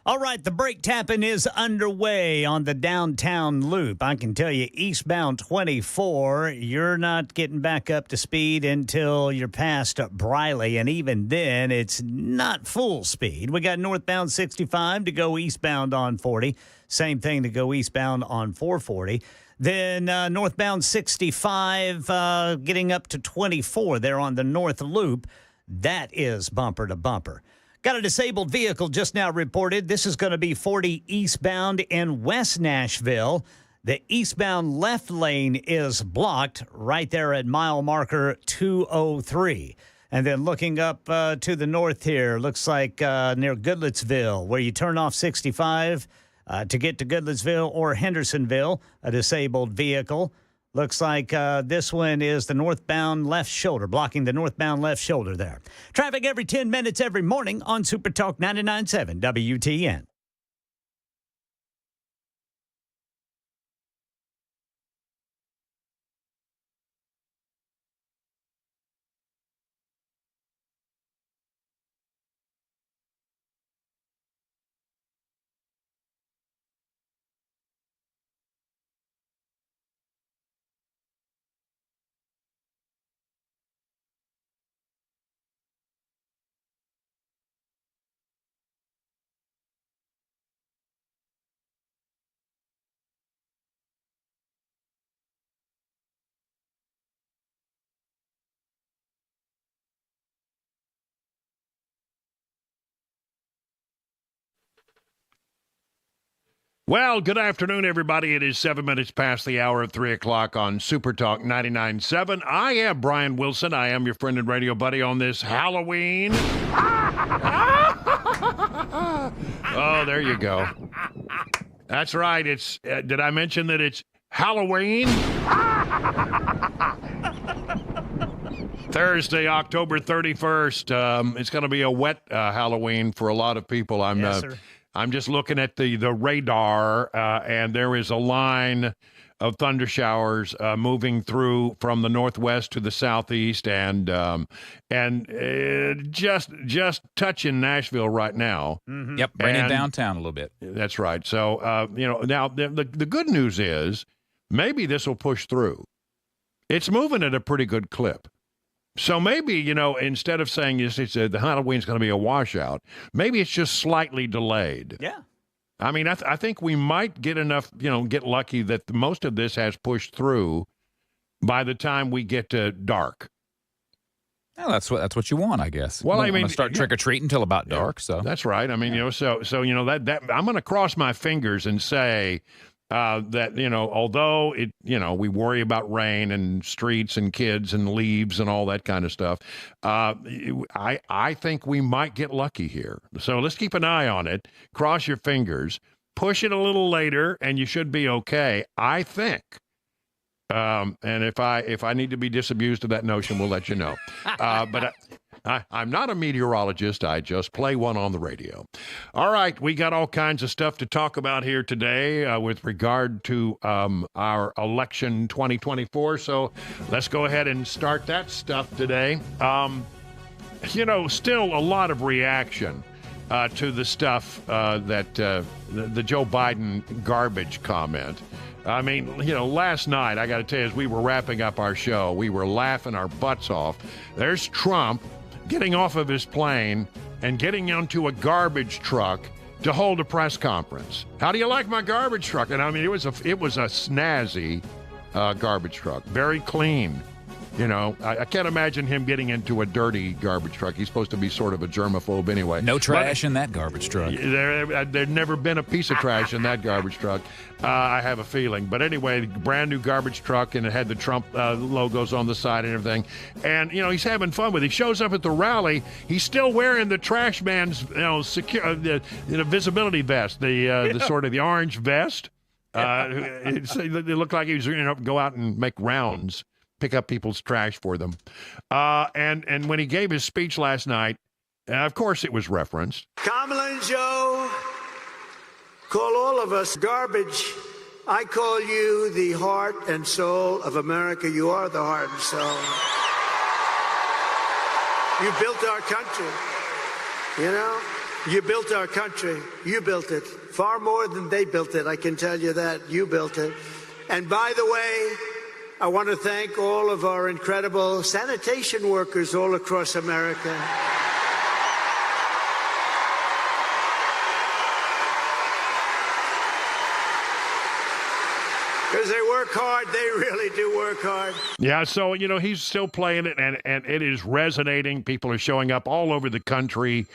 All right, the brake tapping is underway on the downtown loop. I can tell you, eastbound 24, you're not getting back up to speed until you're past Briley, and even then, it's not full speed. We got northbound 65 to go eastbound on 40. Same thing to go eastbound on 440. Then northbound 65 getting up to 24 there on the north loop. That is bumper to bumper. Got a disabled vehicle just now reported. This is going to be 40 eastbound in West Nashville. The eastbound left lane is blocked right there at mile marker 203. And then looking up to the north here, looks like near Goodlettsville, where you turn off 65 to get to Goodlettsville or Hendersonville, a disabled vehicle. Looks like this one is the northbound left shoulder, blocking the northbound left shoulder there. Traffic every 10 minutes every morning on Super Talk 99.7 WTN. Well, good afternoon, everybody. It is 7 minutes past the hour of 3 o'clock on Super Talk 99.7. I am Brian Wilson. I am your friend and radio buddy on this Halloween. Oh, there you go. That's right. It's. Did I mention that it's Halloween? Thursday, October 31st. It's going to be a wet Halloween for a lot of people. Yes, sir. I'm just looking at the radar, and there is a line of thunder showers moving through from the northwest to the southeast, and just touching Nashville right now. Mm-hmm. Yep, raining downtown a little bit. That's right. So now the good news is maybe this will push through. It's moving at a pretty good clip. So maybe, instead of saying the Halloween's going to be a washout, maybe it's just slightly delayed. Yeah. I mean, I think we might get enough, get lucky that most of this has pushed through by the time we get to dark. Well, that's what you want, I guess. Well, I mean, start trick or treating until about dark. So that's right. I mean, that I'm going to cross my fingers and say that, although we worry about rain and streets and kids and leaves and all that kind of stuff, I think we might get lucky here. So let's keep an eye on it. Cross your fingers. Push it a little later, and you should be okay, I think. And if I need to be disabused of that notion, we'll let you know. But I'm not a meteorologist. I just play one on the radio. All right, we got all kinds of stuff to talk about here today with regard to our election 2024. So let's go ahead and start that stuff today. Still a lot of reaction to the stuff that the Joe Biden garbage comment. I mean, last night, I got to tell you, as we were wrapping up our show, we were laughing our butts off. There's Trump getting off of his plane and getting onto a garbage truck to hold a press conference. How do you like my garbage truck? And I mean, it was a snazzy garbage truck, very clean. I can't imagine him getting into a dirty garbage truck. He's supposed to be sort of a germaphobe anyway. No trash in that garbage truck. There'd never been a piece of trash in that garbage truck, I have a feeling. But anyway, brand new garbage truck, and it had the Trump logos on the side and everything. And, he's having fun with it. He shows up at the rally. He's still wearing the trash man's visibility vest, the sort of the orange vest. It looked like he was going to go out and make rounds, pick up people's trash for them. And when he gave his speech last night, of course it was referenced. Kamala and Joe call all of us garbage. I call you the heart and soul of America. You are the heart and soul. You built our country. You built our country. You built it. Far more than they built it, I can tell you that. You built it. And by the way, I want to thank all of our incredible sanitation workers all across America. Because they work hard. They really do work hard. Yeah, so, he's still playing it, and it is resonating. People are showing up all over the country,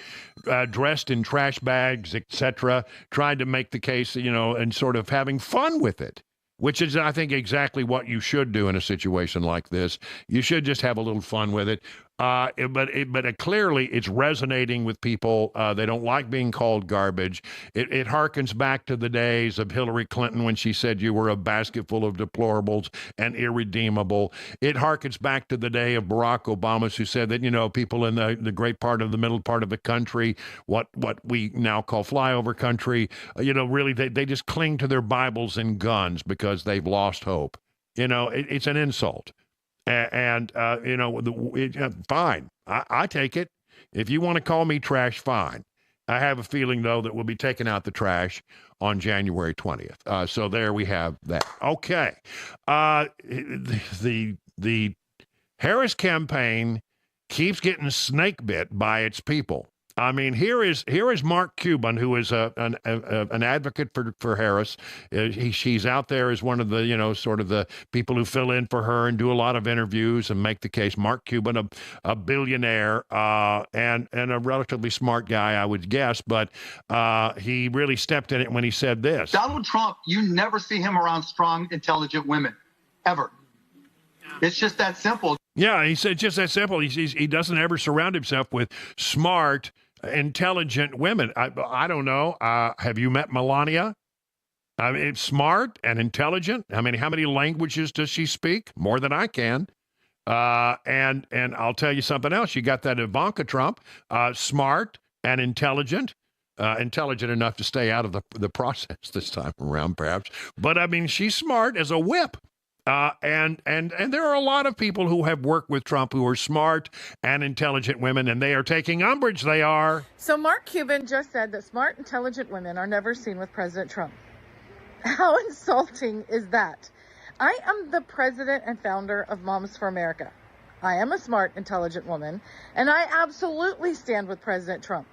dressed in trash bags, etc., trying to make the case, and sort of having fun with it, which is, I think, exactly what you should do in a situation like this. You should just have a little fun with it. But clearly it's resonating with people. They don't like being called garbage. It harkens back to the days of Hillary Clinton when she said you were a basket full of deplorables and irredeemable. It harkens back to the day of Barack Obama, who said that, people in the great part of the middle part of the country, what we now call flyover country, really they just cling to their Bibles and guns because they've lost hope. It's an insult. And fine. I take it. If you want to call me trash, fine. I have a feeling, though, that we'll be taking out the trash on January 20th. So there we have that. Okay. The Harris campaign keeps getting snake bit by its people. I mean, here is Mark Cuban, who is an advocate for Harris. She's out there as one of the, sort of the people who fill in for her and do a lot of interviews and make the case. Mark Cuban, a billionaire and a relatively smart guy, I would guess, but he really stepped in it when he said this. Donald Trump, you never see him around strong, intelligent women, ever. It's just that simple. Yeah, he said just that simple. He doesn't ever surround himself with smart, intelligent women. I don't know. Have you met Melania? I mean, it's smart and intelligent. I mean, how many languages does she speak? More than I can. And I'll tell you something else. You got that Ivanka Trump, smart and intelligent. Intelligent enough to stay out of the process this time around, perhaps. But, I mean, she's smart as a whip. And there are a lot of people who have worked with Trump who are smart and intelligent women, and they are taking umbrage. They are. So Mark Cuban just said that smart, intelligent women are never seen with President Trump. How insulting is that? I am the president and founder of Moms for America. I am a smart, intelligent woman, and I absolutely stand with President Trump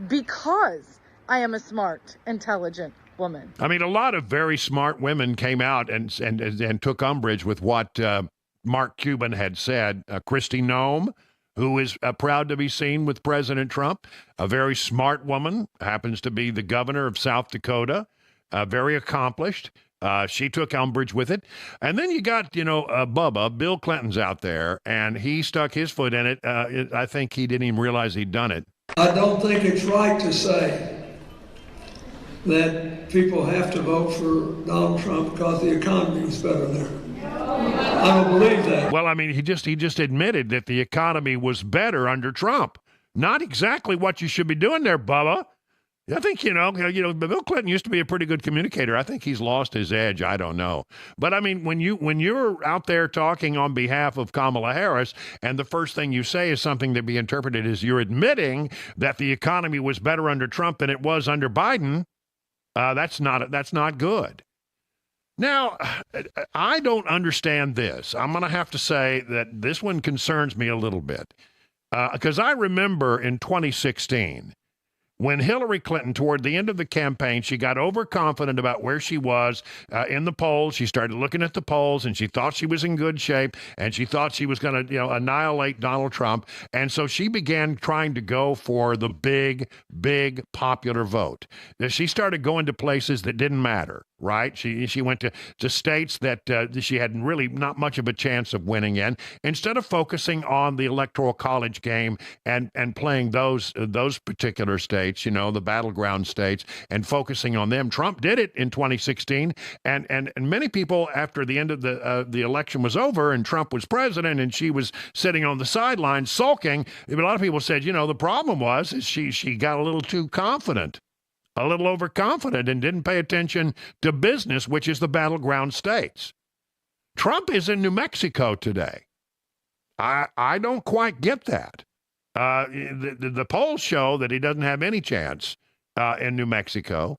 because I am a smart, intelligent woman. I mean, a lot of very smart women came out and took umbrage with what Mark Cuban had said. Kristi Noem, who is proud to be seen with President Trump, a very smart woman, happens to be the governor of South Dakota, very accomplished. She took umbrage with it. And then you got, Bubba, Bill Clinton's out there, and he stuck his foot in it. I think he didn't even realize he'd done it. I don't think it's right to say that people have to vote for Donald Trump because the economy is better there. I don't believe that. Well, I mean, he just admitted that the economy was better under Trump. Not exactly what you should be doing there, Bubba. I think, Bill Clinton used to be a pretty good communicator. I think he's lost his edge. I don't know. But I mean, when you're out there talking on behalf of Kamala Harris, and the first thing you say is something to be interpreted as you're admitting that the economy was better under Trump than it was under Biden, that's not good. Now, I don't understand this. I'm going to have to say that this one concerns me a little bit because I remember in 2016, when Hillary Clinton, toward the end of the campaign, she got overconfident about where she was in the polls. She started looking at the polls, and she thought she was in good shape, and she thought she was going to, annihilate Donald Trump. And so she began trying to go for the big, big popular vote. She started going to places that didn't matter, right? She went to states that she had really not much of a chance of winning in, instead of focusing on the electoral college game and playing those particular states, the battleground states, and focusing on them. Trump did it in 2016, and many people, after the end of the election was over and Trump was president and she was sitting on the sidelines sulking, a lot of people said, the problem was she got a little too confident, a little overconfident, and didn't pay attention to business, which is the battleground states. Trump is in New Mexico today. I don't quite get that. The polls show that he doesn't have any chance in New Mexico.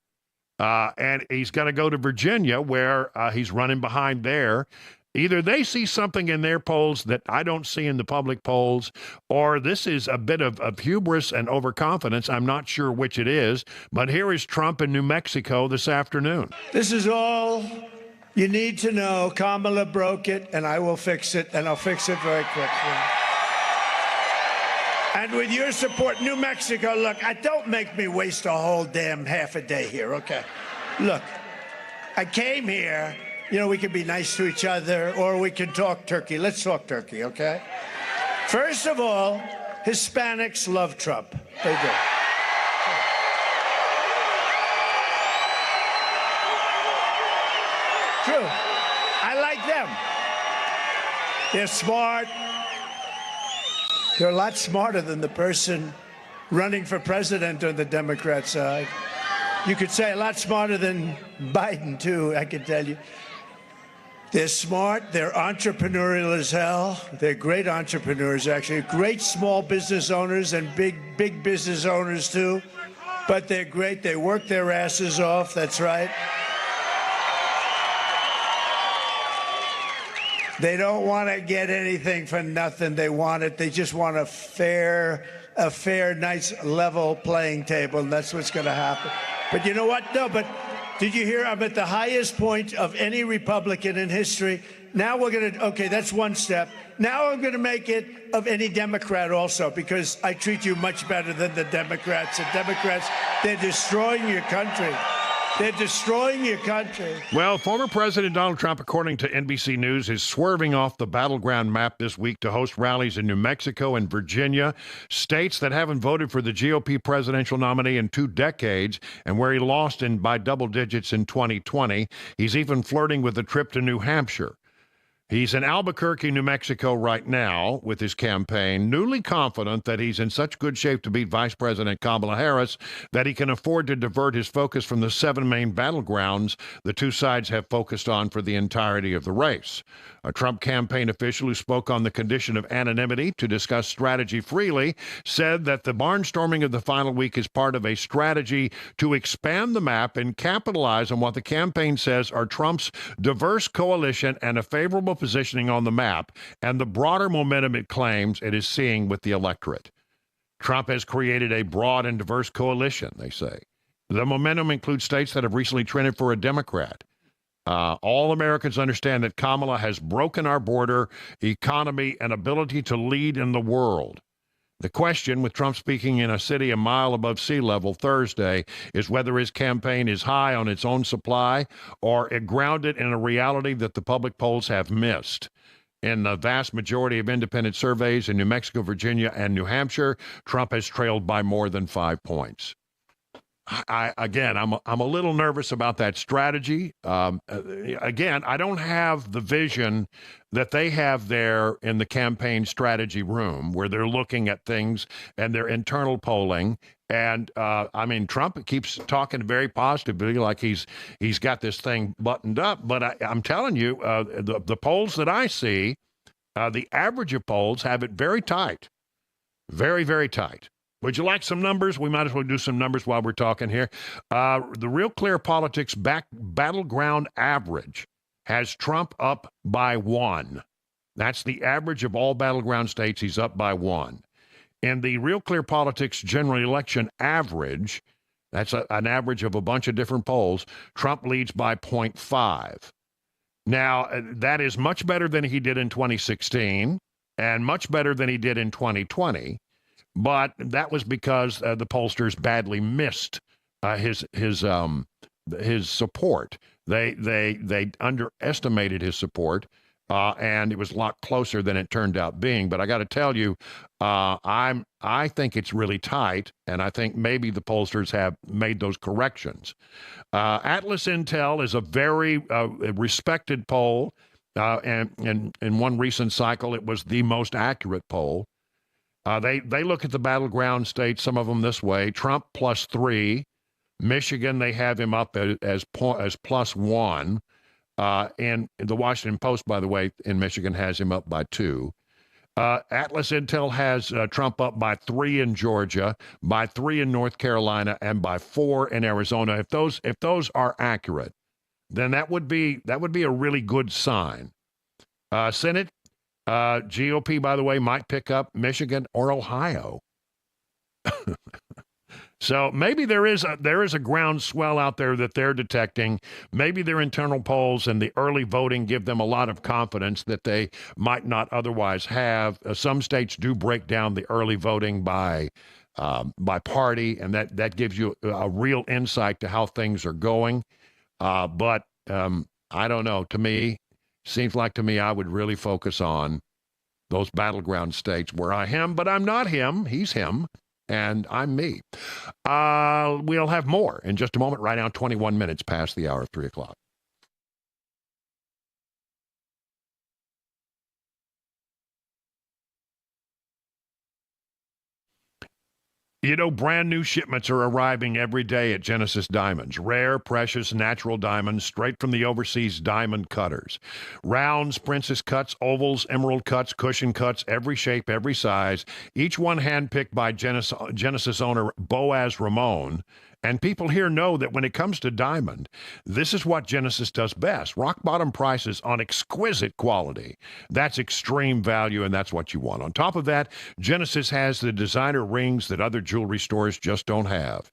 And he's going to go to Virginia, where he's running behind there. Either they see something in their polls that I don't see in the public polls, or this is a bit of hubris and overconfidence. I'm not sure which it is, but here is Trump in New Mexico this afternoon. This is all you need to know. Kamala broke it, and I will fix it, and I'll fix it very quickly. And with your support, New Mexico, look, don't make me waste a whole damn half a day here, okay? Look, I came here. You know, we can be nice to each other, or we can talk turkey. Let's talk turkey, okay? First of all, Hispanics love Trump. They do. True. I like them. They're smart. They're a lot smarter than the person running for president on the Democrat side. You could say a lot smarter than Biden, too, I can tell you. They're smart, they're entrepreneurial as hell. They're great entrepreneurs, actually. Great small business owners and big business owners, too. But they're great. They work their asses off, that's right. They don't want to get anything for nothing. They want it. They just want a fair, nice, level playing table, and that's what's going to happen. But you know what? No, but did you hear? I'm at the highest point of any Republican in history. Now we're going to, okay, that's one step. Now I'm going to make it of any Democrat also, because I treat you much better than the Democrats. The Democrats, they're destroying your country. They're destroying your country. Well, former President Donald Trump, according to NBC News, is swerving off the battleground map this week to host rallies in New Mexico and Virginia, states that haven't voted for the GOP presidential nominee in 2 decades and where he lost by double digits in 2020. He's even flirting with a trip to New Hampshire. He's in Albuquerque, New Mexico right now with his campaign, newly confident that he's in such good shape to beat Vice President Kamala Harris that he can afford to divert his focus from the 7 main battlegrounds the two sides have focused on for the entirety of the race. A Trump campaign official who spoke on the condition of anonymity to discuss strategy freely said that the barnstorming of the final week is part of a strategy to expand the map and capitalize on what the campaign says are Trump's diverse coalition and a favorable positioning on the map and the broader momentum it claims it is seeing with the electorate. Trump has created a broad and diverse coalition, they say. The momentum includes states that have recently trended for a Democrat. All Americans understand that Kamala has broken our border, economy, and ability to lead in the world. The question, with Trump speaking in a city a mile above sea level Thursday, is whether his campaign is high on its own supply or grounded in a reality that the public polls have missed. In the vast majority of independent surveys in New Mexico, Virginia, and New Hampshire, Trump has trailed by more than 5 points. I'm a little nervous about that strategy. Again, I don't have the vision that they have there in the campaign strategy room where they're looking at things and their internal polling. And Trump keeps talking very positively, like he's got this thing buttoned up. But I'm telling you, the polls that I see, the average of polls have it very tight, very, very tight. Would you like some numbers? We might as well do some numbers while we're talking here. The Real Clear Politics battleground average has Trump up by 1. That's the average of all battleground states. He's up by 1. In the Real Clear Politics general election average, that's an average of a bunch of different polls, Trump leads by 0.5. Now, that is much better than he did in 2016 and much better than he did in 2020. But that was because the pollsters badly missed his support. They underestimated his support, and it was a lot closer than it turned out being. But I got to tell you, I think it's really tight, and I think maybe the pollsters have made those corrections. Atlas Intel is a very respected poll, and in one recent cycle, it was the most accurate poll. They look at the battleground states, some of them this way: Trump +3, Michigan they have him up as +1, and the Washington Post, by the way, in Michigan has him up by 2. Atlas Intel has Trump up by 3 in Georgia, by 3 in North Carolina, and by 4 in Arizona. If those are accurate, then that would be a really good sign. Senate, GOP, by the way, might pick up Michigan or Ohio. So maybe there is a groundswell out there that they're detecting. Maybe their internal polls and the early voting give them a lot of confidence that they might not otherwise have. Some states do break down the early voting by party, and that gives you a real insight to how things are going. But I don't know. To me, seems like to me I would really focus on those battleground states where I am, but I'm not him. He's him. And I'm me. We'll have more in just a moment. Right now, 21 minutes past the hour of 3 o'clock. You know, brand new shipments are arriving every day at Genesis Diamonds. Rare, precious, natural diamonds straight from the overseas diamond cutters. Rounds, princess cuts, ovals, emerald cuts, cushion cuts, every shape, every size. Each one handpicked by Genesis owner Boaz Ramon. And people here know that when it comes to diamond, this is what Genesis does best. Rock bottom prices on exquisite quality. That's extreme value, and that's what you want. On top of that, Genesis has the designer rings that other jewelry stores just don't have.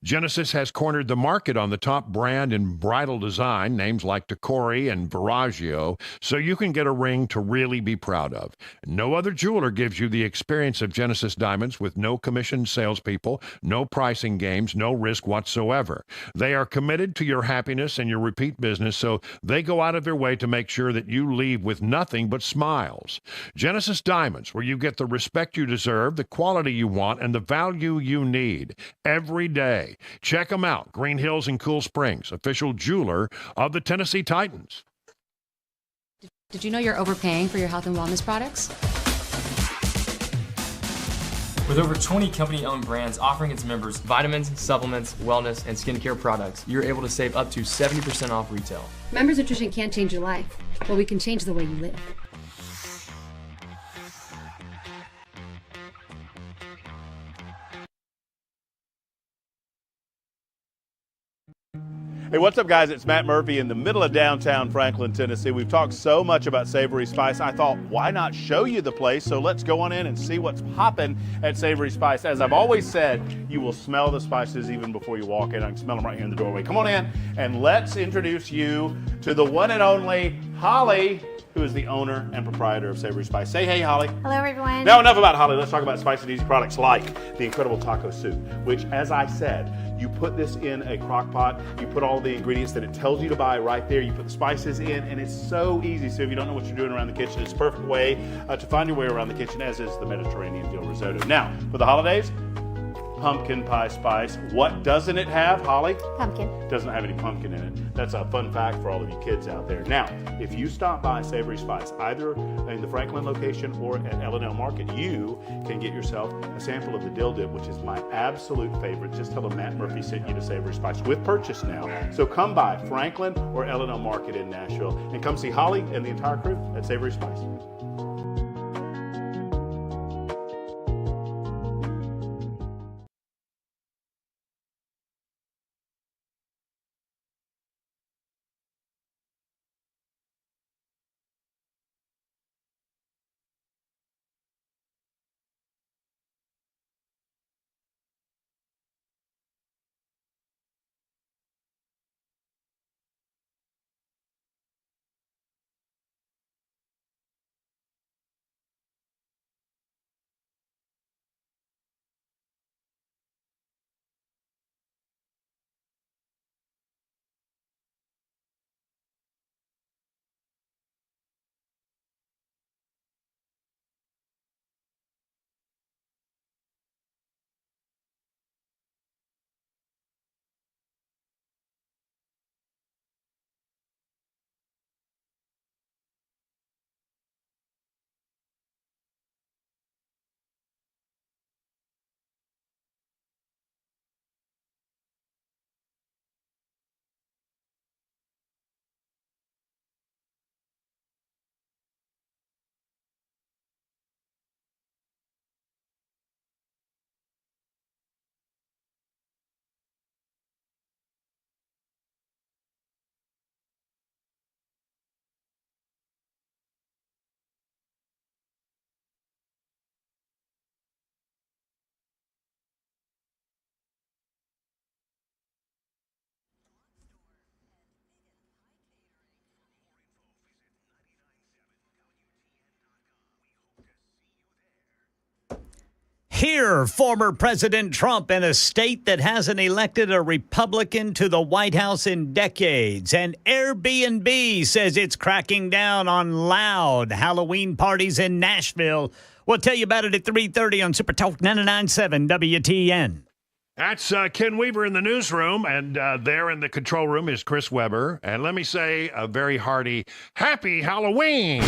Genesis has cornered the market on the top brand in bridal design, names like Tacori and Verragio, so you can get a ring to really be proud of. No other jeweler gives you the experience of Genesis Diamonds with no commissioned salespeople, no pricing games, no risk whatsoever. They are committed to your happiness and your repeat business, so they go out of their way to make sure that you leave with nothing but smiles. Genesis Diamonds, where you get the respect you deserve, the quality you want, and the value you need every day. Check them out. Green Hills and Cool Springs, official jeweler of the Tennessee Titans. Did you know you're overpaying for your health and wellness products? With over 20 company-owned brands offering its members vitamins, supplements, wellness, and skincare products, you're able to save up to 70% off retail. Members Nutrition can't change your life, but we can change the way you live. Hey, what's up, guys? It's Matt Murphy in the middle of downtown Franklin, Tennessee. We've talked so much about Savory Spice. I thought, why not show you the place? So let's go on in and see what's popping at Savory Spice. As I've always said, you will smell the spices even before you walk in. I can smell them right here in the doorway. Come on in and let's introduce you to the one and only Holly, who is the owner and proprietor of Savory Spice. Say hey, Holly. Hello, everyone. Now, enough about Holly. Let's talk about spicy and easy products like the incredible taco soup, which, as I said, you put this in a crock pot, you put all the ingredients that it tells you to buy right there, you put the spices in, and it's so easy. So if you don't know what you're doing around the kitchen, it's a perfect way to find your way around the kitchen, as is the Mediterranean dill risotto. Now, for the holidays, pumpkin pie spice. What doesn't it have, Holly? Pumpkin. Doesn't have any pumpkin in it. That's a fun fact for all of you kids out there. Now, if you stop by Savory Spice, either in the Franklin location or at L&L Market, you can get yourself a sample of the dill dip, which is my absolute favorite. Just tell them Matt Murphy sent you to Savory Spice with purchase now. So come by Franklin or L&L Market in Nashville and come see Holly and the entire crew at Savory Spice. Here, former President Trump in a state that hasn't elected a Republican to the White House in decades. And Airbnb says it's cracking down on loud Halloween parties in Nashville. We'll tell you about it at 3:30 on Super Talk 99.7 WTN. That's Ken Weaver in the newsroom, and there in the control room is Chris Weber. And let me say a very hearty, Happy Halloween!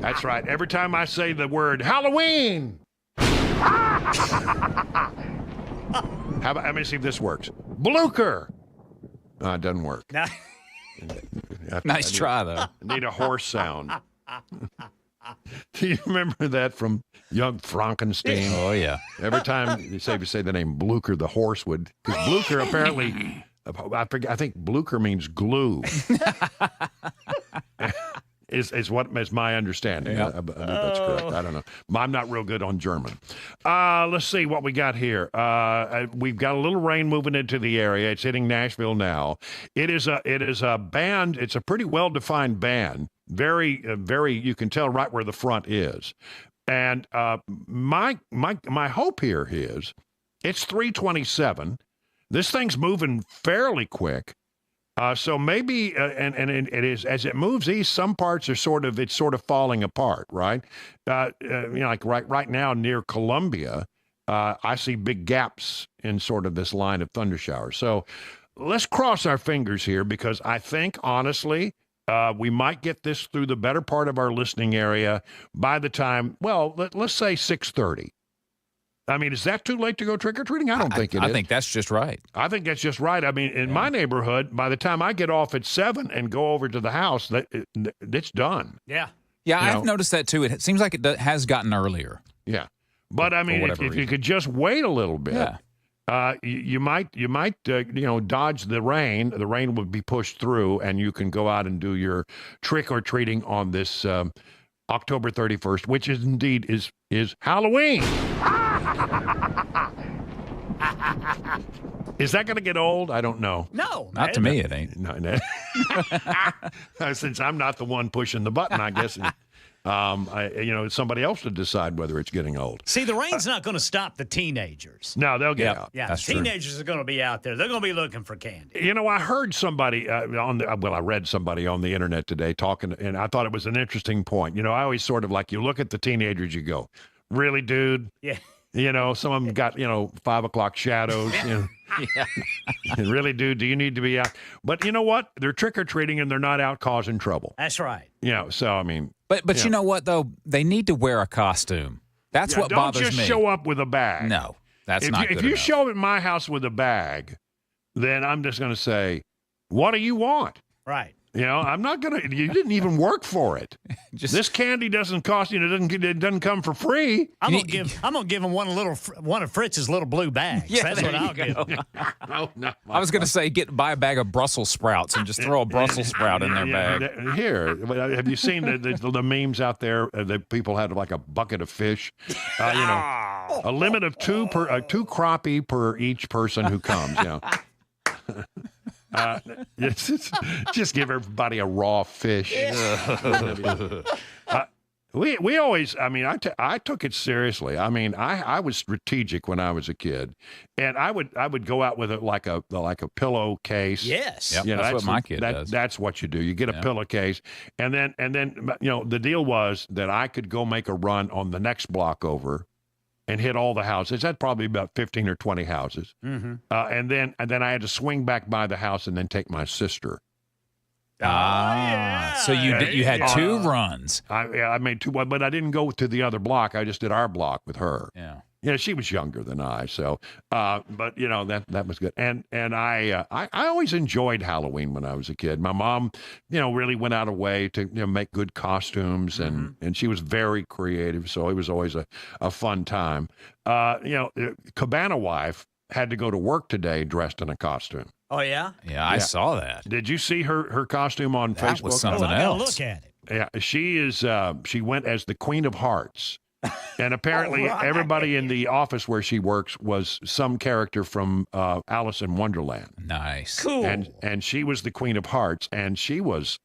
That's right. Every time I say the word Halloween. How about, let me see if this works. Blucher. No, it doesn't work. Nice try, though. I need a horse sound. Do you remember that from Young Frankenstein? Oh, yeah. Every time you say the name Blucher, the horse would. Because Blucher apparently, I think Blucher means glue. Is my understanding. Yeah. I believe that's correct. I don't know. I'm not real good on German. Let's see what we got here. We've got a little rain moving into the area. It's hitting Nashville now. It is a band. It's a pretty well-defined band. Very, you can tell right where the front is. And my hope here is it's 3:27. This thing's moving fairly quick. So maybe, and it is, as it moves east, some parts are sort of falling apart, right? Like right now near Columbia, I see big gaps in sort of this line of thunder showers. So let's cross our fingers here, because I think, honestly, we might get this through the better part of our listening area by the time, well, let's say 6:30. I mean, is that too late to go trick-or-treating? I don't think it is. I think that's just right. I think that's just right. I mean, in my neighborhood, by the time I get off at 7 and go over to the house, it's done. Yeah. Yeah, I've noticed that, too. It seems like it has gotten earlier. Yeah. But, I mean, if you could just wait a little bit, you might dodge the rain. The rain would be pushed through, and you can go out and do your trick-or-treating on this October 31st, which is indeed is Halloween. Is that going to get old? I don't know. No. Not to me, it ain't. No. Since I'm not the one pushing the button, I guess it's somebody else to decide whether it's getting old. See, the rain's not going to stop the teenagers. No, they'll get out. Yeah, that's teenagers are going to be out there. They're going to be looking for candy. I heard somebody I read somebody on the internet today talking, and I thought it was an interesting point. I always sort of like, you look at the teenagers, you go, really, dude? Yeah. Some of them got, 5 o'clock shadows. Yeah. Really, dude, do you need to be out? But you know what? They're trick-or-treating, and they're not out causing trouble. That's right. So, I mean. But you know what, though? They need to wear a costume. That's what bothers me. Don't just show up with a bag. No, that's not good If you enough. show up at my house with a bag, then I'm just going to say, what do you want? Right. I'm not going to, you didn't even work for it. This candy doesn't cost you, it doesn't come for free. I'm going to give him one of Fritz's little blue bags. Yeah, that's what I'll give him. No, I was going to say buy a bag of Brussels sprouts and just throw a Brussels sprout in their bag. Here, have you seen the memes out there that people had like a bucket of fish? A limit of two crappie per each person who comes. Just give everybody a raw fish. We always, I took it seriously. I was strategic when I was a kid, and I would go out with it like a pillowcase. Yes, yep, that's what my kid does. That's what you do. You get a pillowcase, and then the deal was that I could go make a run on the next block over, and hit all the houses. That's probably about 15 or 20 houses. Mm-hmm. And then I had to swing back by the house and then take my sister. So you had two runs. I made two, but I didn't go to the other block. I just did our block with her. Yeah. She was younger than I, so but that was good. And I always enjoyed Halloween when I was a kid. My mom, really went out of way to make good costumes, and she was very creative, so it was always a fun time. Cabana wife had to go to work today dressed in a costume. Oh yeah? Yeah, I saw that. Did you see her costume on Facebook? That was something I gotta else. look at it. Yeah, she went as the Queen of Hearts. And apparently everybody in the office where she works was some character from Alice in Wonderland. Nice. Cool. And she was the Queen of Hearts, and she was,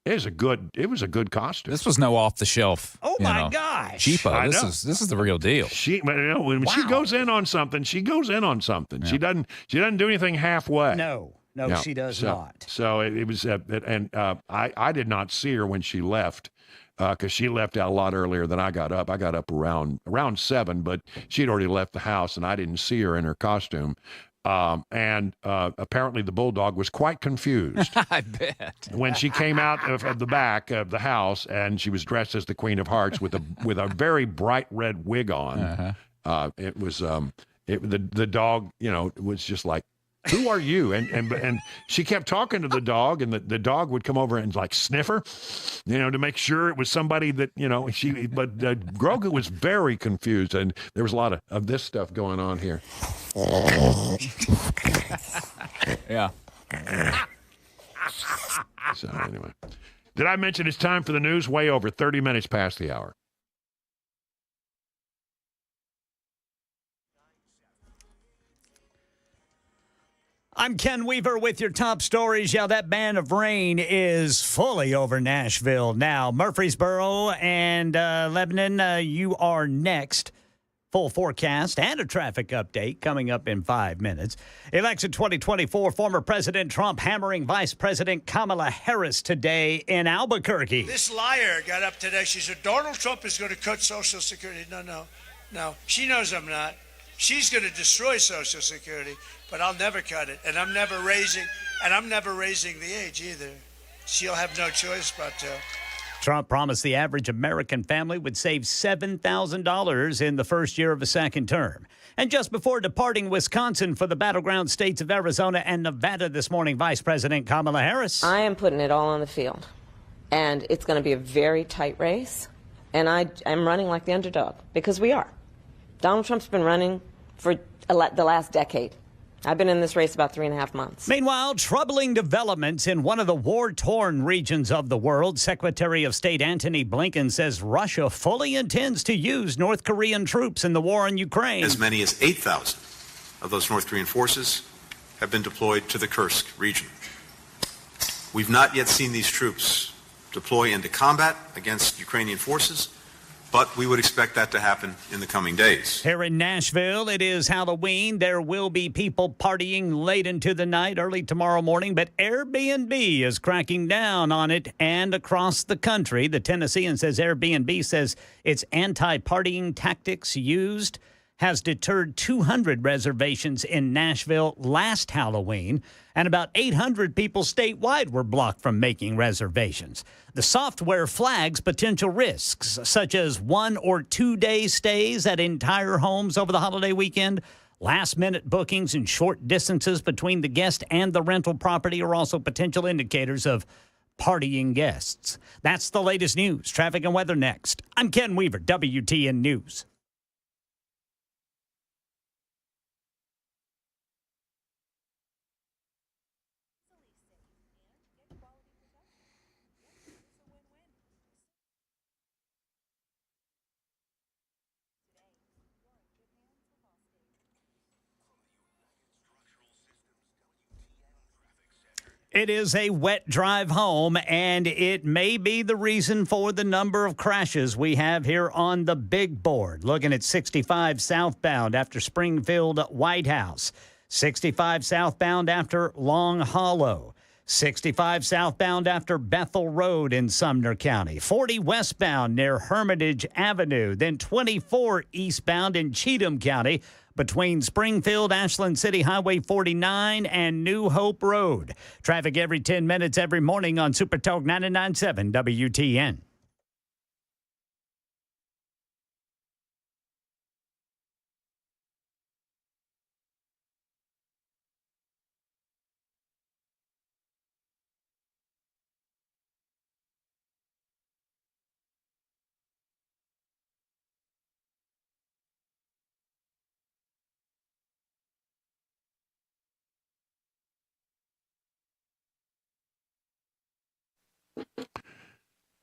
It was a good costume. This was no off the shelf. Oh my gosh. Cheapo. This is the real deal. When she goes in on something, she goes in on something. Yeah. She doesn't do anything halfway. No, she does not. So it was, I did not see her when she left. Because she left out a lot earlier than I got up. I got up around 7, but she'd already left the house, and I didn't see her in her costume. Apparently the bulldog was quite confused. I bet. When she came out of the back of the house, and she was dressed as the Queen of Hearts with a very bright red wig on. It was the dog, was just like, "Who are you?" And she kept talking to the dog, and the dog would come over and like sniff her, to make sure it was somebody that, but Grogu was very confused, and there was a lot of this stuff going on here. Yeah. So anyway, did I mention it's time for the news? Way over 30 minutes past the hour. I'm Ken Weaver with your top stories. Yeah, that band of rain is fully over Nashville now. Murfreesboro and Lebanon, you are next. Full forecast and a traffic update coming up in 5 minutes. Election 2024, former President Trump hammering Vice President Kamala Harris today in Albuquerque. This liar got up today. She said, Donald Trump is going to cut Social Security. No. She knows I'm not. She's going to destroy Social Security, but I'll never cut it. And I'm never raising the age either. She'll have no choice but to. Trump promised the average American family would save $7,000 in the first year of a second term. And just before departing Wisconsin for the battleground states of Arizona and Nevada this morning, Vice President Kamala Harris. I am putting it all on the field, and it's going to be a very tight race, and I'm running like the underdog, because we are. Donald Trump's been running for the last decade. I've been in this race about 3.5 months. Meanwhile, troubling developments in one of the war-torn regions of the world. Secretary of State Antony Blinken says Russia fully intends to use North Korean troops in the war in Ukraine. As many as 8,000 of those North Korean forces have been deployed to the Kursk region. We've not yet seen these troops deploy into combat against Ukrainian forces, but we would expect that to happen in the coming days. Here in Nashville, it is Halloween. There will be people partying late into the night, early tomorrow morning, but Airbnb is cracking down on it and across the country. The Tennessean says Airbnb says its anti-partying tactics used has deterred 200 reservations in Nashville last Halloween, and about 800 people statewide were blocked from making reservations. The software flags potential risks, such as 1 or 2 day stays at entire homes over the holiday weekend. Last-minute bookings and short distances between the guest and the rental property are also potential indicators of partying guests. That's the latest news. Traffic and weather next. I'm Ken Weaver, WTN News. It is a wet drive home, and it may be the reason for the number of crashes we have here on the big board. Looking at 65 southbound after Springfield White House, 65 southbound after Long Hollow, 65 southbound after Bethel Road in Sumner County, 40 westbound near Hermitage Avenue, then 24 eastbound in Cheatham County, between Springfield, Ashland City Highway 49 and New Hope Road. Traffic every 10 minutes every morning on Super Talk 99.7 WTN.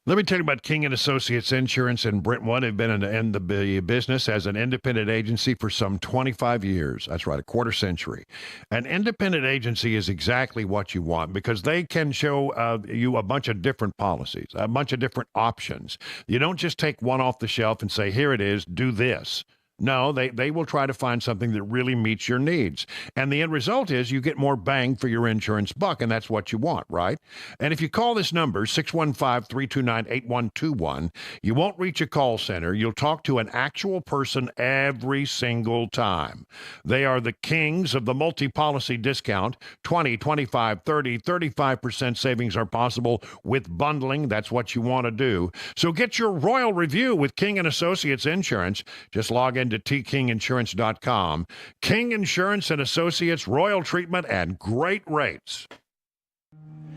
Let me tell you about King and Associates Insurance in Brentwood. They've been in the business as an independent agency for some 25 years. That's right, a quarter century. An independent agency is exactly what you want because they can show you a bunch of different policies, a bunch of different options. You don't just take one off the shelf and say, here it is, do this. No, they will try to find something that really meets your needs. And the end result is you get more bang for your insurance buck, and that's what you want, right? And if you call this number, 615-329-8121, you won't reach a call center. You'll talk to an actual person every single time. They are the kings of the multi-policy discount. 20, 25, 30, 35% savings are possible with bundling. That's what you want to do. So get your royal review with King and Associates Insurance. Just log into tkinginsurance.com. King Insurance and Associates, royal treatment and great rates.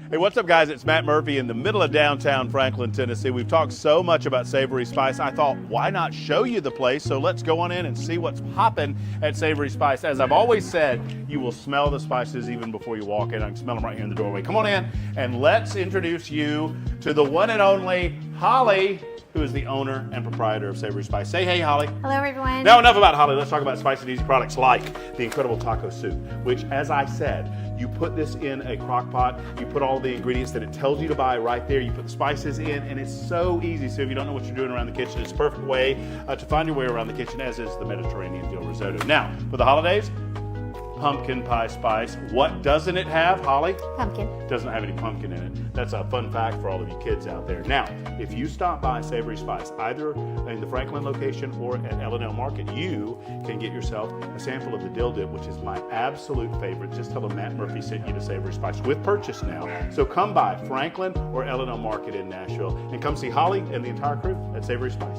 Hey, what's up, guys? It's Matt Murphy in the middle of downtown Franklin, Tennessee. We've talked so much about Savory Spice. I thought, why not show you the place? So let's go on in and see what's popping at Savory Spice. As I've always said, you will smell the spices even before you walk in. I can smell them right here in the doorway. Come on in and let's introduce you to the one and only Holly, who is the owner and proprietor of Savory Spice. Say hey, Holly. Hello, everyone. Now, enough about Holly. Let's talk about spicy and easy products like the incredible taco soup, which, as I said, you put this in a crock pot, you put all the ingredients that it tells you to buy right there, you put the spices in, and it's so easy. So if you don't know what you're doing around the kitchen, it's a perfect way to find your way around the kitchen, as is the Mediterranean dill risotto. Now, for the holidays, pumpkin pie spice. What doesn't it have, Holly? Pumpkin. It doesn't have any pumpkin in it. That's a fun fact for all of you kids out there. Now, if you stop by Savory Spice, either in the Franklin location or at L&L Market, you can get yourself a sample of the dill dip, which is my absolute favorite. Just tell them Matt Murphy sent you to Savory Spice with purchase now. So come by Franklin or L&L Market in Nashville and come see Holly and the entire crew at Savory Spice.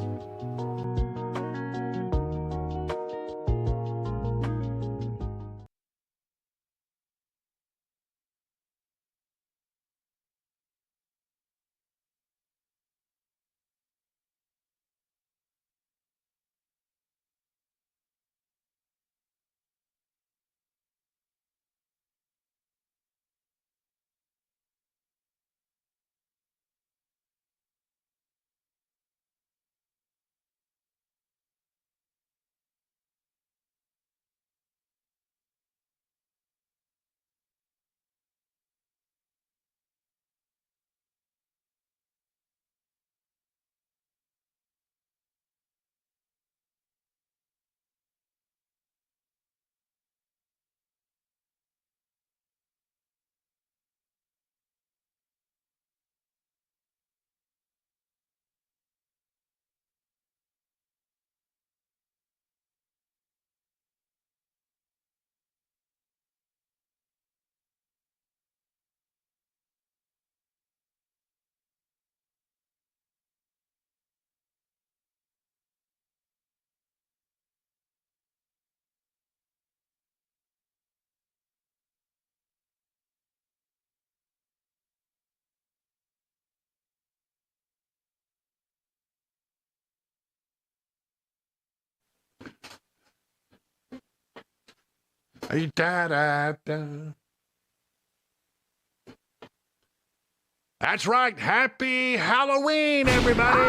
That's right. Happy Halloween, everybody.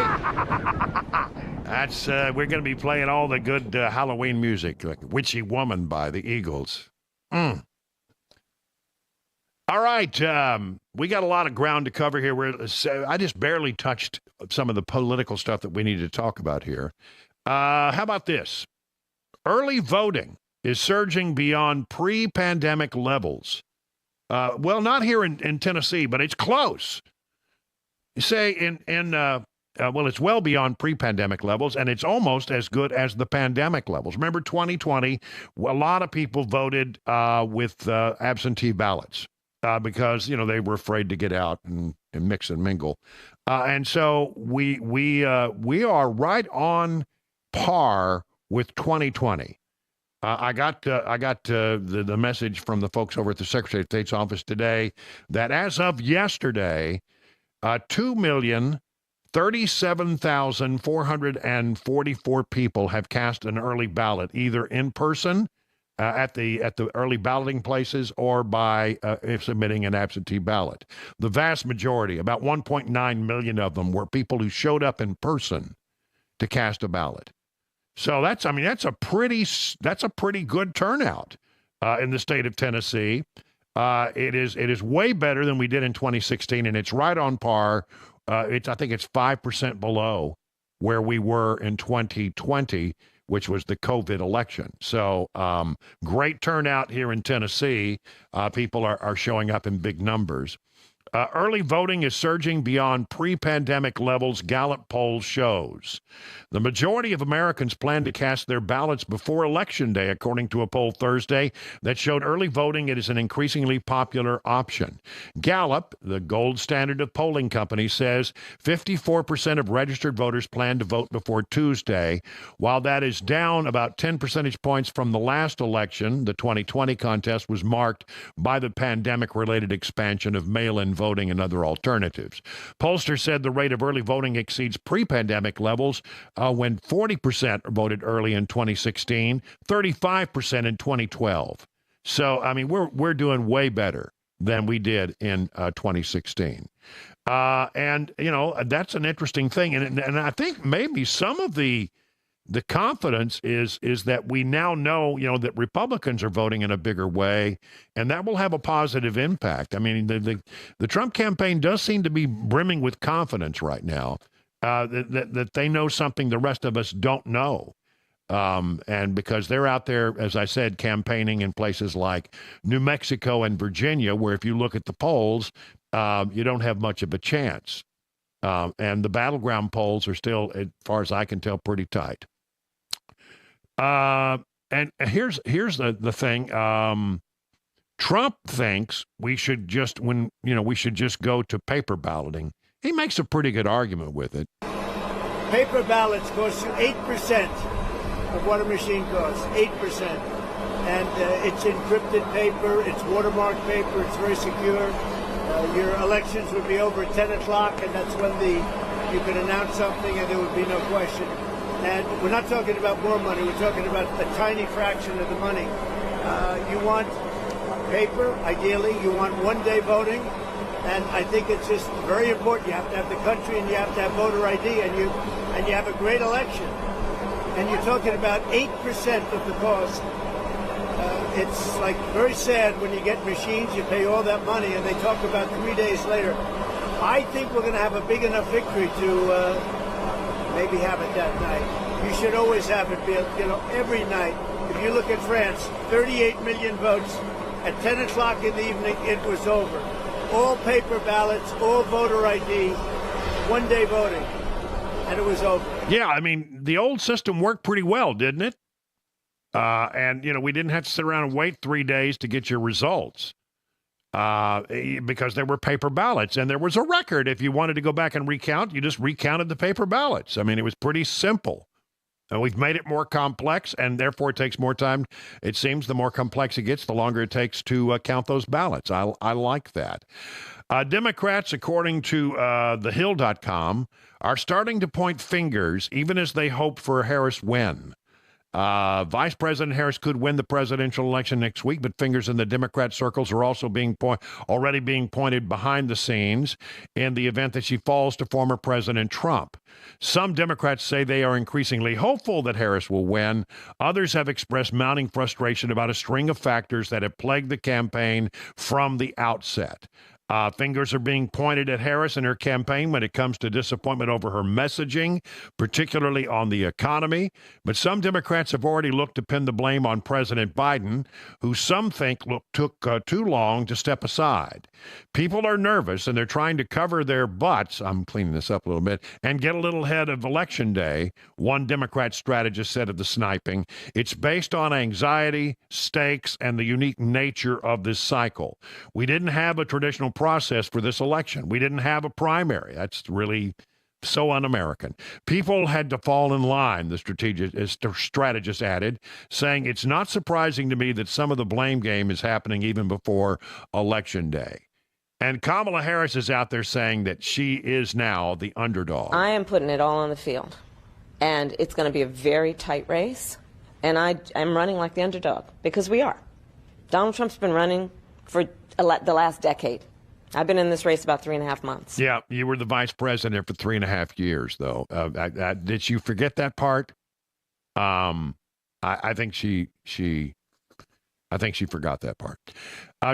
We're going to be playing all the good Halloween music, like Witchy Woman by the Eagles. All right. We got a lot of ground to cover here. I just barely touched some of the political stuff that we need to talk about here. How about this? Early voting is surging beyond pre-pandemic levels. Well, not here in Tennessee, but it's close. You say well, it's well beyond pre-pandemic levels, and it's almost as good as the pandemic levels. Remember 2020, a lot of people voted with absentee ballots because, they were afraid to get out and mix and mingle. And so we are right on par with 2020. I got the message from the folks over at the Secretary of State's office today that as of yesterday, 2,037,444 people have cast an early ballot, either in person at the early balloting places or by submitting an absentee ballot. The vast majority, about 1.9 million of them, were people who showed up in person to cast a ballot. So that's a pretty good turnout in the state of Tennessee. It is way better than we did in 2016, and it's right on par. I think it's 5% below where we were in 2020, which was the COVID election. So great turnout here in Tennessee. People are showing up in big numbers. Early voting is surging beyond pre-pandemic levels, Gallup poll shows. The majority of Americans plan to cast their ballots before Election Day, according to a poll Thursday that showed early voting is an increasingly popular option. Gallup, the gold standard of polling companies, says 54% of registered voters plan to vote before Tuesday. While that is down about 10 percentage points from the last election, the 2020 contest was marked by the pandemic-related expansion of mail-in voting and other alternatives. Pollsters said the rate of early voting exceeds pre-pandemic levels when 40% voted early in 2016, 35% in 2012. So, I mean, we're doing way better than we did in 2016. And, you know, that's an interesting thing. And I think maybe some of the confidence is that we now know, you know, that Republicans are voting in a bigger way, and that will have a positive impact. I mean, the Trump campaign does seem to be brimming with confidence right now, that they know something the rest of us don't know. And because they're out there, as I said, campaigning in places like New Mexico and Virginia, where if you look at the polls, you don't have much of a chance. And the battleground polls are still, as far as I can tell, pretty tight. And here's the thing. Trump thinks we should just go to paper balloting. He makes a pretty good argument with it. Paper ballots cost you 8% of what a machine costs, 8%. And it's encrypted paper, it's watermarked paper, it's very secure. Your elections would be over at 10 o'clock, and that's when you could announce something and there would be no question. And we're not talking about more money, we're talking about a tiny fraction of the money. You want paper, ideally, you want one-day voting, and I think it's just very important. You have to have the country and you have to have voter ID, and you have a great election. And you're talking about 8% of the cost. It's like very sad when you get machines, you pay all that money, and they talk about 3 days later. I think we're going to have a big enough victory to maybe have it that night. You should always have it, you know, every night. If you look at France, 38 million votes. At 10 o'clock in the evening, it was over. All paper ballots, all voter ID, one-day voting, and it was over. Yeah, I mean, the old system worked pretty well, didn't it? And, you know, we didn't have to sit around and wait 3 days to get your results because there were paper ballots. And there was a record. If you wanted to go back and recount, you just recounted the paper ballots. I mean, it was pretty simple. And we've made it more complex, and therefore it takes more time. It seems the more complex it gets, the longer it takes to count those ballots. I like that. Democrats, according to thehill.com, are starting to point fingers, even as they hope for a Harris win. Vice President Harris could win the presidential election next week, but fingers in the Democrat circles are also already being pointed behind the scenes in the event that she falls to former President Trump. Some Democrats say they are increasingly hopeful that Harris will win. Others have expressed mounting frustration about a string of factors that have plagued the campaign from the outset. Fingers are being pointed at Harris and her campaign when it comes to disappointment over her messaging, particularly on the economy. But some Democrats have already looked to pin the blame on President Biden, who some think took too long to step aside. People are nervous, and they're trying to cover their butts, I'm cleaning this up a little bit, and get a little ahead of Election Day, one Democrat strategist said of the sniping. It's based on anxiety, stakes, and the unique nature of this cycle. We didn't have a traditional process for this election. We didn't have a primary. That's really so un-American. People had to fall in line, the strategist added, saying it's not surprising to me that some of the blame game is happening even before Election Day. And Kamala Harris is out there saying that she is now the underdog. I am putting it all on the field, and it's going to be a very tight race. And I'm running like the underdog because we are. Donald Trump's been running for the last decade. I've been in this race about 3.5 months. Yeah, you were the vice president for 3.5 years, though. Did you forget that part? I think she forgot that part.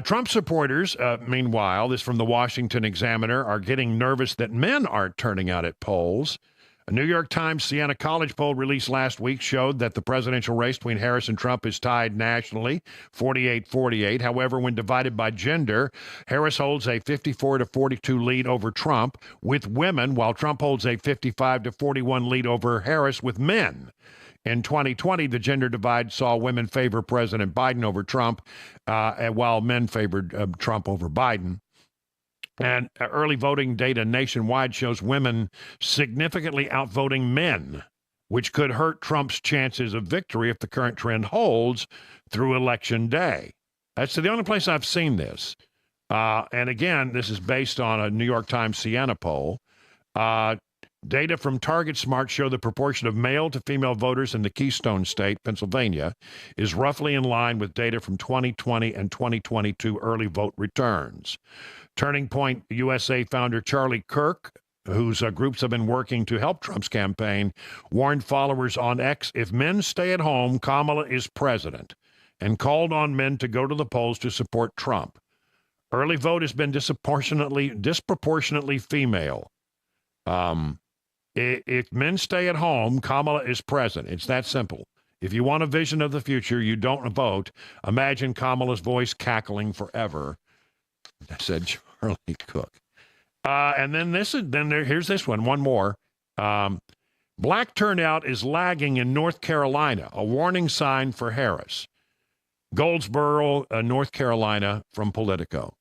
Trump supporters, meanwhile, this from the Washington Examiner, are getting nervous that men aren't turning out at polls. A New York Times Siena College poll released last week showed that the presidential race between Harris and Trump is tied nationally, 48-48. However, when divided by gender, Harris holds a 54-42 lead over Trump with women, while Trump holds a 55-41 lead over Harris with men. In 2020, the gender divide saw women favor President Biden over Trump, while men favored Trump over Biden. And early voting data nationwide shows women significantly outvoting men, which could hurt Trump's chances of victory if the current trend holds through Election Day. That's the only place I've seen this. And again, this is based on a New York Times Siena poll. Data from Target Smart show the proportion of male to female voters in the Keystone State, Pennsylvania, is roughly in line with data from 2020 and 2022 early vote returns. Turning Point USA founder Charlie Kirk, whose groups have been working to help Trump's campaign, warned followers on X, if men stay at home, Kamala is president, and called on men to go to the polls to support Trump. Early vote has been disproportionately female. If men stay at home, Kamala is president. It's that simple. If you want a vision of the future, you don't vote. Imagine Kamala's voice cackling forever, said Charlie Cook. And then here's this one more. Black turnout is lagging in North Carolina, a warning sign for Harris. Goldsboro, North Carolina, from Politico.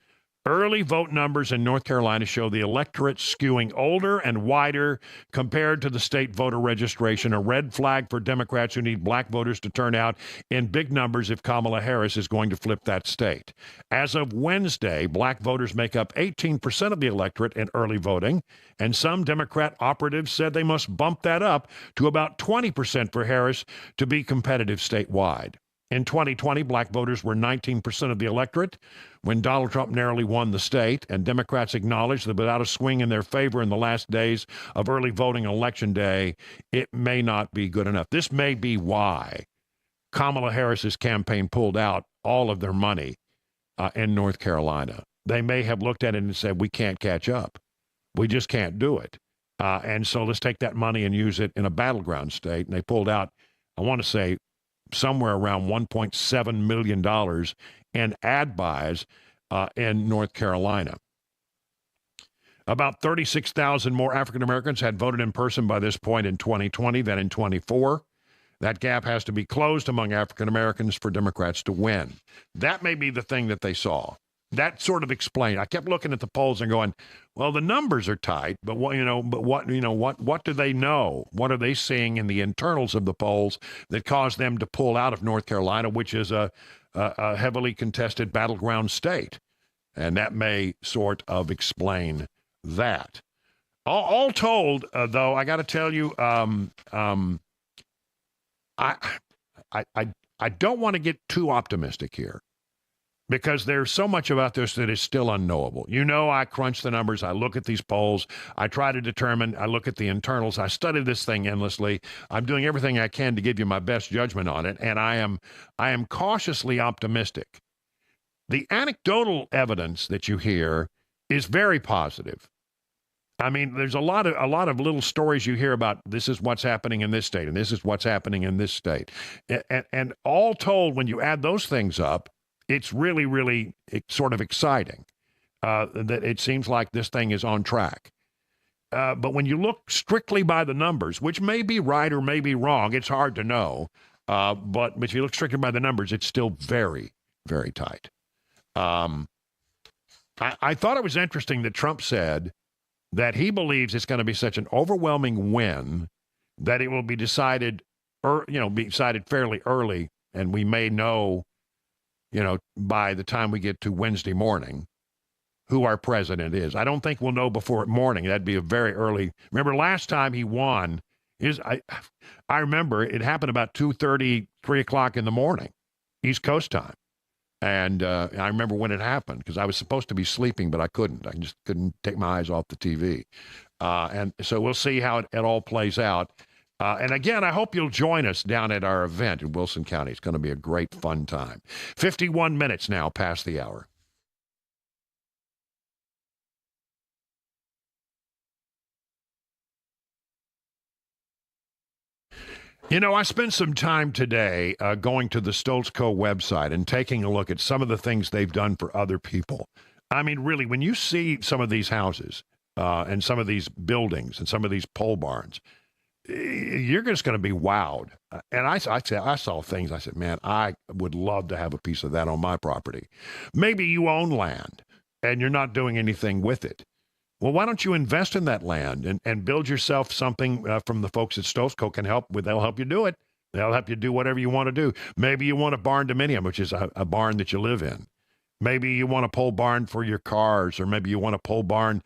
Early vote numbers in North Carolina show the electorate skewing older and wider compared to the state voter registration, a red flag for Democrats who need black voters to turn out in big numbers if Kamala Harris is going to flip that state. As of Wednesday, black voters make up 18% of the electorate in early voting, and some Democrat operatives said they must bump that up to about 20% for Harris to be competitive statewide. In 2020, black voters were 19% of the electorate when Donald Trump narrowly won the state, and Democrats acknowledged that without a swing in their favor in the last days of early voting on Election Day, it may not be good enough. This may be why Kamala Harris's campaign pulled out all of their money in North Carolina. They may have looked at it and said, we can't catch up. We just can't do it. And so let's take that money and use it in a battleground state. And they pulled out, I want to say, somewhere around $1.7 million in ad buys in North Carolina. About 36,000 more African Americans had voted in person by this point in 2020 than in 24. That gap has to be closed among African Americans for Democrats to win. That may be the thing that they saw. That sort of explained. I kept looking at the polls and going, well, the numbers are tight, but what do they know? What are they seeing in the internals of the polls that caused them to pull out of North Carolina, which is a heavily contested battleground state? And that may sort of explain that. All told, though, I got to tell you, I don't want to get too optimistic here, because there's so much about this that is still unknowable. You know, I crunch the numbers. I look at these polls. I try to determine. I look at the internals. I study this thing endlessly. I'm doing everything I can to give you my best judgment on it, and I am cautiously optimistic. The anecdotal evidence that you hear is very positive. I mean, there's a lot of little stories you hear about. This is what's happening in this state, and this is what's happening in this state, and all told, when you add those things up, it's really, really sort of exciting that it seems like this thing is on track. But when you look strictly by the numbers, which may be right or may be wrong, it's hard to know. But if you look strictly by the numbers, it's still very, very tight. I thought it was interesting that Trump said that he believes it's going to be such an overwhelming win that it will be decided, fairly early, and we may know, by the time we get to Wednesday morning, who our president is. I don't think we'll know before morning. That'd be a very early. Remember last time he won I remember it happened about 2:30, 3 o'clock in the morning, East Coast time. And I remember when it happened because I was supposed to be sleeping, but I couldn't. I just couldn't take my eyes off the TV. And so we'll see how it all plays out. And again, I hope you'll join us down at our event in Wilson County. It's going to be a great, fun time. 51 minutes now past the hour. You know, I spent some time today going to the Stoltz Co. website and taking a look at some of the things they've done for other people. I mean, really, when you see some of these houses and some of these buildings and some of these pole barns, you're just going to be wowed. And I saw things, I said, man, I would love to have a piece of that on my property. Maybe you own land and you're not doing anything with it. Well, why don't you invest in that land and build yourself something from the folks at Stoltzco can help with? They'll help you do it. They'll help you do whatever you want to do. Maybe you want a barn dominium, which is a barn that you live in. Maybe you want a pole barn for your cars, or maybe you want a pole barn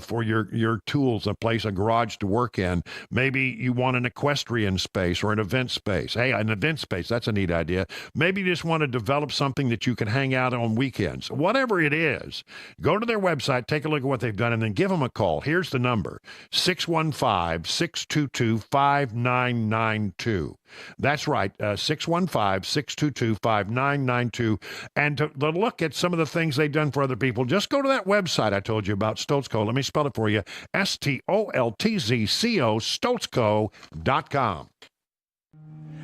for your tools, a garage to work in. Maybe you want an equestrian space or an event space. Hey, an event space, that's a neat idea. Maybe you just want to develop something that you can hang out on weekends. Whatever it is, go to their website, take a look at what they've done, and then give them a call. Here's the number, 615-622-5992. That's right, 615-622-5992. And to look at some of the things they've done for other people, just go to that website I told you about, Stoltzco. Let me spell it for you, Stoltzco, Stoltzco.com.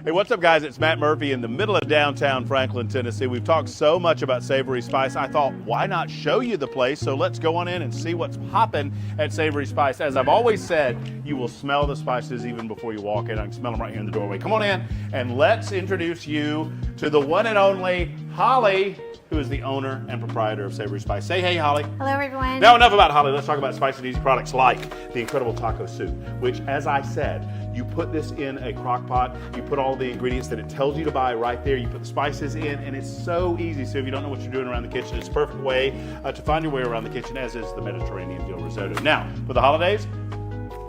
Hey, what's up, guys? It's Matt Murphy in the middle of downtown Franklin, Tennessee. We've talked so much about Savory Spice. I thought, why not show you the place? So let's go on in and see what's popping at Savory Spice. As I've always said, you will smell the spices even before you walk in. I can smell them right here in the doorway. Come on in and let's introduce you to the one and only Holly, who is the owner and proprietor of Savory Spice. Say hey, Holly. Hello, everyone. Now, enough about Holly. Let's talk about spice and easy products like the incredible taco soup, which, as I said, you put this in a crock pot, you put all the ingredients that it tells you to buy right there, you put the spices in, and it's so easy. So if you don't know what you're doing around the kitchen, it's a perfect way to find your way around the kitchen, as is the Mediterranean dill risotto. Now, for the holidays,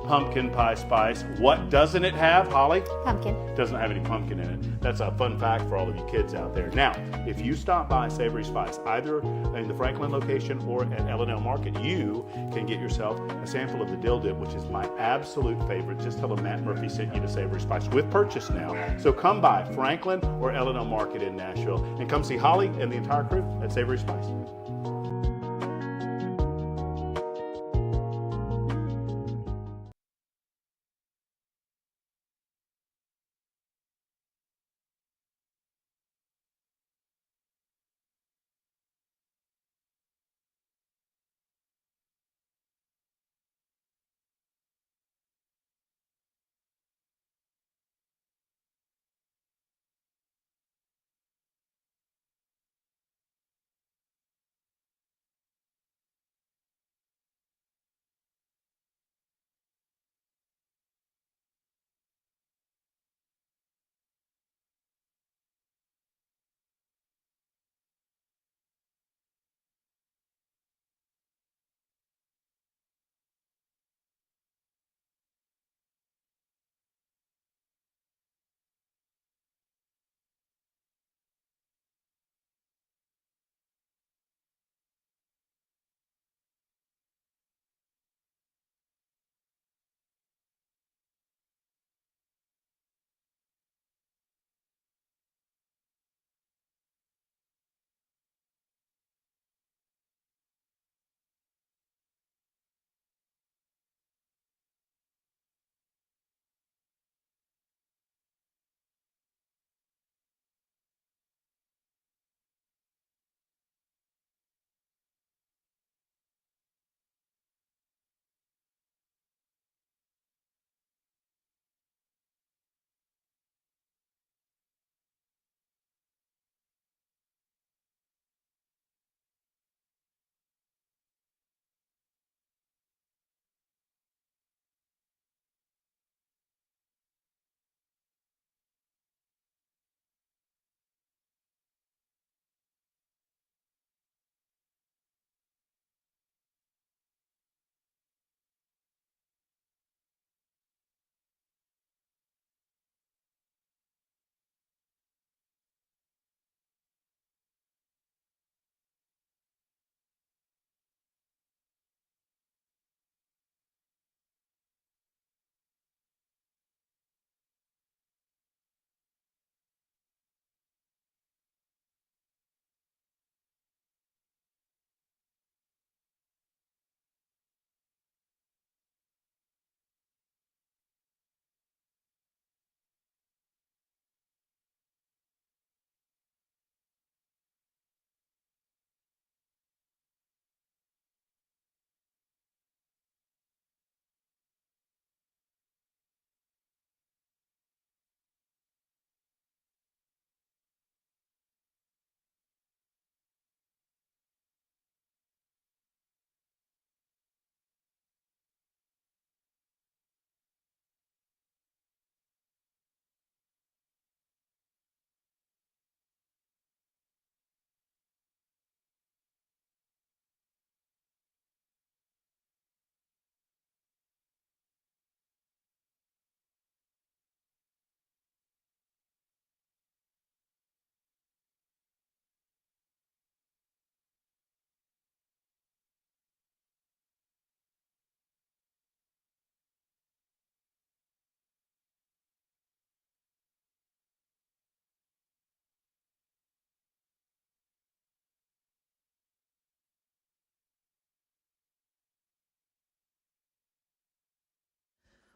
pumpkin pie spice. What doesn't it have, Holly? Pumpkin. Doesn't have any pumpkin in it. That's a fun fact for all of you kids out there. Now, if you stop by Savory Spice, either in the Franklin location or at L&L Market, you can get yourself a sample of the dill dip, which is my absolute favorite. Just tell them Matt Murphy sent you to Savory Spice with purchase now. So come by Franklin or L&L Market in Nashville and come see Holly and the entire crew at Savory Spice.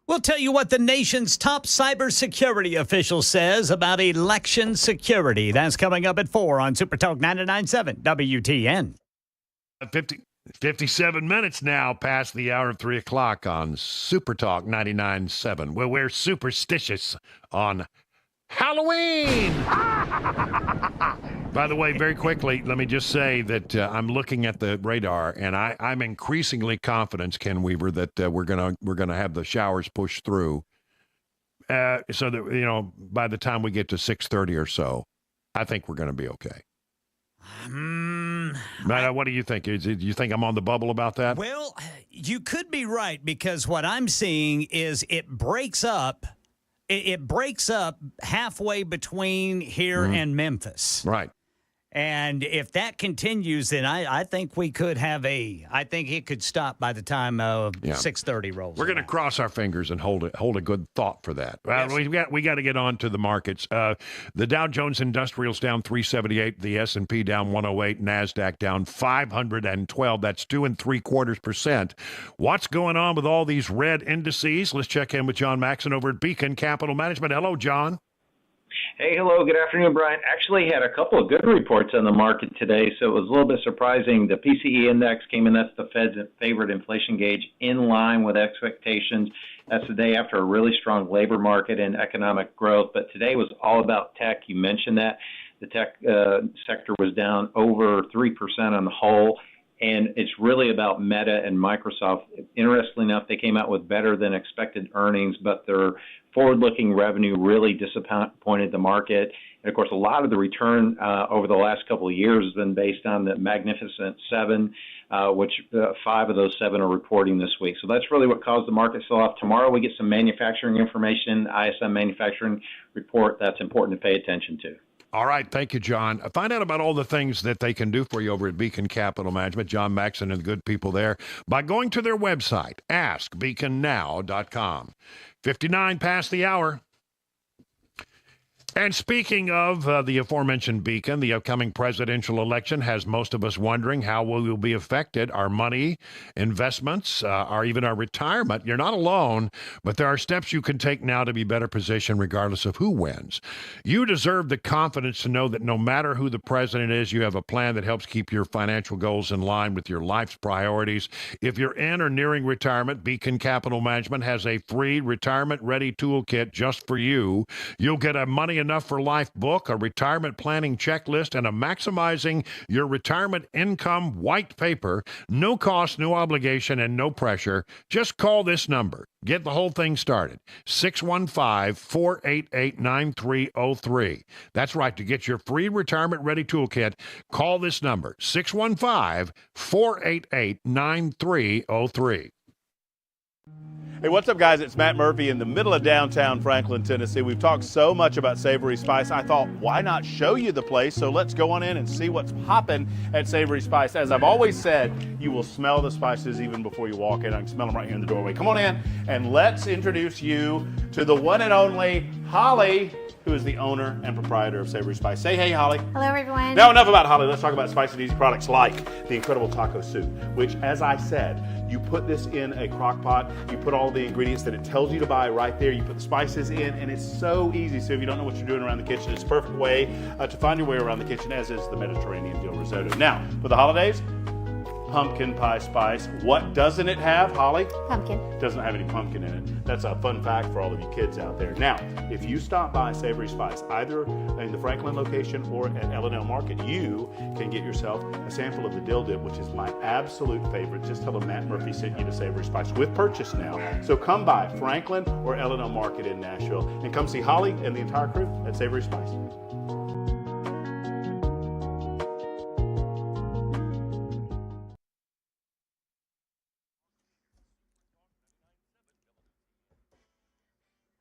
We'll tell you what the nation's top cybersecurity official says about election security. That's coming up at 4 on Super Talk 99.7 WTN. 57 minutes now past the hour of 3 o'clock on Super Talk 99.7. Well, we're superstitious on Halloween. By the way, very quickly, let me just say that I'm looking at the radar, and I'm increasingly confident, Ken Weaver, that we're gonna have the showers pushed through, so that by the time we get to 6:30 or so, I think we're gonna be okay. What do you think? Do you think I'm on the bubble about that? Well, you could be right, because what I'm seeing is it breaks up. It breaks up halfway between here and Memphis. Right. And if that continues, then I think we could have I think it could stop by the time 6:30 rolls. We're going to cross our fingers and hold a good thought for that. Yes. We got to get on to the markets. The Dow Jones Industrials down 378, the S&P down 108, NASDAQ down 512. That's 2 3/4%. What's going on with all these red indices? Let's check in with John Maxon over at Beacon Capital Management. Hello, John. Hey, hello, good afternoon, Brian. Actually had a couple of good reports on the market today, so it was a little bit surprising. The PCE index came in, that's the Fed's favorite inflation gauge, in line with expectations. That's the day after a really strong labor market and economic growth, but today was all about tech. You mentioned that. The tech sector was down over 3% on the whole, and it's really about Meta and Microsoft. Interestingly enough, they came out with better than expected earnings, but their forward-looking revenue really disappointed the market. And, of course, a lot of the return over the last couple of years has been based on the Magnificent Seven, which 5 of those 7 are reporting this week. So that's really what caused the market sell-off. Tomorrow we get some manufacturing information, ISM manufacturing report. That's important to pay attention to. All right. Thank you, John. Find out about all the things that they can do for you over at Beacon Capital Management, John Maxon and the good people there, by going to their website, askbeaconnow.com. 59 past the hour. And speaking of the aforementioned Beacon, the upcoming presidential election has most of us wondering how we will be affected, our money, investments, or even our retirement. You're not alone, but there are steps you can take now to be better positioned regardless of who wins. You deserve the confidence to know that no matter who the president is, you have a plan that helps keep your financial goals in line with your life's priorities. If you're in or nearing retirement, Beacon Capital Management has a free retirement-ready toolkit just for you. You'll get a Money Enough for Life book, a retirement planning checklist, and a Maximizing Your Retirement Income white paper. No cost, no obligation, and no pressure. Just call this number. Get the whole thing started. 615-488-9303. That's right. To get your free retirement-ready toolkit, call this number, 615-488-9303. Hey, what's up, guys? It's Matt Murphy in the middle of downtown Franklin, Tennessee. We've talked so much about Savory Spice. I thought, why not show you the place? So let's go on in and see what's popping at Savory Spice. As I've always said, you will smell the spices even before you walk in. I can smell them right here in the doorway. Come on in, and let's introduce you to the one and only Holly, who is the owner and proprietor of Savory Spice. Say hey, Holly. Hello, everyone. Now, enough about Holly. Let's talk about spicy and easy products like the incredible taco soup, which, as I said, you put this in a crock pot, you put all the ingredients that it tells you to buy right there, you put the spices in, and it's so easy. So if you don't know what you're doing around the kitchen, it's a perfect way to find your way around the kitchen, as is the Mediterranean dill risotto. Now, for the holidays, pumpkin pie spice. What doesn't it have, Holly? Pumpkin. It doesn't have any pumpkin in it. That's a fun fact for all of you kids out there. Now, if you stop by Savory Spice, either in the Franklin location or at L&L Market, you can get yourself a sample of the dill dip, which is my absolute favorite. Just tell them Matt Murphy sent you to Savory Spice with purchase now. So come by Franklin or L&L Market in Nashville and come see Holly and the entire crew at Savory Spice.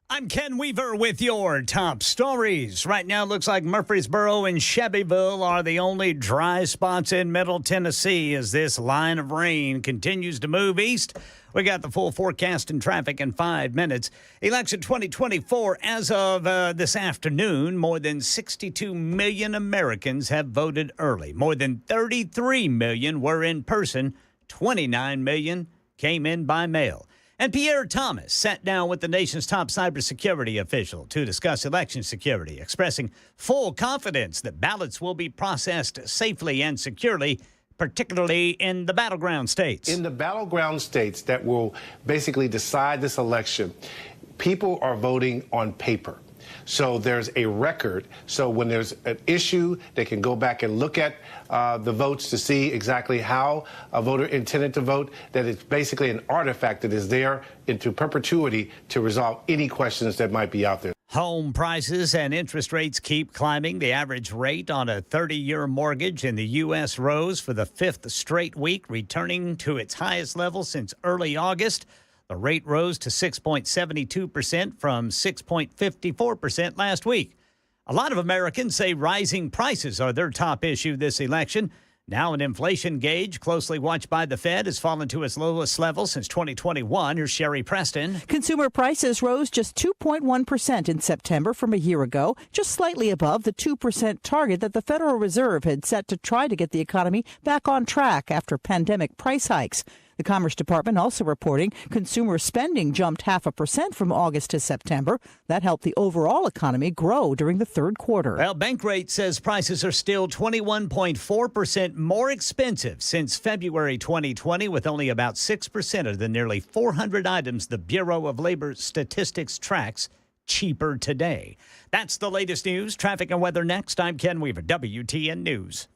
I'm Ken Weaver with your top stories. Right now, it looks like Murfreesboro and Shelbyville are the only dry spots in Middle Tennessee as this line of rain continues to move east. We got the full forecast and traffic in 5 minutes. Election 2024, as of this afternoon, more than 62 million Americans have voted early. More than 33 million were in person. 29 million came in by mail. And Pierre Thomas sat down with the nation's top cybersecurity official to discuss election security, expressing full confidence that ballots will be processed safely and securely, particularly in the battleground states. In the battleground states that will basically decide this election, people are voting on paper. So there's a record. So when there's an issue, they can go back and look at the votes to see exactly how a voter intended to vote, that it's basically an artifact that is there into perpetuity to resolve any questions that might be out there. Home prices and interest rates keep climbing. The average rate on a 30-year mortgage in the U.S. rose for the fifth straight week, returning to its highest level since early August. The rate rose to 6.72% from 6.54% last week. A lot of Americans say rising prices are their top issue this election. Now an inflation gauge closely watched by the Fed has fallen to its lowest level since 2021. Here's Sherry Preston. Consumer prices rose just 2.1% in September from a year ago, just slightly above the 2% target that the Federal Reserve had set to try to get the economy back on track after pandemic price hikes. The Commerce Department also reporting consumer spending jumped 0.5% from August to September. That helped the overall economy grow during the third quarter. Well, Bankrate says prices are still 21.4% more expensive since February 2020, with only about 6% of the nearly 400 items the Bureau of Labor Statistics tracks cheaper today. That's the latest news. Traffic and weather next. I'm Ken Weaver, WTN News.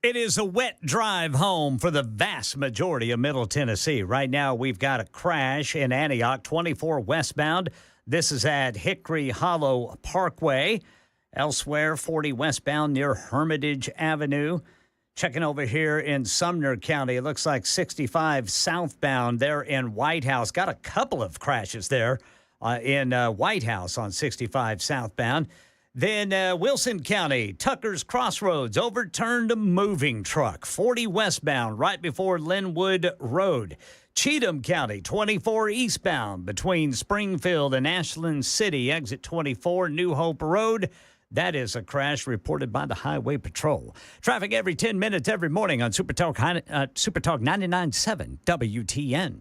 It is a wet drive home for the vast majority of Middle Tennessee. Right now, we've got a crash in Antioch, 24 westbound. This is at Hickory Hollow Parkway. Elsewhere, 40 westbound near Hermitage Avenue. Checking over here in Sumner County, it looks like 65 southbound there in White House. Got a couple of crashes there in White House on 65 southbound. Then Wilson County, Tucker's Crossroads, overturned a moving truck, 40 westbound, right before Linwood Road. Cheatham County, 24 eastbound, between Springfield and Ashland City, exit 24, New Hope Road. That is a crash reported by the Highway Patrol. Traffic every 10 minutes every morning on Super Talk 99.7 WTN.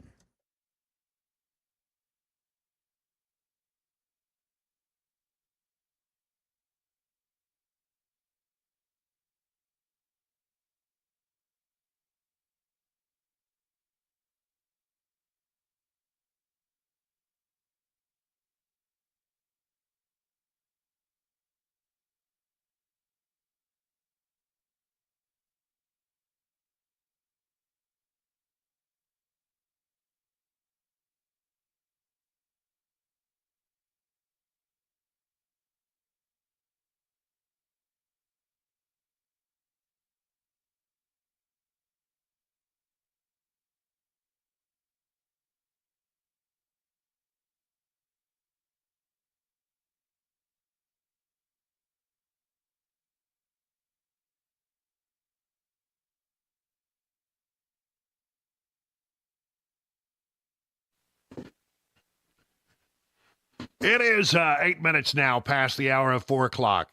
It is 8 minutes now past the hour of 4 o'clock.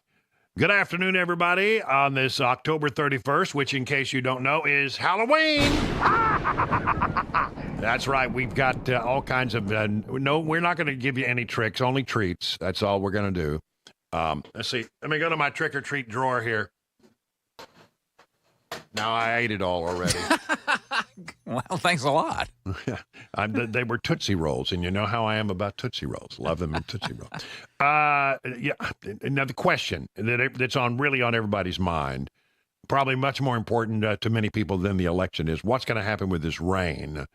Good afternoon, everybody, on this October 31st, which, in case you don't know, is Halloween. That's right. We've got all kinds of... no, we're not going to give you any tricks, only treats. That's all we're going to do. Let's see. Let me go to my trick-or-treat drawer here. Now, I ate it all already. Well, thanks a lot. They were Tootsie Rolls, and you know how I am about Tootsie Rolls. Love them in Tootsie Rolls. Yeah. Now, the question that's really on everybody's mind, probably much more important to many people than the election, is what's going to happen with this rain.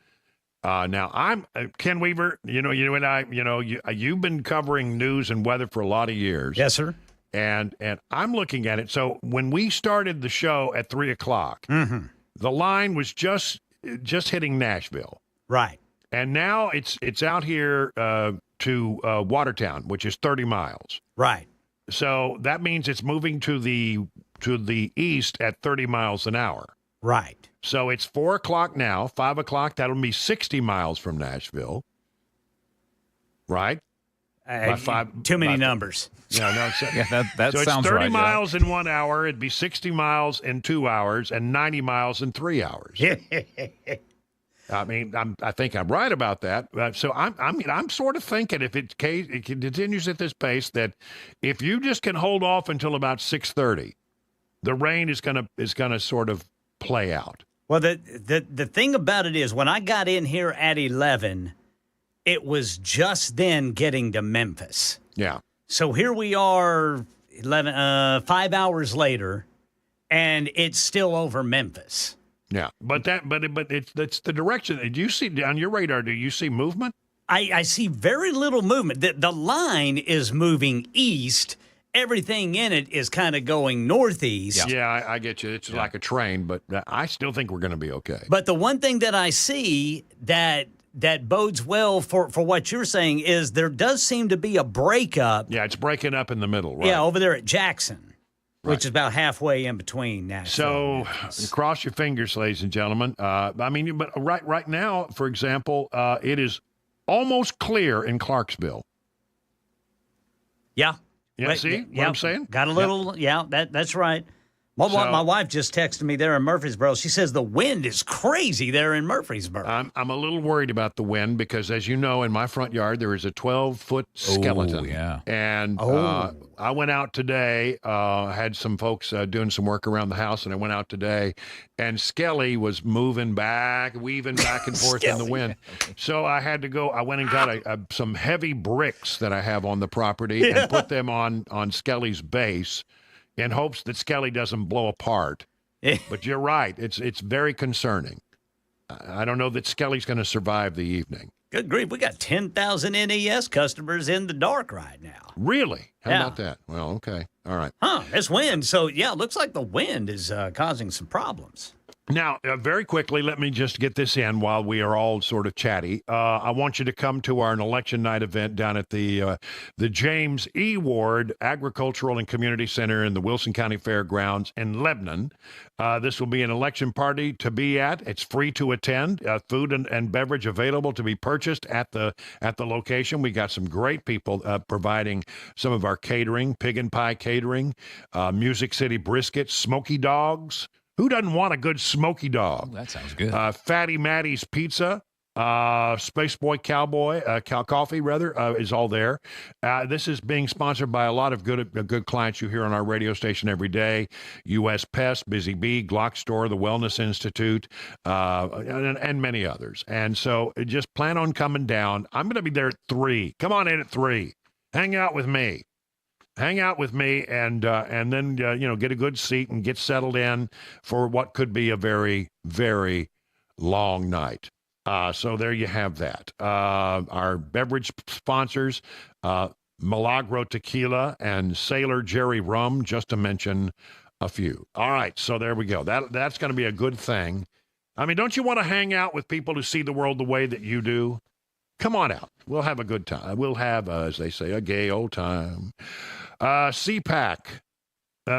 Now, I'm Ken Weaver. You and I. You've been covering news and weather for a lot of years. Yes, sir. And I'm looking at it. So when we started the show at 3 o'clock, the line was just hitting Nashville. Right. And now it's out here to Watertown, which is 30 miles. Right. So that means it's moving to the east at 30 miles an hour. Right. So it's 4 o'clock now, 5 o'clock. That'll be 60 miles from Nashville. Right? Too many numbers. No, that so sounds it's 30 right. miles in 1 hour. It'd be 60 miles in 2 hours and 90 miles in 3 hours. I mean, I think I'm right about that. So I'm sort of thinking if it continues at this pace, that if you just can hold off until about 6:30, the rain is gonna sort of play out. Well, the thing about it is, when I got in here at 11, it was just then getting to Memphis. Yeah. So here we are 5 hours later, and it's still over Memphis. Yeah, but it's the direction. Do you see on your radar? Do you see movement? I see very little movement. The line is moving east. Everything in it is kind of going northeast. Yeah, I get you. It's like a train, but I still think we're going to be okay. But the one thing that I see that bodes well for what you're saying is there does seem to be a breakup. Yeah, it's breaking up in the middle, right? Yeah, over there at Jackson, which is about halfway in between Nashville. So cross your fingers, ladies and gentlemen. But right now, for example, it is almost clear in Clarksville. Yeah. Yeah, see what I'm saying? Got a little, that's right. My wife just texted me there in Murfreesboro. She says the wind is crazy there in Murfreesboro. I'm a little worried about the wind because, as you know, in my front yard there is a 12-foot skeleton. Oh, yeah. And I went out today, had some folks doing some work around the house, and I went out today, and Skelly was weaving back and forth in the wind. So I had to go. I went and got some heavy bricks that I have on the property and put them on Skelly's base, in hopes that Skelly doesn't blow apart. But you're right. It's very concerning. I don't know that Skelly's going to survive the evening. Good grief. We got 10,000 NES customers in the dark right now. Really? How about that? Well, okay. All right. This wind. So, it looks like the wind is causing some problems. Now, very quickly, let me just get this in while we are all sort of chatty. I want you to come to our election night event down at the James E. Ward Agricultural and Community Center in the Wilson County Fairgrounds in Lebanon. This will be an election party to be at. It's free to attend. Food and beverage available to be purchased at the location. We got some great people providing some of our catering, pig and pie catering, Music City brisket, smoky dogs. Who doesn't want a good smoky dog? Oh, that sounds good. Fatty Mattie's Pizza, Space Boy Cowboy, Coffee, is all there. This is being sponsored by a lot of good clients you hear on our radio station every day. U.S. Pest, Busy Bee, Glock Store, the Wellness Institute, and many others. And so just plan on coming down. I'm going to be there at 3. Come on in at 3. Hang out with me. And then get a good seat and get settled in for what could be a very, very long night. So there you have that. Our beverage sponsors, Milagro Tequila and Sailor Jerry Rum, just to mention a few. All right, so there we go. That's going to be a good thing. I mean, don't you want to hang out with people who see the world the way that you do? Come on out. We'll have a good time. We'll have, as they say, a gay old time. CPAC.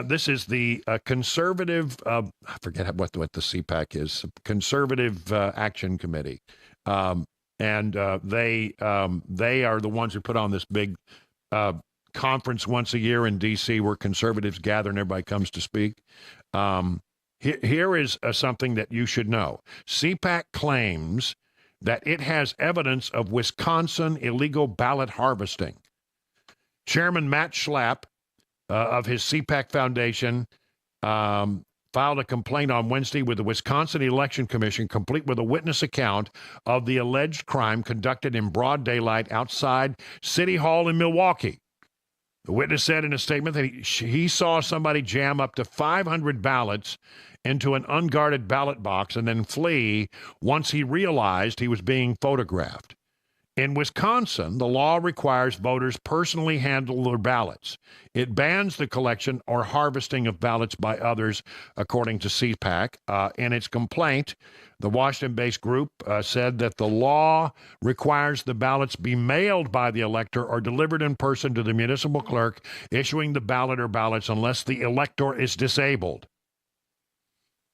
This is the conservative, I forget what the CPAC is, Conservative Action Committee. and they are the ones who put on this big conference once a year in D.C. where conservatives gather and everybody comes to speak. Here is something that you should know. CPAC claims that it has evidence of Wisconsin illegal ballot harvesting. Chairman Matt Schlapp of his CPAC Foundation filed a complaint on Wednesday with the Wisconsin Election Commission, complete with a witness account of the alleged crime conducted in broad daylight outside City Hall in Milwaukee. The witness said in a statement that he saw somebody jam up to 500 ballots into an unguarded ballot box and then flee once he realized he was being photographed. In Wisconsin, the law requires voters personally handle their ballots. It bans the collection or harvesting of ballots by others, according to CPAC. In its complaint, the Washington-based group said that the law requires the ballots be mailed by the elector or delivered in person to the municipal clerk issuing the ballot or ballots unless the elector is disabled.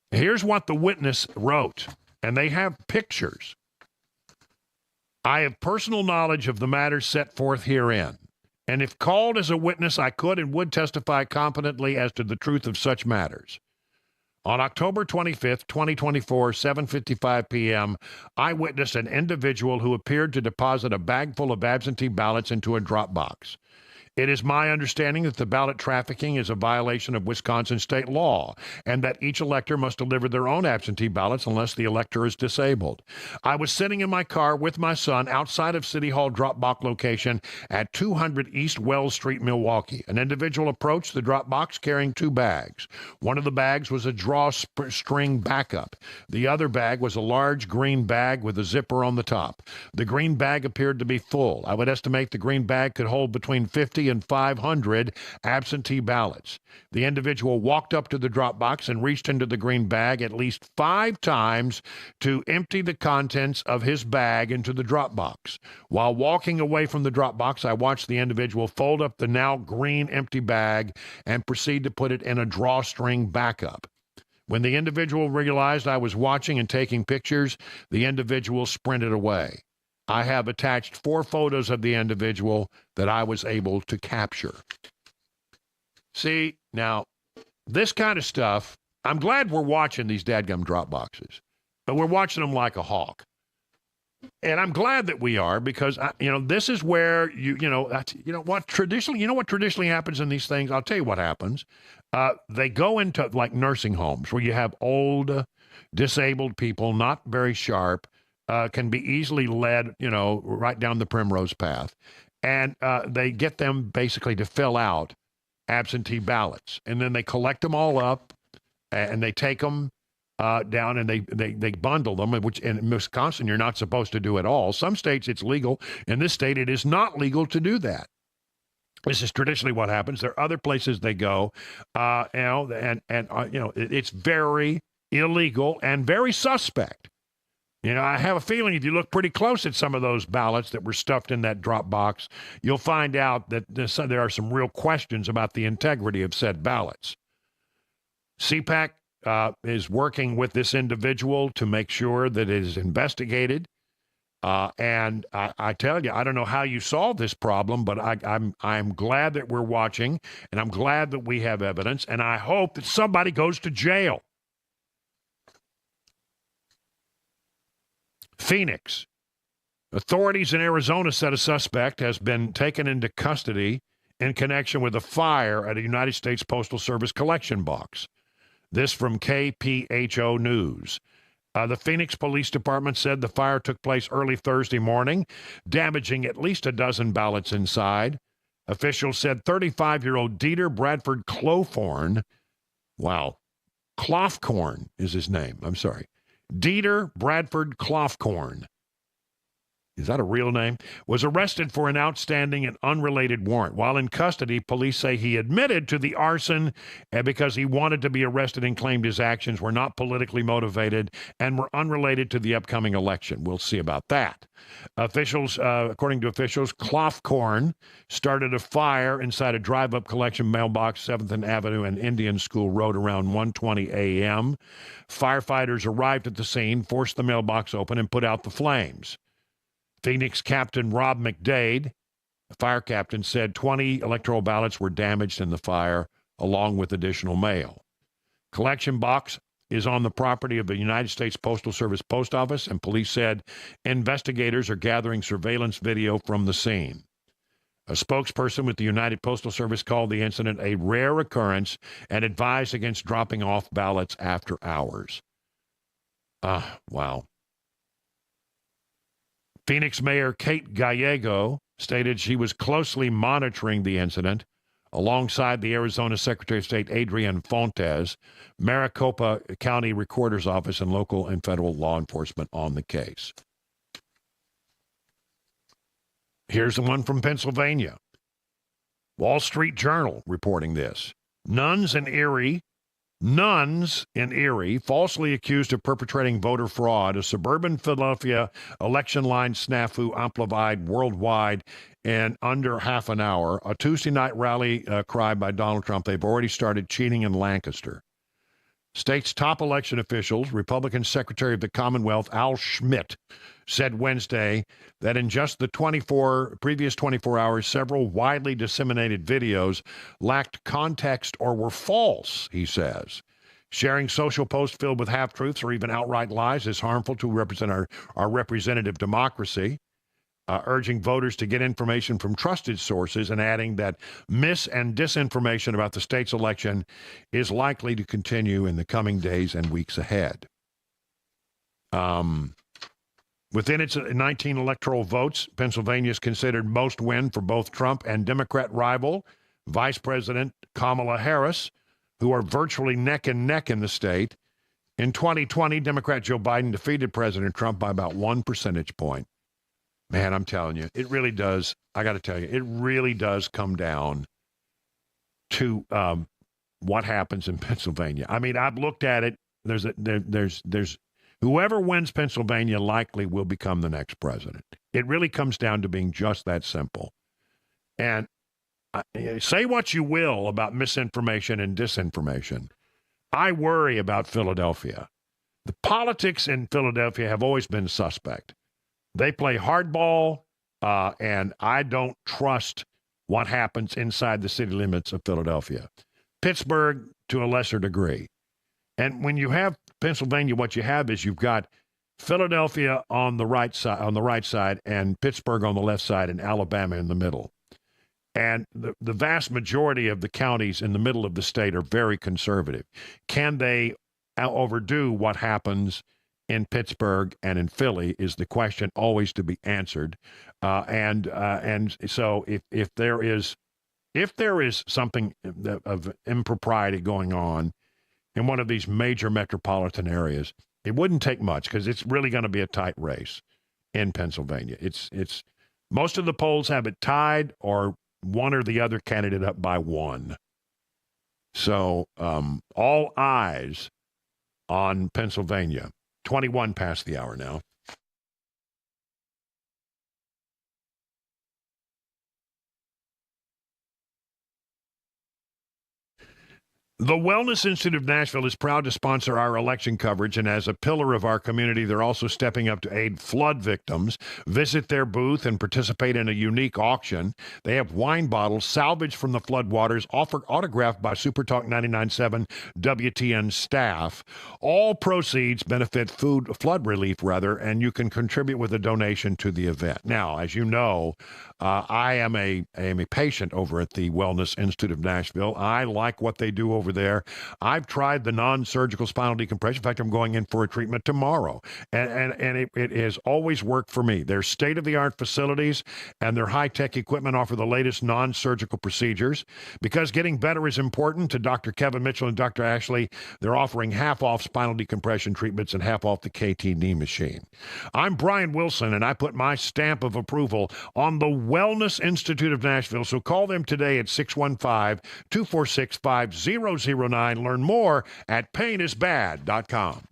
Here's what the witness wrote, and they have pictures. I have personal knowledge of the matters set forth herein, and if called as a witness, I could and would testify competently as to the truth of such matters. On October 25th, 2024, 7:55 p.m., I witnessed an individual who appeared to deposit a bag full of absentee ballots into a drop box. It is my understanding that the ballot trafficking is a violation of Wisconsin state law and that each elector must deliver their own absentee ballots unless the elector is disabled. I was sitting in my car with my son outside of City Hall drop box location at 200 East Wells Street, Milwaukee. An individual approached the drop box carrying two bags. One of the bags was a drawstring backup. The other bag was a large green bag with a zipper on the top. The green bag appeared to be full. I would estimate the green bag could hold between 50 and 500 absentee ballots. The individual walked up to the drop box and reached into the green bag at least 5 times to empty the contents of his bag into the drop box. While walking away from the drop box, I watched the individual fold up the now green empty bag and proceed to put it in a drawstring backup. When the individual realized I was watching and taking pictures, the individual sprinted away. I have attached 4 photos of the individual that I was able to capture. See, now, this kind of stuff, I'm glad we're watching these dadgum drop boxes, but we're watching them like a hawk. And I'm glad that we are because, this is where, what traditionally happens in these things? I'll tell you what happens. They go into like nursing homes where you have old, disabled people, not very sharp, can be easily led, right down the primrose path. And they get them basically to fill out absentee ballots. And then they collect them all up and they take them down and they bundle them, which in Wisconsin you're not supposed to do at all. Some states it's legal. In this state it is not legal to do that. This is traditionally what happens. There are other places they go, it's very illegal and very suspect. I have a feeling if you look pretty close at some of those ballots that were stuffed in that drop box, you'll find out that there are some real questions about the integrity of said ballots. CPAC is working with this individual to make sure that it is investigated. And I tell you, I don't know how you solve this problem, but I'm glad that we're watching, and I'm glad that we have evidence, and I hope that somebody goes to jail. Phoenix. Authorities in Arizona said a suspect has been taken into custody in connection with a fire at a United States Postal Service collection box. This from KPHO News. The Phoenix Police Department said the fire took place early Thursday morning, damaging at least a dozen ballots inside. Officials said 35-year-old Dieter Bradford Clofcorn, Clofcorn is his name, I'm sorry. Dieter Bradford Clofcorn, is that a real name? Was arrested for an outstanding and unrelated warrant. While in custody, police say he admitted to the arson because he wanted to be arrested and claimed his actions were not politically motivated and were unrelated to the upcoming election. We'll see about that. According to officials, Clofcorn started a fire inside a drive-up collection mailbox, 7th Avenue and Indian School Road around 1:20 a.m. Firefighters arrived at the scene, forced the mailbox open, and put out the flames. Phoenix Captain Rob McDade, the fire captain, said 20 electoral ballots were damaged in the fire, along with additional mail. Collection box is on the property of the United States Postal Service post office, and police said investigators are gathering surveillance video from the scene. A spokesperson with the United Postal Service called the incident a rare occurrence and advised against dropping off ballots after hours. Wow. Phoenix Mayor Kate Gallego stated she was closely monitoring the incident alongside the Arizona Secretary of State Adrian Fontes, Maricopa County Recorder's Office, and local and federal law enforcement on the case. Here's the one from Pennsylvania. Wall Street Journal reporting this. Nuns in Erie falsely accused of perpetrating voter fraud. A suburban Philadelphia election line snafu amplified worldwide in under half an hour. A Tuesday night rally cry by Donald Trump. They've already started cheating in Lancaster. State's top election officials, Republican Secretary of the Commonwealth Al Schmidt, said Wednesday that in just the previous 24 hours, several widely disseminated videos lacked context or were false, he says. Sharing social posts filled with half-truths or even outright lies is harmful to represent our representative democracy, urging voters to get information from trusted sources and adding that mis- and disinformation about the state's election is likely to continue in the coming days and weeks ahead. Within its 19 electoral votes, Pennsylvania is considered most win for both Trump and Democrat rival Vice President Kamala Harris, who are virtually neck and neck in the state. In 2020, Democrat Joe Biden defeated President Trump by about 1 percentage point. Man, I'm telling you, it really does. I got to tell you, it really does come down to what happens in Pennsylvania. I mean, I've looked at it. There's whoever wins Pennsylvania likely will become the next president. It really comes down to being just that simple. And say what you will about misinformation and disinformation. I worry about Philadelphia. The politics in Philadelphia have always been suspect. They play hardball, and I don't trust what happens inside the city limits of Philadelphia. Pittsburgh, to a lesser degree. And when you have Pennsylvania, what you have is you've got Philadelphia on the right side, and Pittsburgh on the left side, and Alabama in the middle. And the vast majority of the counties in the middle of the state are very conservative. Can they overdo what happens in Pittsburgh and in Philly is the question always to be answered. And so if there is something of impropriety going on in one of these major metropolitan areas, it wouldn't take much because it's really going to be a tight race in Pennsylvania. It's most of the polls have it tied or one or the other candidate up by 1. So all eyes on Pennsylvania. 21 past the hour now. The Wellness Institute of Nashville is proud to sponsor our election coverage, and as a pillar of our community, they're also stepping up to aid flood victims. Visit their booth and participate in a unique auction. They have wine bottles salvaged from the floodwaters, autographed by Supertalk 99.7 WTN staff. All proceeds benefit flood relief, and you can contribute with a donation to the event. Now, as you know, I am a patient over at the Wellness Institute of Nashville. I like what they do over there. I've tried the non-surgical spinal decompression. In fact, I'm going in for a treatment tomorrow. And it has always worked for me. Their state-of-the-art facilities and their high-tech equipment offer the latest non-surgical procedures. Because getting better is important to Dr. Kevin Mitchell and Dr. Ashley, they're offering half off spinal decompression treatments and half off the KT knee machine. I'm Brian Wilson, and I put my stamp of approval on the Wellness Institute of Nashville. So call them today at 615-246-5009. Learn more at painisbad.com.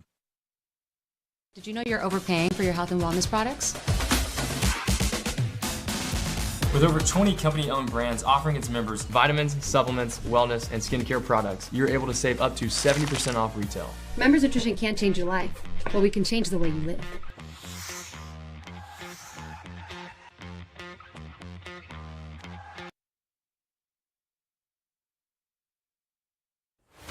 Did you know you're overpaying for your health and wellness products? With over 20 company-owned brands offering its members vitamins, supplements, wellness, and skincare products, you're able to save up to 70% off retail. Members Nutrition can't change your life, but we can change the way you live.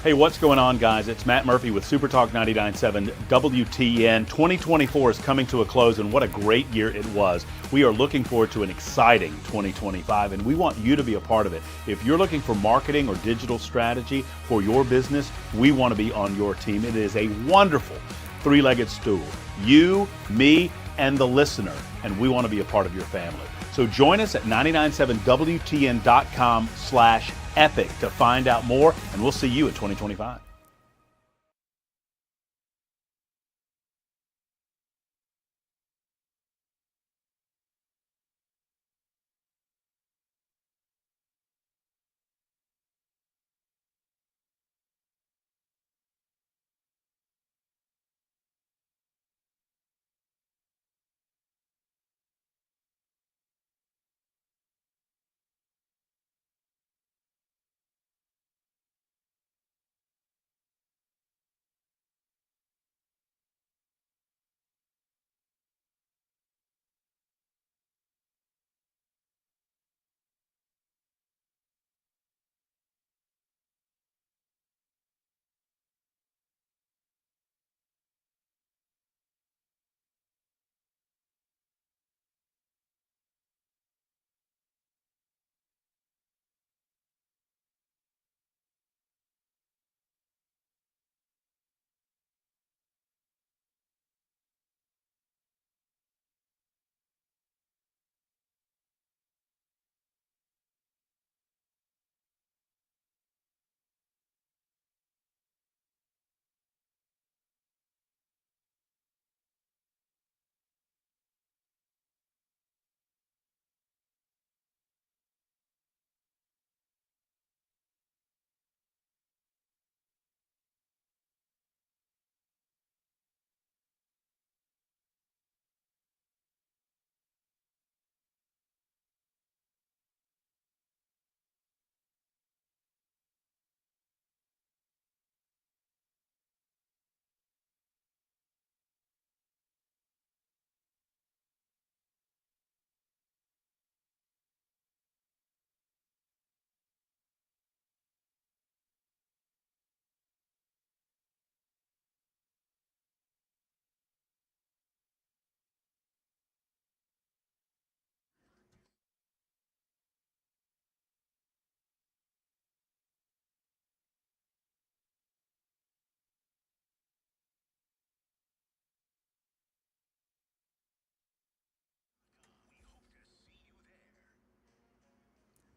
Hey, what's going on, guys? It's Matt Murphy with Super Talk 99.7 WTN. 2024 is coming to a close, and what a great year it was. We are looking forward to an exciting 2025, and we want you to be a part of it. If you're looking for marketing or digital strategy for your business, we want to be on your team. It is a wonderful three-legged stool. You, me, and the listener, and we want to be a part of your family. So join us at 997wtn.com/epic to find out more, and we'll see you at 2025.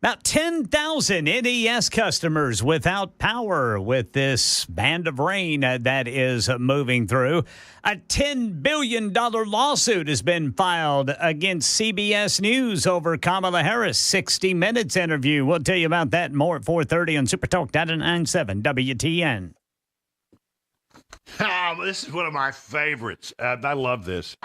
About 10,000 NES customers without power with this band of rain that is moving through. A $10 billion lawsuit has been filed against CBS News over Kamala Harris' 60 Minutes interview. We'll tell you about that and more at 4:30 on Super Talk 99.7 WTN. This is one of my favorites. I love this.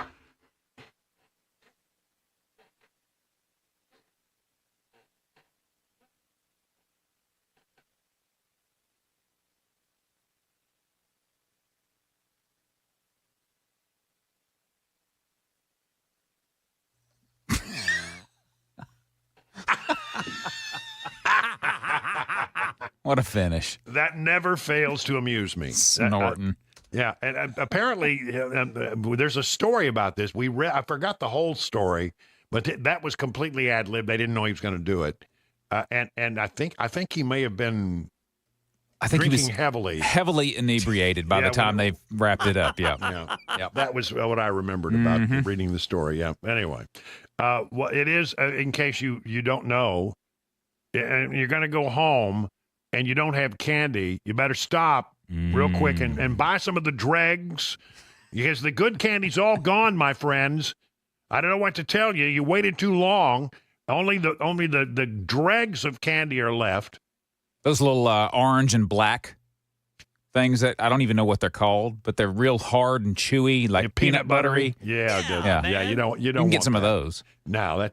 What a finish. That never fails to amuse me. Snorting. Yeah, and apparently there's a story about this. I forgot the whole story, but that was completely ad-lib. They didn't know he was going to do it. And I think he may have been drinking he was heavily inebriated by the time they wrapped it up. Yeah. Yeah. That was what I remembered about reading the story. Yeah. Anyway, well, it is, in case you don't know, and you're going to go home and you don't have candy, you better stop real quick and buy some of the dregs, because the good candy's all gone, my friends. I don't know what to tell you. You waited too long. Only the dregs of candy are left. Those little orange and black things that I don't even know what they're called, but they're real hard and chewy, like peanut buttery. Yeah. You don't can get some of those. No, that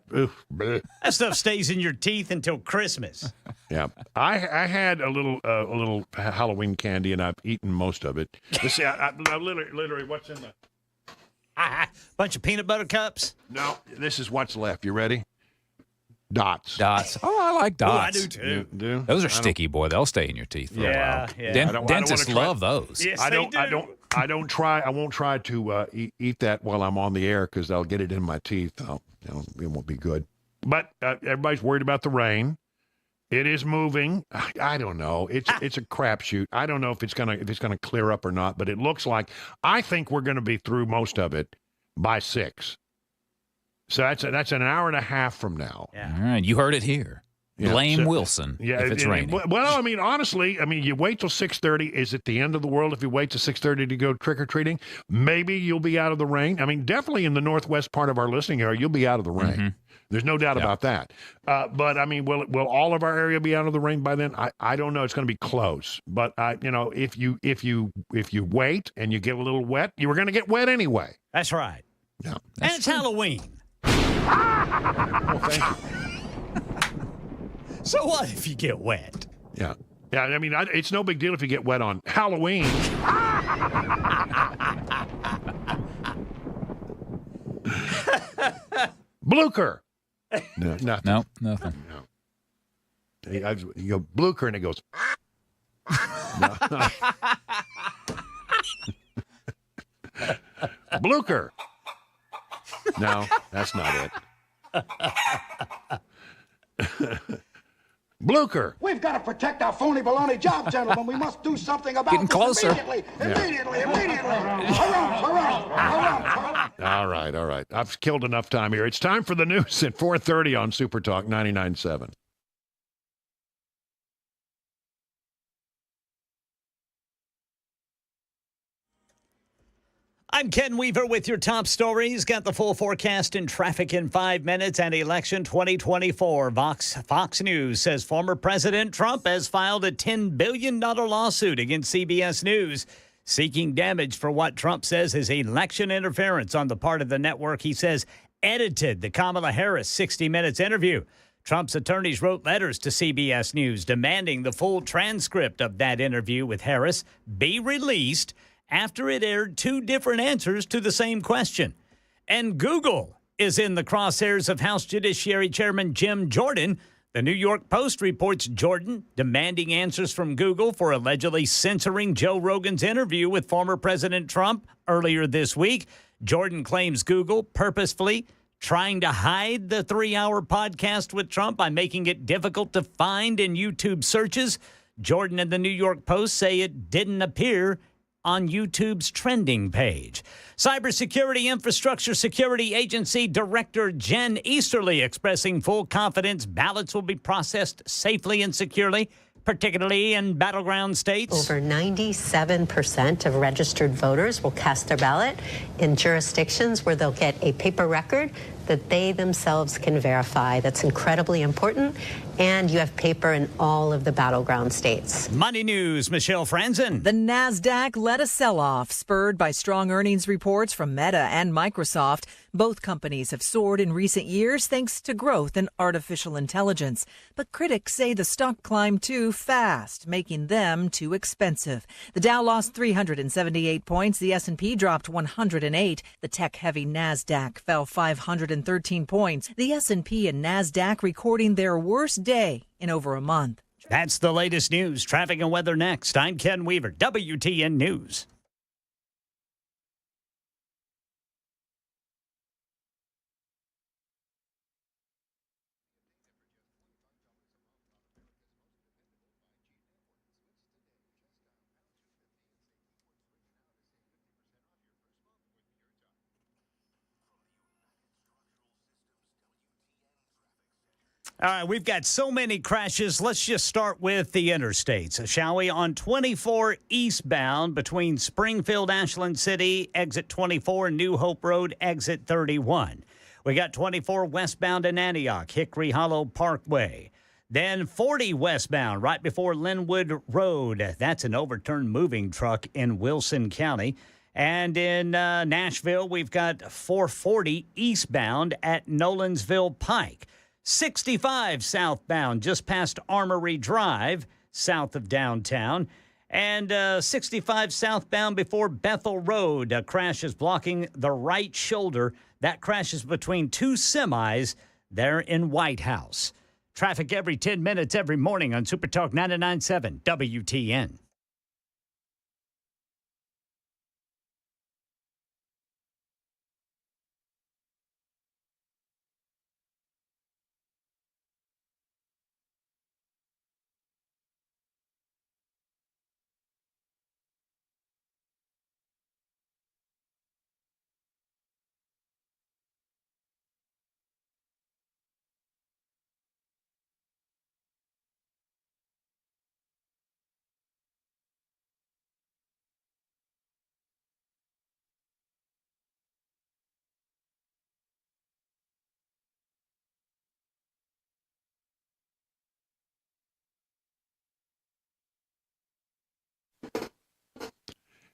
stuff stays in your teeth until Christmas. Yeah, I had a little Halloween candy, and I've eaten most of it. Let's see, I literally, what's in the bunch of peanut butter cups? No, this is what's left. You ready? Dots. Oh, I like dots. I do too. Do? Those are sticky, boy. They'll stay in your teeth for a while. Yeah. Dentists love those. Yes, I won't try to eat that while I'm on the air because I'll get it in my teeth. It won't be good. But everybody's worried about the rain. It is moving. I don't know. It's a crapshoot. I don't know if it's gonna clear up or not. But it looks like I think we're gonna be through most of it by 6. So that's an hour and a half from now. Yeah. All right, you heard it here. Blame Wilson if it's raining. Well, I mean, honestly, you wait till 6:30. Is it the end of the world if you wait till 6:30 to go trick-or-treating? Maybe you'll be out of the rain. I mean, definitely in the northwest part of our listening area, you'll be out of the rain. Mm-hmm. There's no doubt about that. But, I mean, will all of our area be out of the rain by then? I don't know. It's going to be close. But, if you wait and you get a little wet, you were going to get wet anyway. That's right. Yeah. And it's Halloween. Well, thank you. So what if you get wet? Yeah. Yeah, I mean, it's no big deal if you get wet on Halloween. Blucher. No, nothing. No, nothing. No. You go Blucher and it goes. No. Blucher. No, that's not it. Blucher. We've got to protect our phony baloney job, gentlemen. We must do something about Getting this closer. immediately. All right. I've killed enough time here. It's time for the news at 4:30 on Super Talk 99.7. I'm Ken Weaver with your top stories. Got the full forecast and traffic in 5 minutes and election 2024. Fox News says former President Trump has filed a $10 billion lawsuit against CBS News, seeking damage for what Trump says is election interference on the part of the network he says edited the Kamala Harris 60 Minutes interview. Trump's attorneys wrote letters to CBS News demanding the full transcript of that interview with Harris be released after it aired 2 different answers to the same question. And Google is in the crosshairs of House Judiciary Chairman Jim Jordan. The New York Post reports Jordan demanding answers from Google for allegedly censoring Joe Rogan's interview with former President Trump earlier this week. Jordan claims Google purposefully trying to hide the 3-hour podcast with Trump by making it difficult to find in YouTube searches. Jordan and the New York Post say it didn't appear on YouTube's trending page. Cybersecurity Infrastructure Security Agency Director Jen Easterly expressing full confidence ballots will be processed safely and securely, particularly in battleground states. Over 97% of registered voters will cast their ballot in jurisdictions where they'll get a paper record that they themselves can verify. That's incredibly important. And you have paper in all of the battleground states. Money News, Michelle Franzen. The NASDAQ led a sell-off, spurred by strong earnings reports from Meta and Microsoft. Both companies have soared in recent years thanks to growth in artificial intelligence. But critics say the stock climbed too fast, making them too expensive. The Dow lost 378 points. The S&P dropped 108. The tech-heavy NASDAQ fell 513 points. The S&P and NASDAQ recording their worst day in over a month. That's the latest news. Traffic and weather next. I'm Ken Weaver, WTN News. All right, we've got so many crashes. Let's just start with the interstates, shall we? On 24 eastbound between Springfield, Ashland City, exit 24, New Hope Road, exit 31. We got 24 westbound in Antioch, Hickory Hollow Parkway. Then 40 westbound right before Linwood Road. That's an overturned moving truck in Wilson County. And in Nashville, we've got 440 eastbound at Nolensville Pike. 65 southbound just past Armory Drive, south of downtown. And 65 southbound before Bethel Road. A crash is blocking the right shoulder. That crash is between 2 semis. They're in White House. Traffic every 10 minutes every morning on Super Talk 99.7 WTN.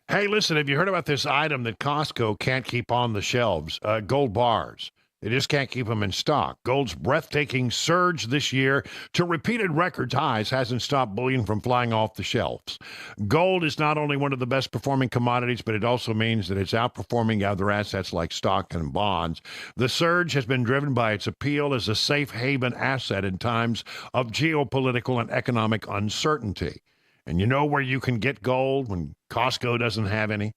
Hey, listen, have you heard about this item that Costco can't keep on the shelves? Gold bars. They just can't keep them in stock. Gold's breathtaking surge this year to repeated record highs hasn't stopped bullion from flying off the shelves. Gold is not only one of the best performing commodities, but it also means that it's outperforming other assets like stock and bonds. The surge has been driven by its appeal as a safe haven asset in times of geopolitical and economic uncertainty. And you know where you can get gold when Costco doesn't have any?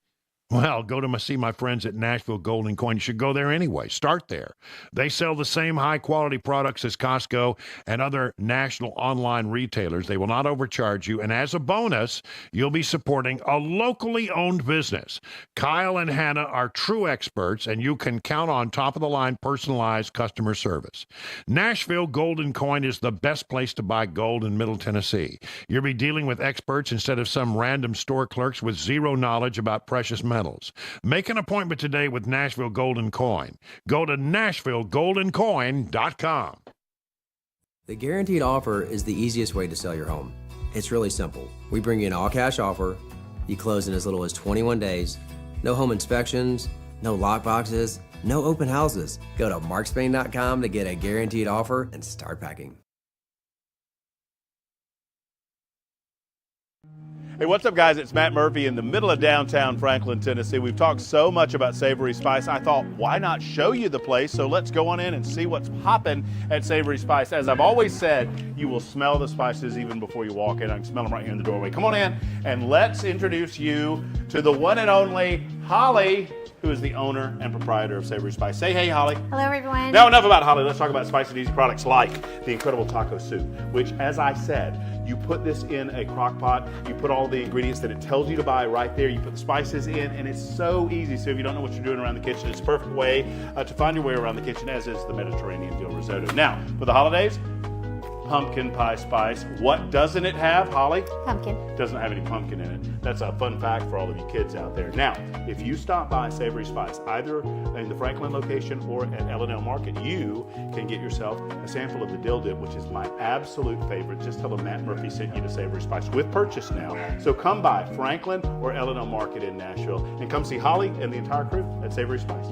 Well, go to see my friends at Nashville Gold and Coin. You should go there anyway. Start there. They sell the same high-quality products as Costco and other national online retailers. They will not overcharge you. And as a bonus, you'll be supporting a locally owned business. Kyle and Hannah are true experts, and you can count on top-of-the-line personalized customer service. Nashville Gold and Coin is the best place to buy gold in Middle Tennessee. You'll be dealing with experts instead of some random store clerks with zero knowledge about precious metals. Make an appointment today with Nashville Gold and Coin. Go to NashvilleGoldandCoin.com. The guaranteed offer is the easiest way to sell your home. It's really simple. We bring you an all-cash offer. You close in as little as 21 days. No home inspections, no lockboxes, no open houses. Go to markspain.com to get a guaranteed offer and start packing. Hey, what's up, guys? It's Matt Murphy in the middle of downtown Franklin, Tennessee. We've talked so much about Savory Spice. I thought, why not show you the place? So let's go on in and see what's popping at Savory Spice. As I've always said, you will smell the spices even before you walk in. I can smell them right here in the doorway. Come on in, and let's introduce you to the one and only Holly, who is the owner and proprietor of Savory Spice. Say hey, Holly. Hello, everyone. Now, enough about Holly. Let's talk about spicy and easy products like the incredible taco soup, which, as I said, you put this in a crock pot, you put all the ingredients that it tells you to buy right there, you put the spices in, and it's so easy. So if you don't know what you're doing around the kitchen, it's a perfect way to find your way around the kitchen, as is the Mediterranean dill risotto. Now, for the holidays, pumpkin pie spice. What doesn't it have, Holly? Pumpkin. Doesn't have any pumpkin in it. That's a fun fact for all of you kids out there. Now, if you stop by Savory Spice, either in the Franklin location or at L&L Market, you can get yourself a sample of the dill dip, which is my absolute favorite. Just tell them Matt Murphy sent you to Savory Spice with purchase now. So come by Franklin or L&L Market in Nashville and come see Holly and the entire crew at Savory Spice.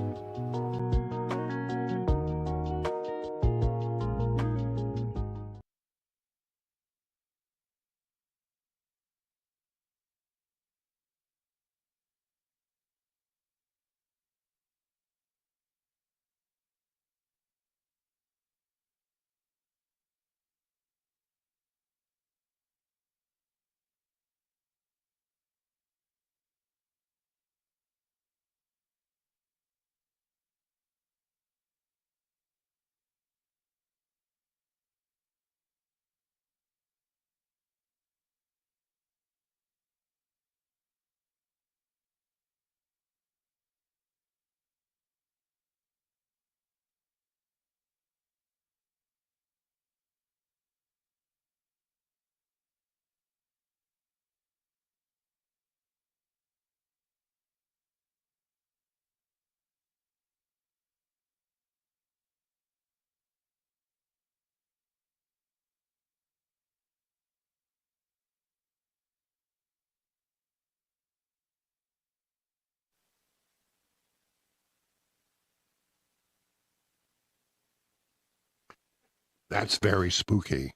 That's very spooky.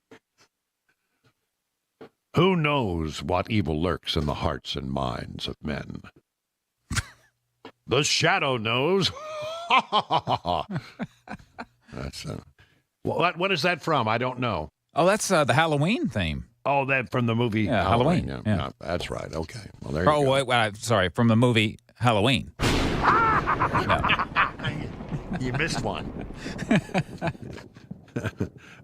Who knows what evil lurks in the hearts and minds of men? The shadow knows. That's What is that from? I don't know. Oh, that's the Halloween theme. Oh, that from the movie Halloween. Yeah. Yeah. No, that's right. Okay. Well, there you go. Wait, sorry, from the movie Halloween. You missed one.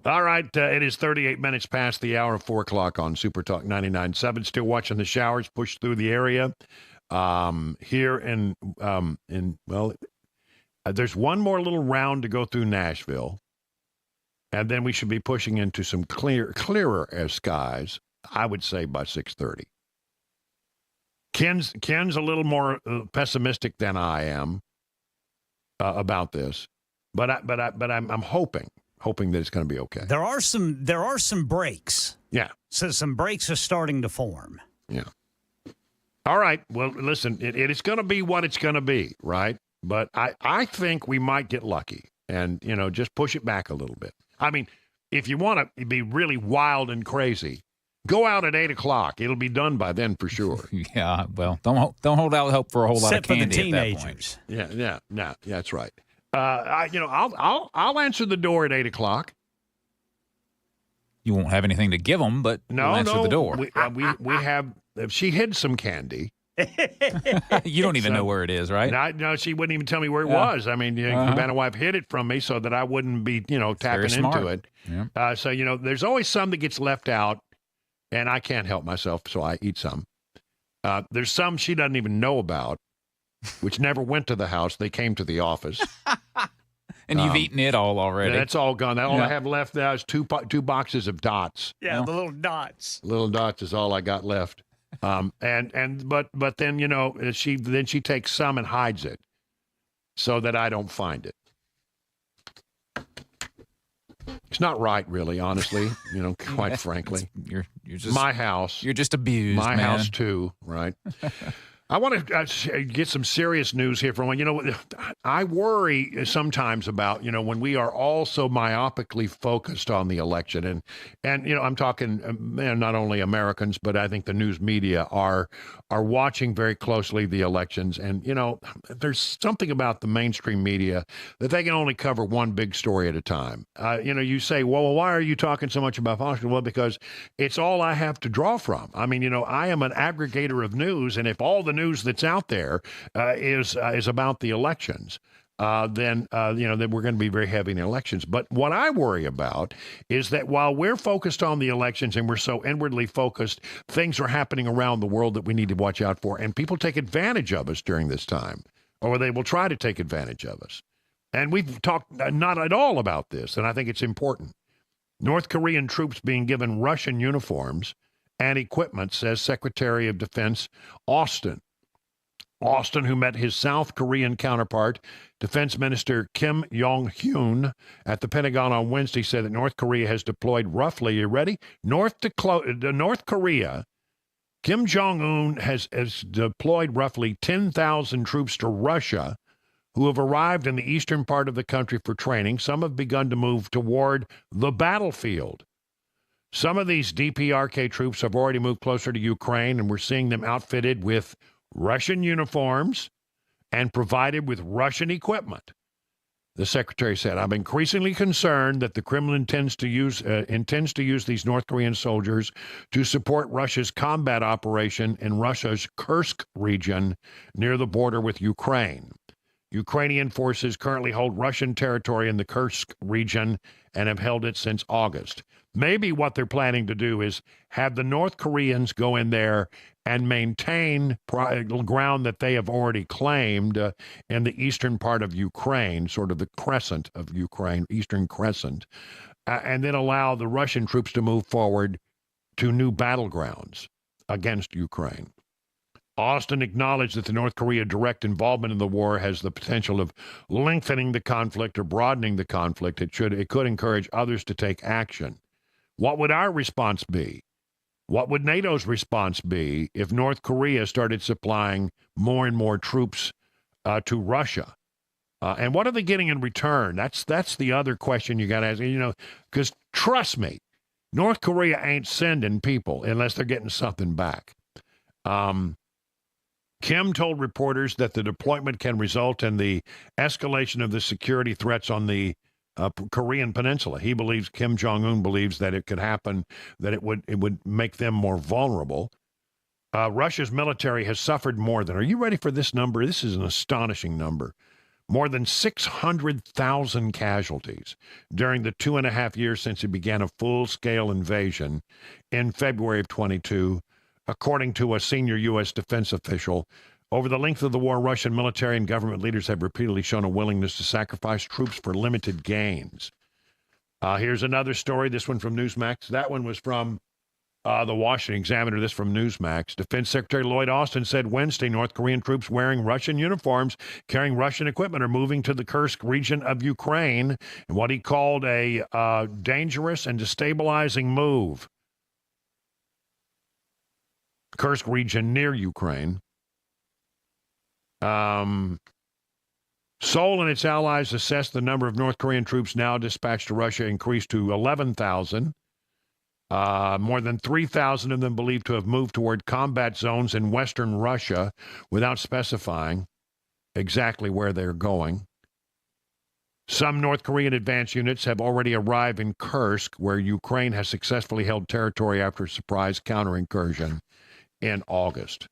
All right. It is 38 minutes past the hour of 4 o'clock on Super Talk 99.7. Still watching the showers push through the area. Here there's one more little round to go through Nashville. And then we should be pushing into some clearer skies, I would say, by 6:30. Ken's a little more pessimistic than I am about this, but I'm hoping that it's going to be okay. There are some breaks. Yeah. So some breaks are starting to form. Yeah. All right. Well, listen, it is going to be what it's going to be, right? But I think we might get lucky and, just push it back a little bit. I mean, if you want to be really wild and crazy, go out at 8 o'clock. It'll be done by then for sure. Yeah, well, don't hold out hope for a whole lot of candy for the teenagers. At that point. Yeah, that's right. I'll answer the door at 8 o'clock. You won't have anything to give them, but you'll answer the door. We have. She hid some candy. You don't even know where it is, right? No, she wouldn't even tell me where it was. I mean, Cabana wife hid it from me so that I wouldn't be, tapping into it. Yeah. So, there's always some that gets left out, and I can't help myself, so I eat some. There's some she doesn't even know about, which never went to the house. They came to the office. And you've eaten it all already. That's all gone. All I have left now is two boxes of dots. Yeah, the little dots. Little dots is all I got left. But then she takes some and hides it so that I don't find it. It's not right, really, honestly, quite frankly. You're just my house. You're just abused. My man. house too, right? I want to get some serious news here from I worry sometimes about, when we are all so myopically focused on the election and I'm talking not only Americans, but I think the news media are watching very closely the elections. And, there's something about the mainstream media that they can only cover one big story at a time. You say, well, why are you talking so much about politics? Well, because it's all I have to draw from. I mean, I am an aggregator of news. And if all the news that's out there is about the elections, then we're going to be very heavy in the elections. But what I worry about is that while we're focused on the elections and we're so inwardly focused, things are happening around the world that we need to watch out for. And people take advantage of us during this time, or they will try to take advantage of us. And we've talked not at all about this, and I think it's important. North Korean troops being given Russian uniforms and equipment, says Secretary of Defense Austin. Austin, who met his South Korean counterpart, Defense Minister Kim Jong-hyun, at the Pentagon on Wednesday, said that North Korea has deployed roughly, you ready? North Korea, Kim Jong-un has deployed roughly 10,000 troops to Russia who have arrived in the eastern part of the country for training. Some have begun to move toward the battlefield. Some of these DPRK troops have already moved closer to Ukraine, and we're seeing them outfitted with Russian uniforms and provided with Russian equipment. The secretary said, I'm increasingly concerned that the Kremlin intends to use these North Korean soldiers to support Russia's combat operation in Russia's Kursk region near the border with Ukraine. Ukrainian forces currently hold Russian territory in the Kursk region and have held it since August. Maybe what they're planning to do is have the North Koreans go in there and maintain ground that they have already claimed in the eastern part of Ukraine, sort of the crescent of Ukraine, eastern crescent, and then allow the Russian troops to move forward to new battlegrounds against Ukraine. Austin acknowledged that the North Korea direct involvement in the war has the potential of lengthening the conflict or broadening the conflict. It could encourage others to take action. What would our response be? What would NATO's response be if North Korea started supplying more and more troops to Russia? And what are they getting in return? That's the other question you got to ask. Because trust me, North Korea ain't sending people unless they're getting something back. Kim told reporters that the deployment can result in the escalation of the security threats on the Korean Peninsula. He believes, Kim Jong-un believes that it could happen, that it would make them more vulnerable. Russia's military has suffered more than, are you ready for this number? This is an astonishing number. More than 600,000 casualties during the 2.5 years since it began a full-scale invasion in February of 22, according to a senior U.S. defense official. Over the length of the war, Russian military and government leaders have repeatedly shown a willingness to sacrifice troops for limited gains. Here's another story, this one from Newsmax. That one was from the Washington Examiner, this from Newsmax. Defense Secretary Lloyd Austin said Wednesday North Korean troops wearing Russian uniforms, carrying Russian equipment, are moving to the Kursk region of Ukraine in what he called a dangerous and destabilizing move. Kursk region near Ukraine. Seoul and its allies assess the number of North Korean troops now dispatched to Russia increased to 11,000. More than 3,000 of them believed to have moved toward combat zones in western Russia without specifying exactly where they're going. Some North Korean advance units have already arrived in Kursk, where Ukraine has successfully held territory after a surprise counterinsurgency in August.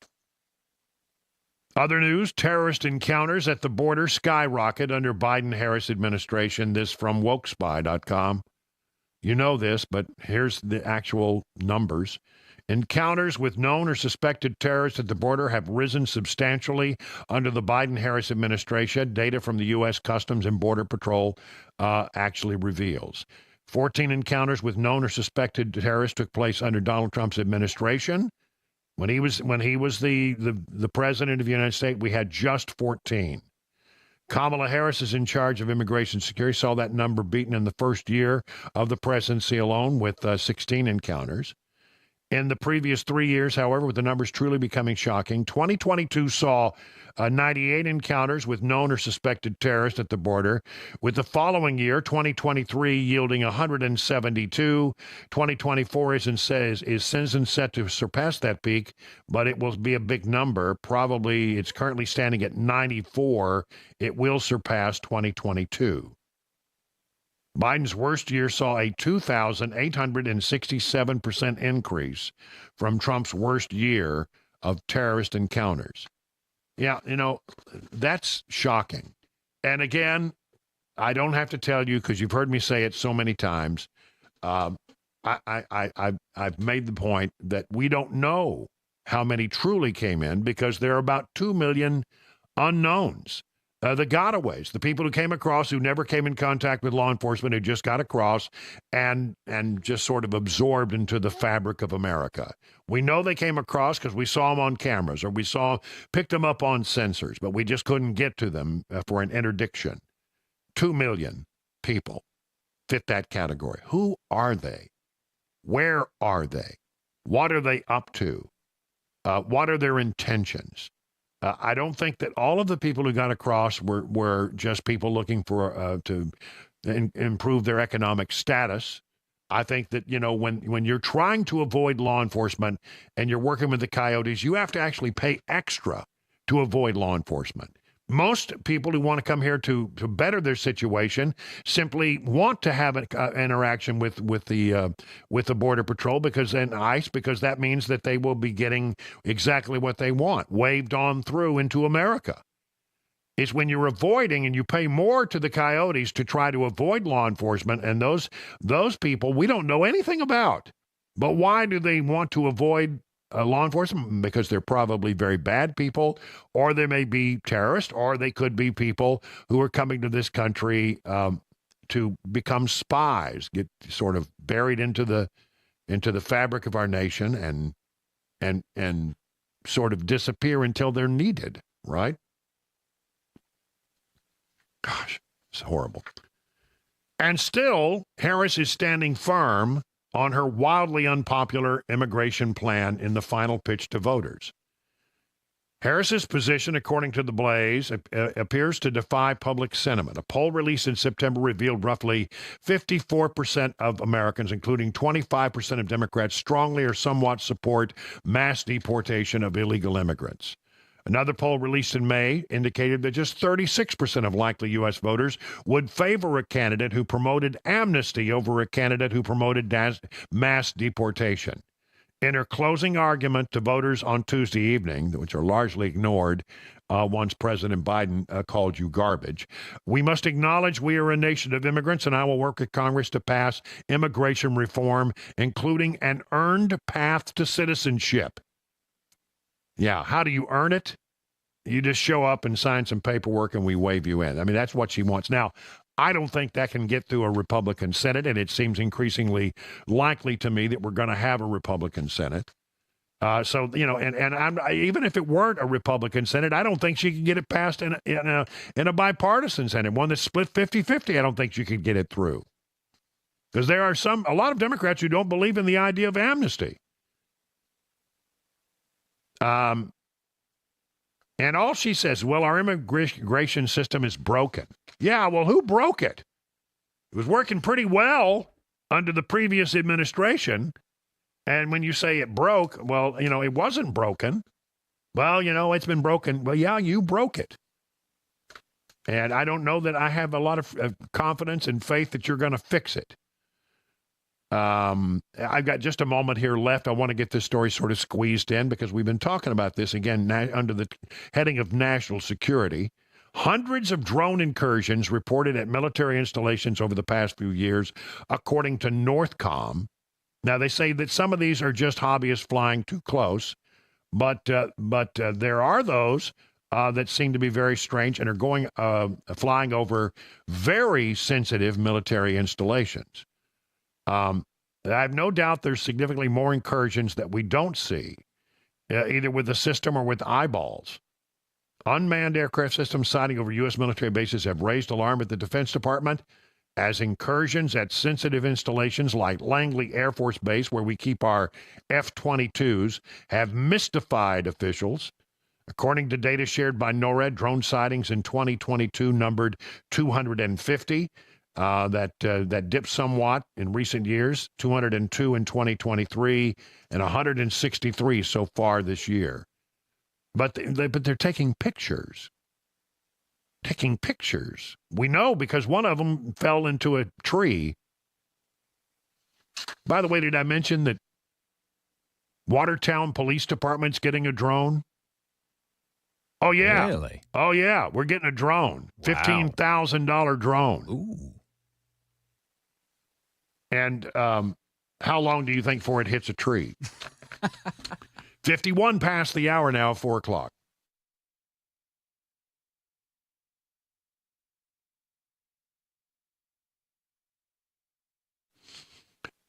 Other news, terrorist encounters at the border skyrocket under Biden-Harris administration. This from wokespy.com. You know this, but here's the actual numbers. Encounters with known or suspected terrorists at the border have risen substantially under the Biden-Harris administration. Data from the U.S. Customs and Border Patrol actually reveals. 14 encounters with known or suspected terrorists took place under Donald Trump's administration. When he was the president of the United States, we had just 14. Kamala Harris is in charge of immigration security, saw that number beaten in the first year of the presidency alone with 16 encounters. In the previous 3 years, however, with the numbers truly becoming shocking, 2022 saw 98 encounters with known or suspected terrorists at the border, with the following year, 2023, yielding 172. 2024 is set to surpass that peak, but it will be a big number. Probably it's currently standing at 94. It will surpass 2022. Biden's worst year saw a 2,867% increase from Trump's worst year of terrorist encounters. Yeah, that's shocking. And again, I don't have to tell you because you've heard me say it so many times. I've made the point that we don't know how many truly came in because there are about 2 million unknowns. The gotaways, the people who came across who never came in contact with law enforcement, who just got across and just sort of absorbed into the fabric of America. We know they came across because we saw them on cameras or picked them up on sensors, but we just couldn't get to them for an interdiction. 2 million people fit that category. Who are they? Where are they? What are they up to? What are their intentions? I don't think that all of the people who got across were just people looking for to improve their economic status. I think that, when you're trying to avoid law enforcement and you're working with the coyotes, you have to actually pay extra to avoid law enforcement. Most people who want to come here to better their situation simply want to have an interaction with the Border Patrol and ICE because that means that they will be getting exactly what they want, waved on through into America. It's when you're avoiding and you pay more to the coyotes to try to avoid law enforcement, and those people we don't know anything about. But why do they want to avoid law enforcement? Because they're probably very bad people, or they may be terrorists, or they could be people who are coming to this country to become spies, get sort of buried into the fabric of our nation and sort of disappear until they're needed, right? Gosh, it's horrible. And still, Harris is standing firm on her wildly unpopular immigration plan in the final pitch to voters. Harris's position, according to The Blaze, appears to defy public sentiment. A poll released in September revealed roughly 54% of Americans, including 25% of Democrats, strongly or somewhat support mass deportation of illegal immigrants. Another poll released in May indicated that just 36% of likely U.S. voters would favor a candidate who promoted amnesty over a candidate who promoted mass deportation. In her closing argument to voters on Tuesday evening, which are largely ignored once President Biden called you garbage, we must acknowledge we are a nation of immigrants, and I will work with Congress to pass immigration reform, including an earned path to citizenship. Yeah, how do you earn it? You just show up and sign some paperwork and we wave you in. I mean, that's what she wants. Now, I don't think that can get through a Republican Senate, and it seems increasingly likely to me that we're going to have a Republican Senate. So, you know, and even if it weren't a Republican Senate, I don't think she could get it passed in a bipartisan Senate, one that's split 50-50. I don't think she could get it through. Because there are a lot of Democrats who don't believe in the idea of amnesty. And all she says, well, our immigration system is broken. Yeah, well, who broke it? It was working pretty well under the previous administration. And when you say it broke, well, you know, it wasn't broken. Well, you know, it's been broken. Well, yeah, you broke it. And I don't know that I have a lot of confidence and faith that you're going to fix it. I've got just a moment here left. I want to get this story sort of squeezed in because we've been talking about this again under the heading of national security. Hundreds of drone incursions reported at military installations over the past few years, according to Northcom. Now, they say that some of these are just hobbyists flying too close, but there are those that seem to be very strange and are flying over very sensitive military installations. I have no doubt there's significantly more incursions that we don't see, either with the system or with eyeballs. Unmanned aircraft systems sighting over U.S. military bases have raised alarm at the Defense Department as incursions at sensitive installations like Langley Air Force Base, where we keep our F-22s, have mystified officials. According to data shared by NORAD, drone sightings in 2022 numbered 250. That dipped somewhat in recent years, 202 in 2023, and 163 so far this year. But they're taking pictures. Taking pictures. We know because one of them fell into a tree. By the way, did I mention that Watertown Police Department's getting a drone? Oh, yeah. Really? Oh, yeah. We're getting a drone. Wow. $15,000 drone. Ooh. And how long do you think before it hits a tree? 51 past the hour now, 4 o'clock.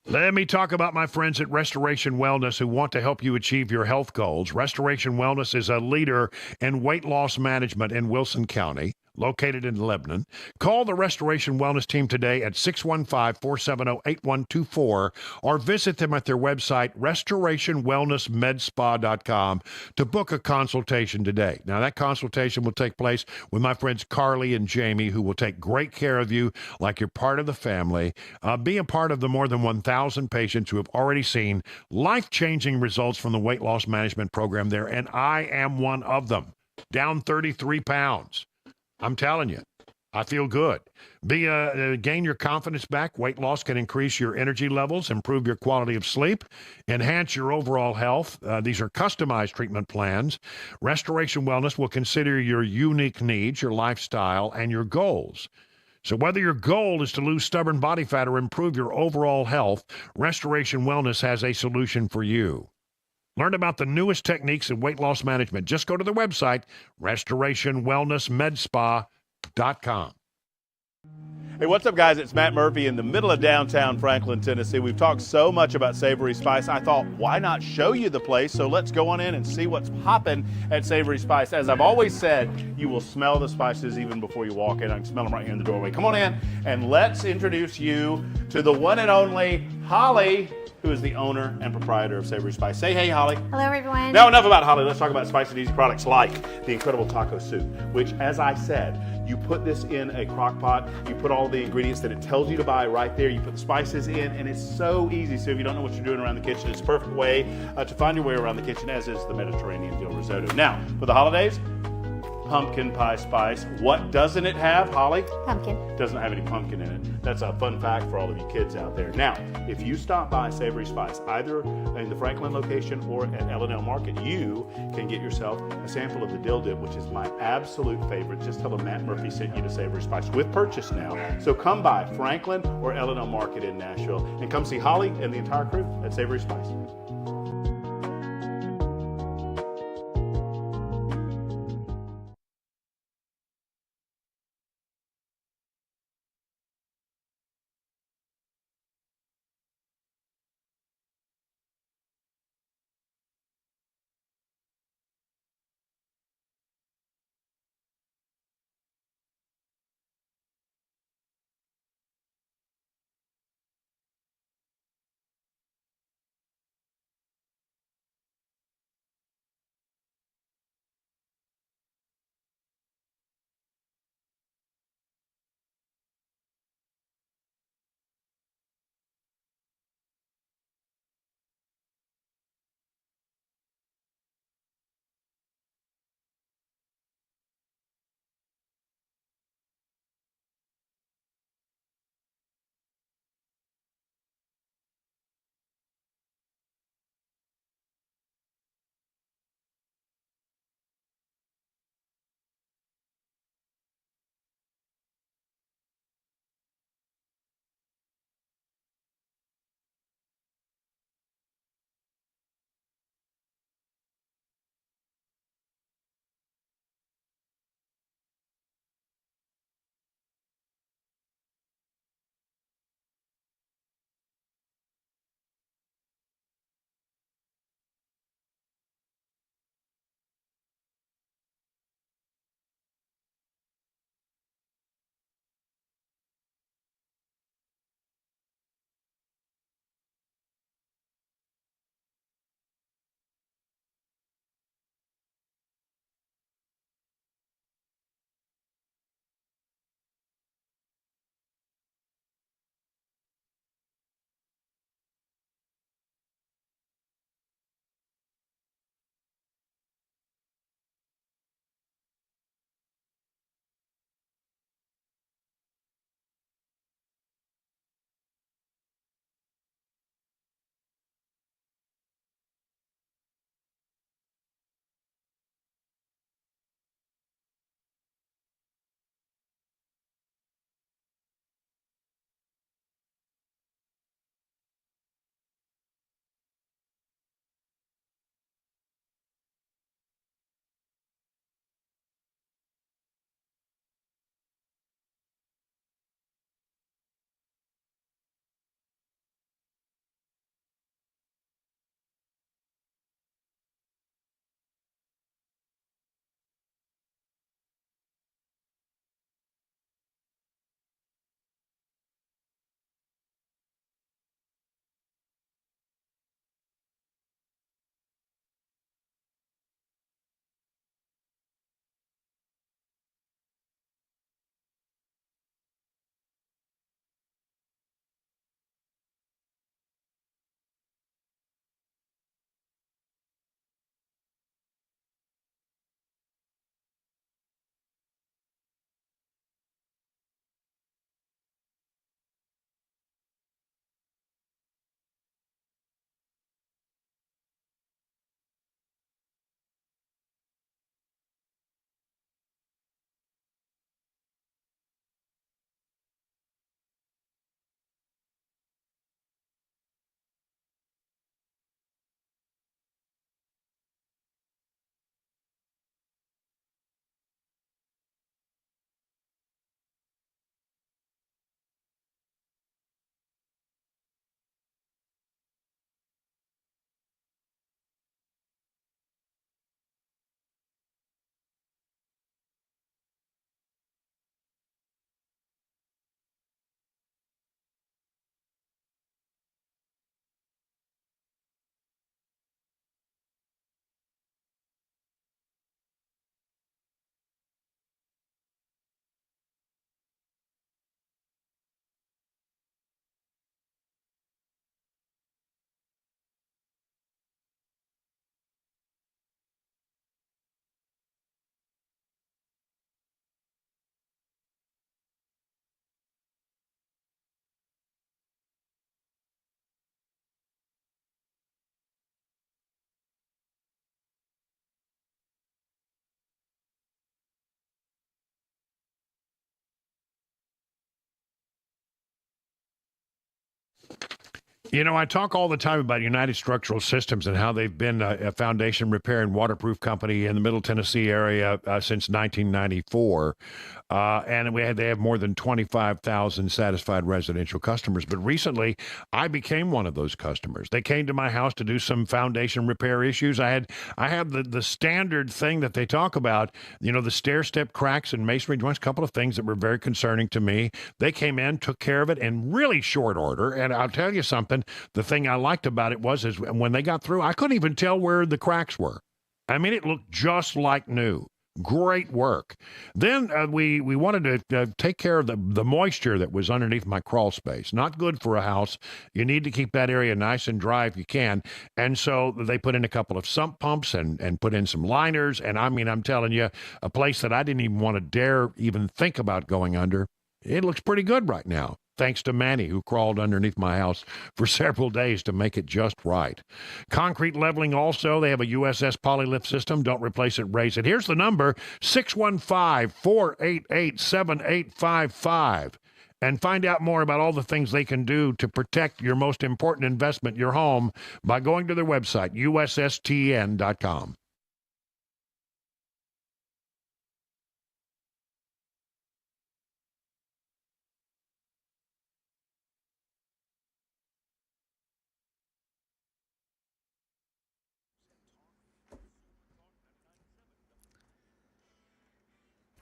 Let me talk about my friends at Restoration Wellness who want to help you achieve your health goals. Restoration Wellness is a leader in weight loss management in Wilson County, located in Lebanon. Call the Restoration Wellness team today at 615-470-8124 or visit them at their website, restorationwellnessmedspa.com, to book a consultation today. Now, that consultation will take place with my friends Carly and Jamie, who will take great care of you like you're part of the family. Be a part of the more than 1,000 patients who have already seen life-changing results from the weight loss management program there, and I am one of them. Down 33 pounds. I'm telling you, I feel good. Gain your confidence back. Weight loss can increase your energy levels, improve your quality of sleep, enhance your overall health. These are customized treatment plans. Restoration Wellness will consider your unique needs, your lifestyle, and your goals. So whether your goal is to lose stubborn body fat or improve your overall health, Restoration Wellness has a solution for you. Learn about the newest techniques in weight loss management. Just go to the website, restorationwellnessmedspa.com. Hey, what's up, guys? It's Matt Murphy in the middle of downtown Franklin, Tennessee. We've talked so much about Savory Spice. I thought, why not show you the place? So let's go on in and see what's popping at Savory Spice. As I've always said, you will smell the spices even before you walk in. I can smell them right here in the doorway. Come on in, and let's introduce you to the one and only Holly, who is the owner and proprietor of Savory Spice. Say hey, Holly. Hello, everyone. Now, enough about Holly. Let's talk about spicy and easy products like the incredible taco soup, which, as I said, you put this in a crock pot, you put all the ingredients that it tells you to buy right there, you put the spices in, and it's so easy. So if you don't know what you're doing around the kitchen, it's a perfect way to find your way around the kitchen, as is the Mediterranean dill risotto. Now, for the holidays, pumpkin pie spice. What doesn't it have, Holly? Pumpkin. Doesn't have any pumpkin in it. That's a fun fact for all of you kids out there. Now, if you stop by Savory Spice, either in the Franklin location or at L&L Market, you can get yourself a sample of the dill dip, which is my absolute favorite. Just tell them Matt Murphy sent you to Savory Spice with purchase now. So come by Franklin or L&L Market in Nashville and come see Holly and the entire crew at Savory Spice. You know, I talk all the time about United Structural Systems and how they've been a foundation repair and waterproof company in the Middle Tennessee area since 1994. And they have more than 25,000 satisfied residential customers. But recently, I became one of those customers. They came to my house to do some foundation repair issues. I have the standard thing that they talk about, you know, the stair-step cracks and masonry joints, a couple of things that were very concerning to me. They came in, took care of it in really short order. And I'll tell you something, the thing I liked about it is when they got through, I couldn't even tell where the cracks were. I mean, it looked just like new. Great work. Then we wanted to take care of the moisture that was underneath my crawl space. Not good for a house. You need to keep that area nice and dry if you can. And so they put in a couple of sump pumps and put in some liners. And I mean, I'm telling you, a place that I didn't even want to dare even think about going under. It looks pretty good right now. Thanks to Manny, who crawled underneath my house for several days to make it just right. Concrete leveling also. They have a USS Polylift system. Don't replace it, raise it. Here's the number, 615-488-7855. And find out more about all the things they can do to protect your most important investment, your home, by going to their website, ussTN.com.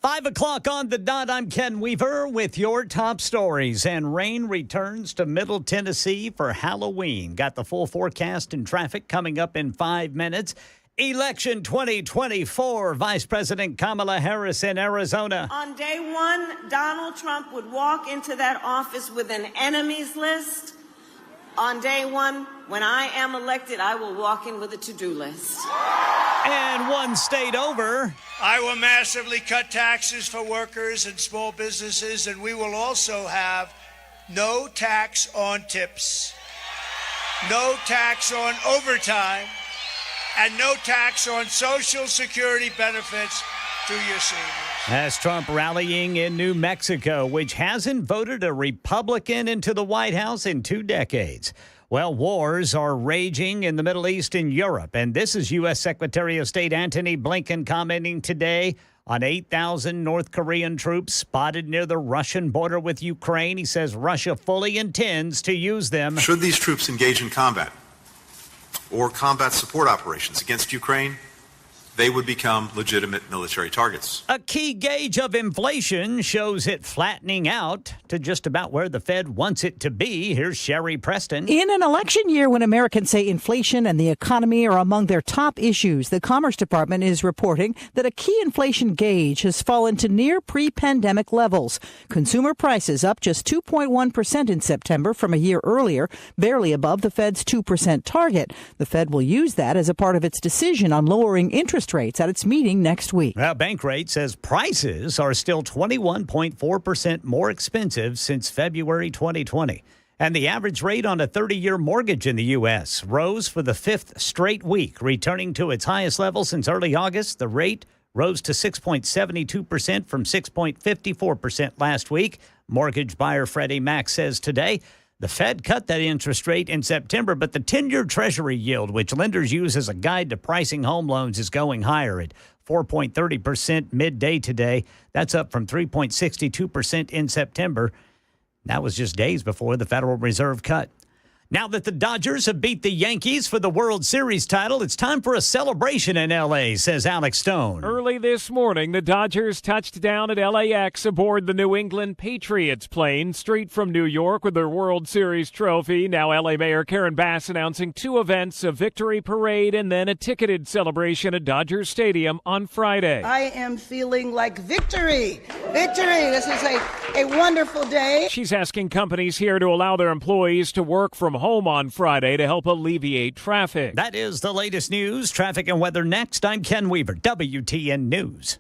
Five o'clock on the dot. I'm Ken Weaver with your top stories. And rain returns to Middle Tennessee for Halloween. Got the full forecast and traffic coming up in 5 minutes. Election 2024, Vice President Kamala Harris in Arizona. On day one, Donald Trump would walk into that office with an enemies list. On day one, when I am elected, I will walk in with a to-do list. And one state over. I will massively cut taxes for workers and small businesses, and we will also have no tax on tips, no tax on overtime, and no tax on Social Security benefits to your seniors. As Trump rallying in New Mexico, which hasn't voted a Republican into the White House in 2 decades. Well, wars are raging in the Middle East and Europe, and this is U.S. Secretary of State Antony Blinken commenting today on 8,000 North Korean troops spotted near the Russian border with Ukraine. He says Russia fully intends to use them. Should these troops engage in combat or combat support operations against Ukraine, they would become legitimate military targets. A key gauge of inflation shows it flattening out to just about where the Fed wants it to be. Here's Sherry Preston. In an election year when Americans say inflation and the economy are among their top issues, the Commerce Department is reporting that a key inflation gauge has fallen to near pre-pandemic levels. Consumer prices up just 2.1% in September from a year earlier, barely above the Fed's 2% target. The Fed will use that as a part of its decision on lowering interest rates at its meeting next week. Well, Bankrate says prices are still 21.4% more expensive since February 2020. And the average rate on a 30-year mortgage in the U.S. rose for the 5th straight week, returning to its highest level since early August. The rate rose to 6.72% from 6.54% last week. Mortgage buyer Freddie Mac says today the Fed cut that interest rate in September, but the 10-year Treasury yield, which lenders use as a guide to pricing home loans, is going higher at 4.30% midday today. That's up from 3.62% in September. That was just days before the Federal Reserve cut. Now that the Dodgers have beat the Yankees for the World Series title, it's time for a celebration in L.A., says Alex Stone. Early this morning, the Dodgers touched down at LAX aboard the New England Patriots plane, straight from New York with their World Series trophy. Now L.A. Mayor Karen Bass announcing 2 events, a victory parade and then a ticketed celebration at Dodger Stadium on Friday. I am feeling like victory. Victory. This is a wonderful day. She's asking companies here to allow their employees to work from home on Friday to help alleviate traffic. That is the latest news, traffic, and weather next. I'm Ken Weaver, WTN News.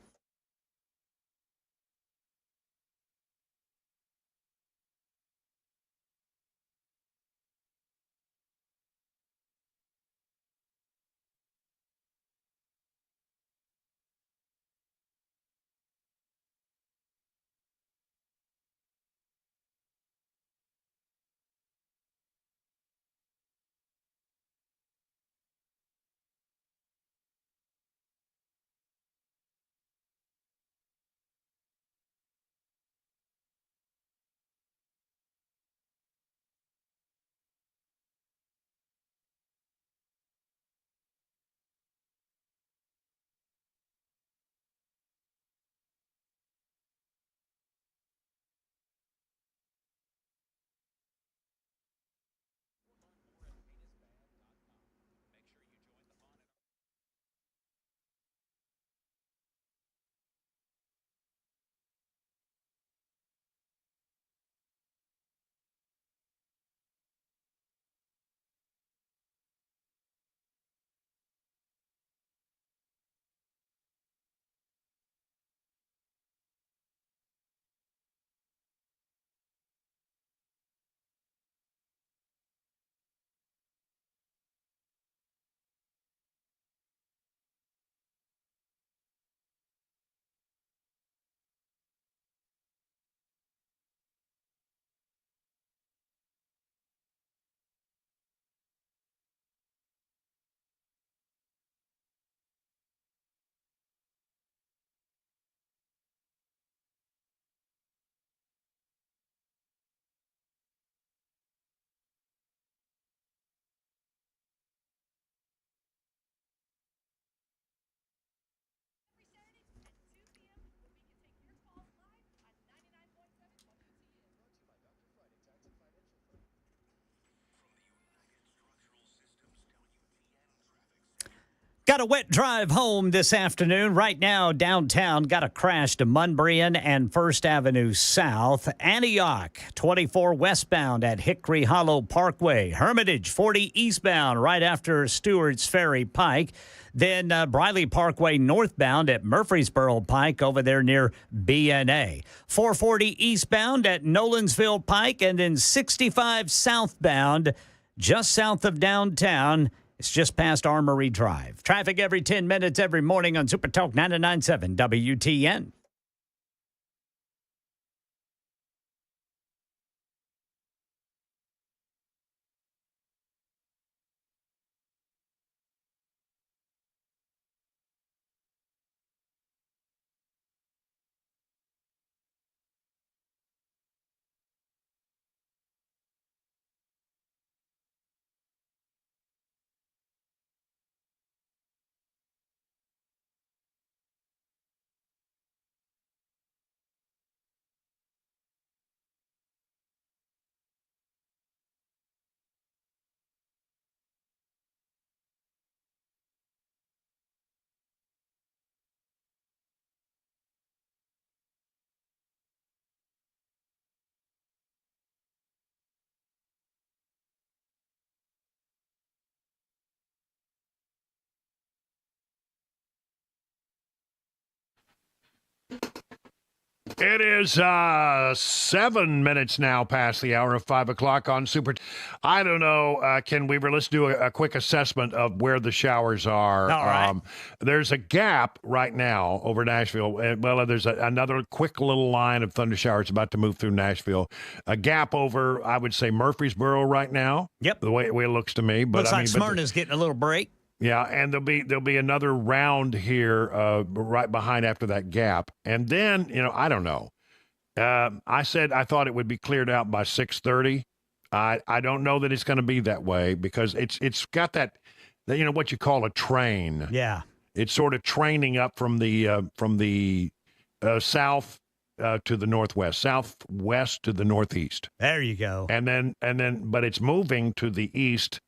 Got a wet drive home this afternoon. Right now, downtown, got a crash to Munbrian and First Avenue South. Antioch, 24 westbound at Hickory Hollow Parkway. Hermitage, 40 eastbound right after Stewart's Ferry Pike. Then Briley Parkway northbound at Murfreesboro Pike over there near BNA. 440 eastbound at Nolansville Pike, and then 65 southbound just south of downtown. It's just past Armory Drive. Traffic every 10 minutes every morning on Super Talk 99.7 WTN. It is 7 minutes now past the hour of 5 o'clock on Super. I don't know. Let's do a quick assessment of where the showers are. All right. There's a gap right now over Nashville. Well, there's another quick little line of thunder showers about to move through Nashville. A gap over, I would say, Murfreesboro right now. Yep. The way it looks to me. But looks like Smyrna's getting a little break. Yeah, and there'll be another round here right behind after that gap. And then, I don't know. I said I thought it would be cleared out by 6:30. I don't know that it's going to be that way because it's got that, what you call a train. Yeah. It's sort of training up from the south to the northwest, southwest to the northeast. There you go. And then, but it's moving to the east.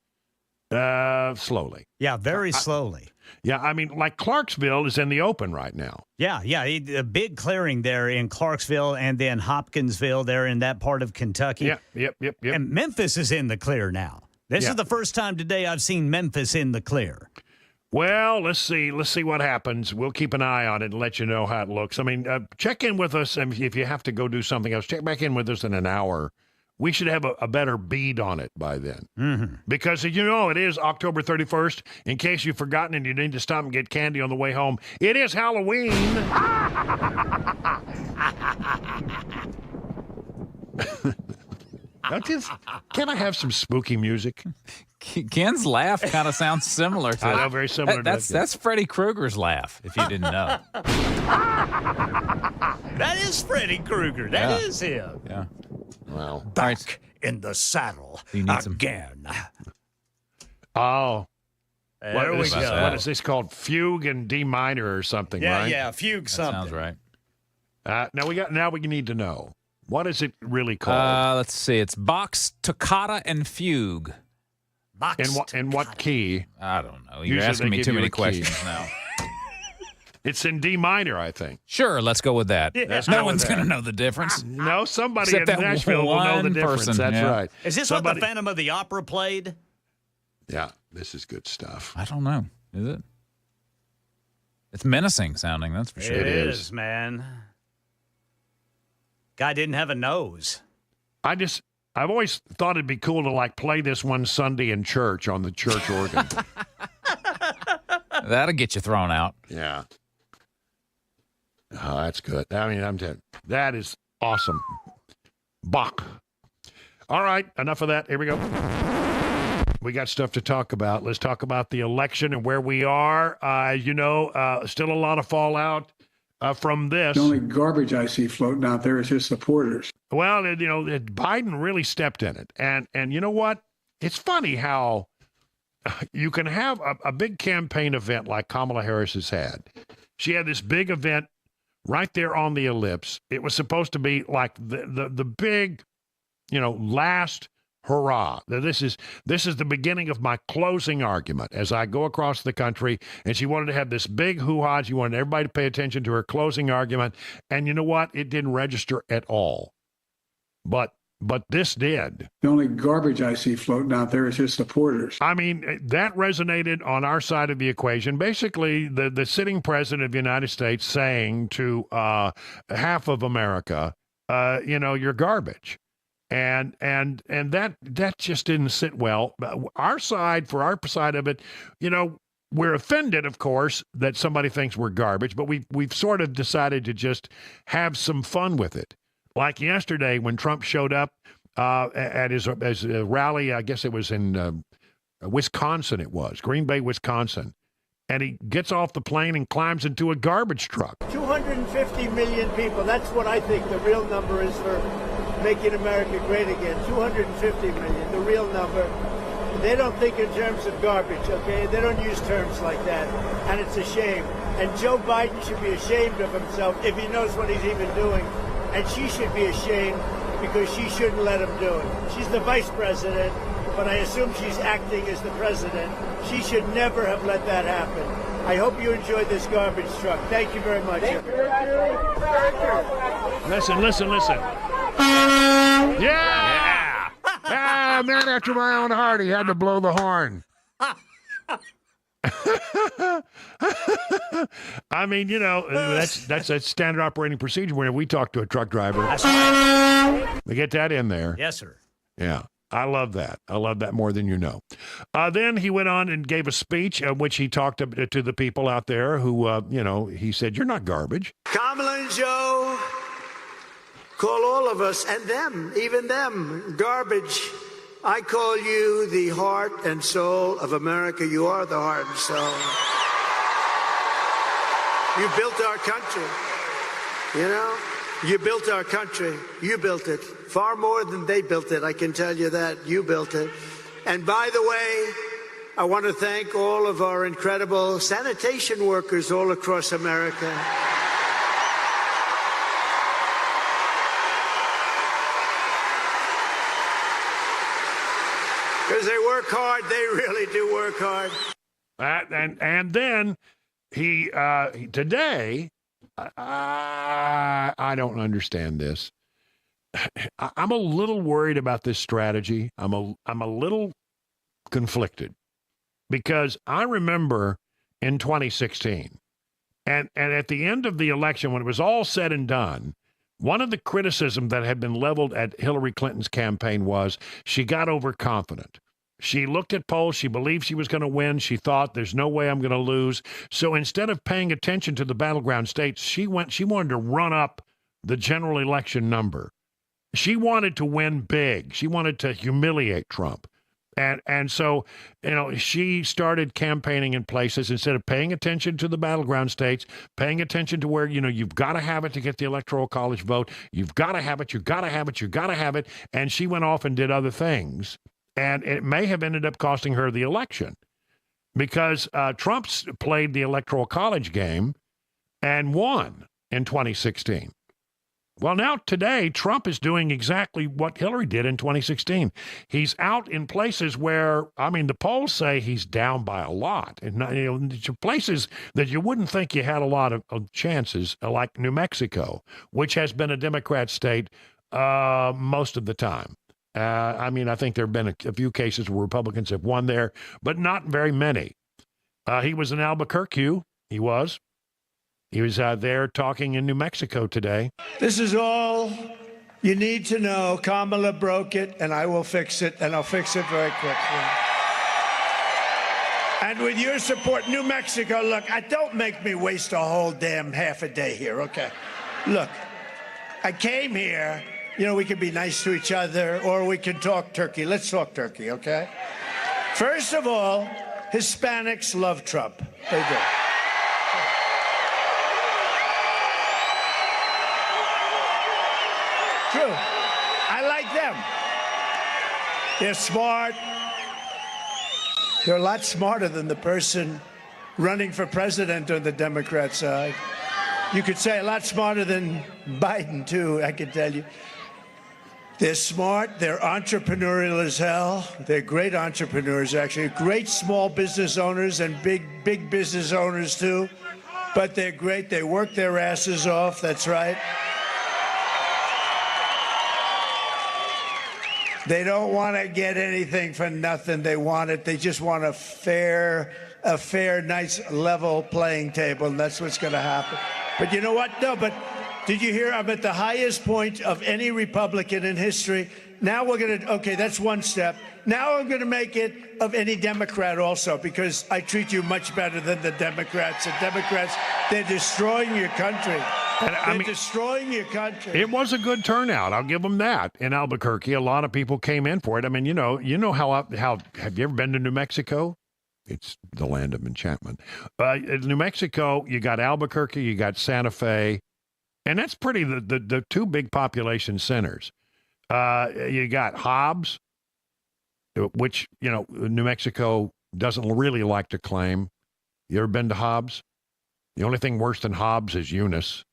Slowly. Yeah, very slowly. Yeah, I mean, like Clarksville is in the open right now. Yeah, a big clearing there in Clarksville and then Hopkinsville there in that part of Kentucky. Yep. And Memphis is in the clear now. This is the first time today I've seen Memphis in the clear. Well, let's see what happens. We'll keep an eye on it and let you know how it looks. I mean, check in with us if you have to go do something else. Check back in with us in an hour. We should have a better bead on it by then. Mm-hmm. Because, it is October 31st. In case you've forgotten and you need to stop and get candy on the way home, it is Halloween. Can I have some spooky music? Ken's laugh kind of sounds similar to I know, very similar. That's Freddy Krueger's laugh, if you didn't know. That is Freddy Krueger. That is him. Yeah. Well, back in the saddle again. Oh. There we go. What is this called? Fugue in D minor or something, right? Yeah, fugue something. Sounds right. Now we need to know. What is it really called? Let's see. It's Box, Toccata, and Fugue. In what key? I don't know. You're Usually asking me give too you many a key. questions now. It's in D minor, I think. Sure, let's go with that. Yeah. No one's going to know the difference. No, somebody Except in that Nashville will know the one difference. person, That's yeah. right. Is this what the Phantom of the Opera played? Yeah, this is good stuff. I don't know. Is it? It's menacing sounding, that's for sure. It is, man. Guy didn't have a nose. I've always thought it'd be cool to play this one Sunday in church on the church organ. That'll get you thrown out. Yeah. Oh, that's good. I mean, I'm telling you, that is awesome. Bach. All right, enough of that. Here we go. We got stuff to talk about. Let's talk about the election and where we are. Still a lot of fallout from this. The only garbage I see floating out there is his supporters. Well, Biden really stepped in it. And you know what? It's funny how you can have a big campaign event like Kamala Harris has had. She had this big event right there on the ellipse. It was supposed to be like the big, last hurrah. This is the beginning of my closing argument as I go across the country. And she wanted to have this big hoo-ha. She wanted everybody to pay attention to her closing argument. And you know what? It didn't register at all. But this did. The only garbage I see floating out there is his supporters. I mean, that resonated on our side of the equation. Basically, the sitting president of the United States saying to half of America, you're garbage. And that just didn't sit well. For our side of it, we're offended, of course, that somebody thinks we're garbage, but we've sort of decided to just have some fun with it. Like yesterday when Trump showed up at his rally, I guess it was in Wisconsin, Green Bay, Wisconsin. And he gets off the plane and climbs into a garbage truck. 250 million people, that's what I think the real number is for making America great again. 250 million, the real number. They don't think in terms of garbage, okay? They don't use terms like that, and it's a shame. And Joe Biden should be ashamed of himself if he knows what he's even doing. And she should be ashamed because she shouldn't let him do it. She's the vice president, but I assume she's acting as the president. She should never have let that happen. I hope you enjoyed this garbage truck. Thank you very much. Listen. Yeah! Ah, man after my own heart. He had to blow the horn. I mean, that's a standard operating procedure whenever we talk to a truck driver. We get that in there. Yes, sir. Yeah. I love that. I love that more than you know. Then he went on and gave a speech in which he talked to the people out there who, he said, you're not garbage. Kamala and Joe call all of us, and them, even them, garbage. I call you the heart and soul of America. You are the heart and soul. You built our country. You built our country. You built it. Far more than they built it, I can tell you that. You built it. And by the way, I want to thank all of our incredible sanitation workers all across America. Because they work hard. They really do work hard. And then he today, I don't understand this. I'm a little worried about this strategy. I'm a little conflicted because I remember in 2016 and at the end of the election, when it was all said and done, one of the criticisms that had been leveled at Hillary Clinton's campaign was she got overconfident. She looked at polls. She believed she was going to win. She thought there's no way I'm going to lose. So instead of paying attention to the battleground states, she wanted to run up the general election number. She wanted to win big. She wanted to humiliate Trump. And so, she started campaigning in places instead of paying attention to the battleground states, paying attention to where, you've got to have it to get the Electoral College vote. You've got to have it. You've got to have it. You've got to have it. And she went off and did other things. And it may have ended up costing her the election because Trump's played the Electoral College game and won in 2016. Well, now today, Trump is doing exactly what Hillary did in 2016. He's out in places where, the polls say he's down by a lot. And, places that you wouldn't think you had a lot of chances, like New Mexico, which has been a Democrat state most of the time. I think there have been a few cases where Republicans have won there, but not very many. He was in Albuquerque. He was there talking in New Mexico today. This is all you need to know. Kamala broke it, and I will fix it, and I'll fix it very quickly. And with your support, New Mexico, look, don't make me waste a whole damn half a day here, okay? Look, I came here. We can be nice to each other, or we can talk turkey. Let's talk turkey, okay? First of all, Hispanics love Trump. They do. True. I like them. They're smart. They're a lot smarter than the person running for president on the Democrat side. You could say a lot smarter than Biden, too, I can tell you. They're smart. They're entrepreneurial as hell. They're great entrepreneurs, actually. Great small business owners and big business owners, too. But they're great. They work their asses off. That's right. They don't want to get anything for nothing. They want it. They just want a fair, nice, level playing table. And that's what's going to happen. But you know what? No, but did you hear? I'm at the highest point of any Republican in history. Now we're going to, okay, that's one step. Now I'm going to make it of any Democrat also, because I treat you much better than the Democrats. The Democrats, they're destroying your country. They're destroying your country. It was a good turnout. I'll give them that. In Albuquerque, a lot of people came in for it. I mean, you know how have you ever been to New Mexico? It's the land of enchantment. New Mexico, you got Albuquerque, you got Santa Fe, and that's pretty the two big population centers. You got Hobbs, which, New Mexico doesn't really like to claim. You ever been to Hobbs? The only thing worse than Hobbs is Eunice.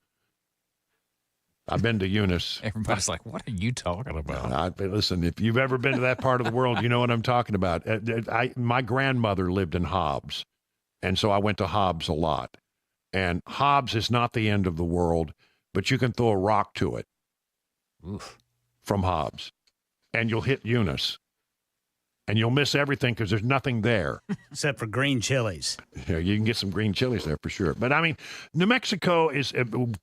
I've been to Eunice. Everybody's like, what are you talking about? Listen, if you've ever been to that part of the world, you know what I'm talking about. My grandmother lived in Hobbs, and so I went to Hobbs a lot. And Hobbs is not the end of the world, but you can throw a rock to it. Oof. From Hobbs, and you'll hit Eunice, and you'll miss everything because there's nothing there. Except for green chilies. Yeah, you can get some green chilies there for sure. But, I mean, New Mexico is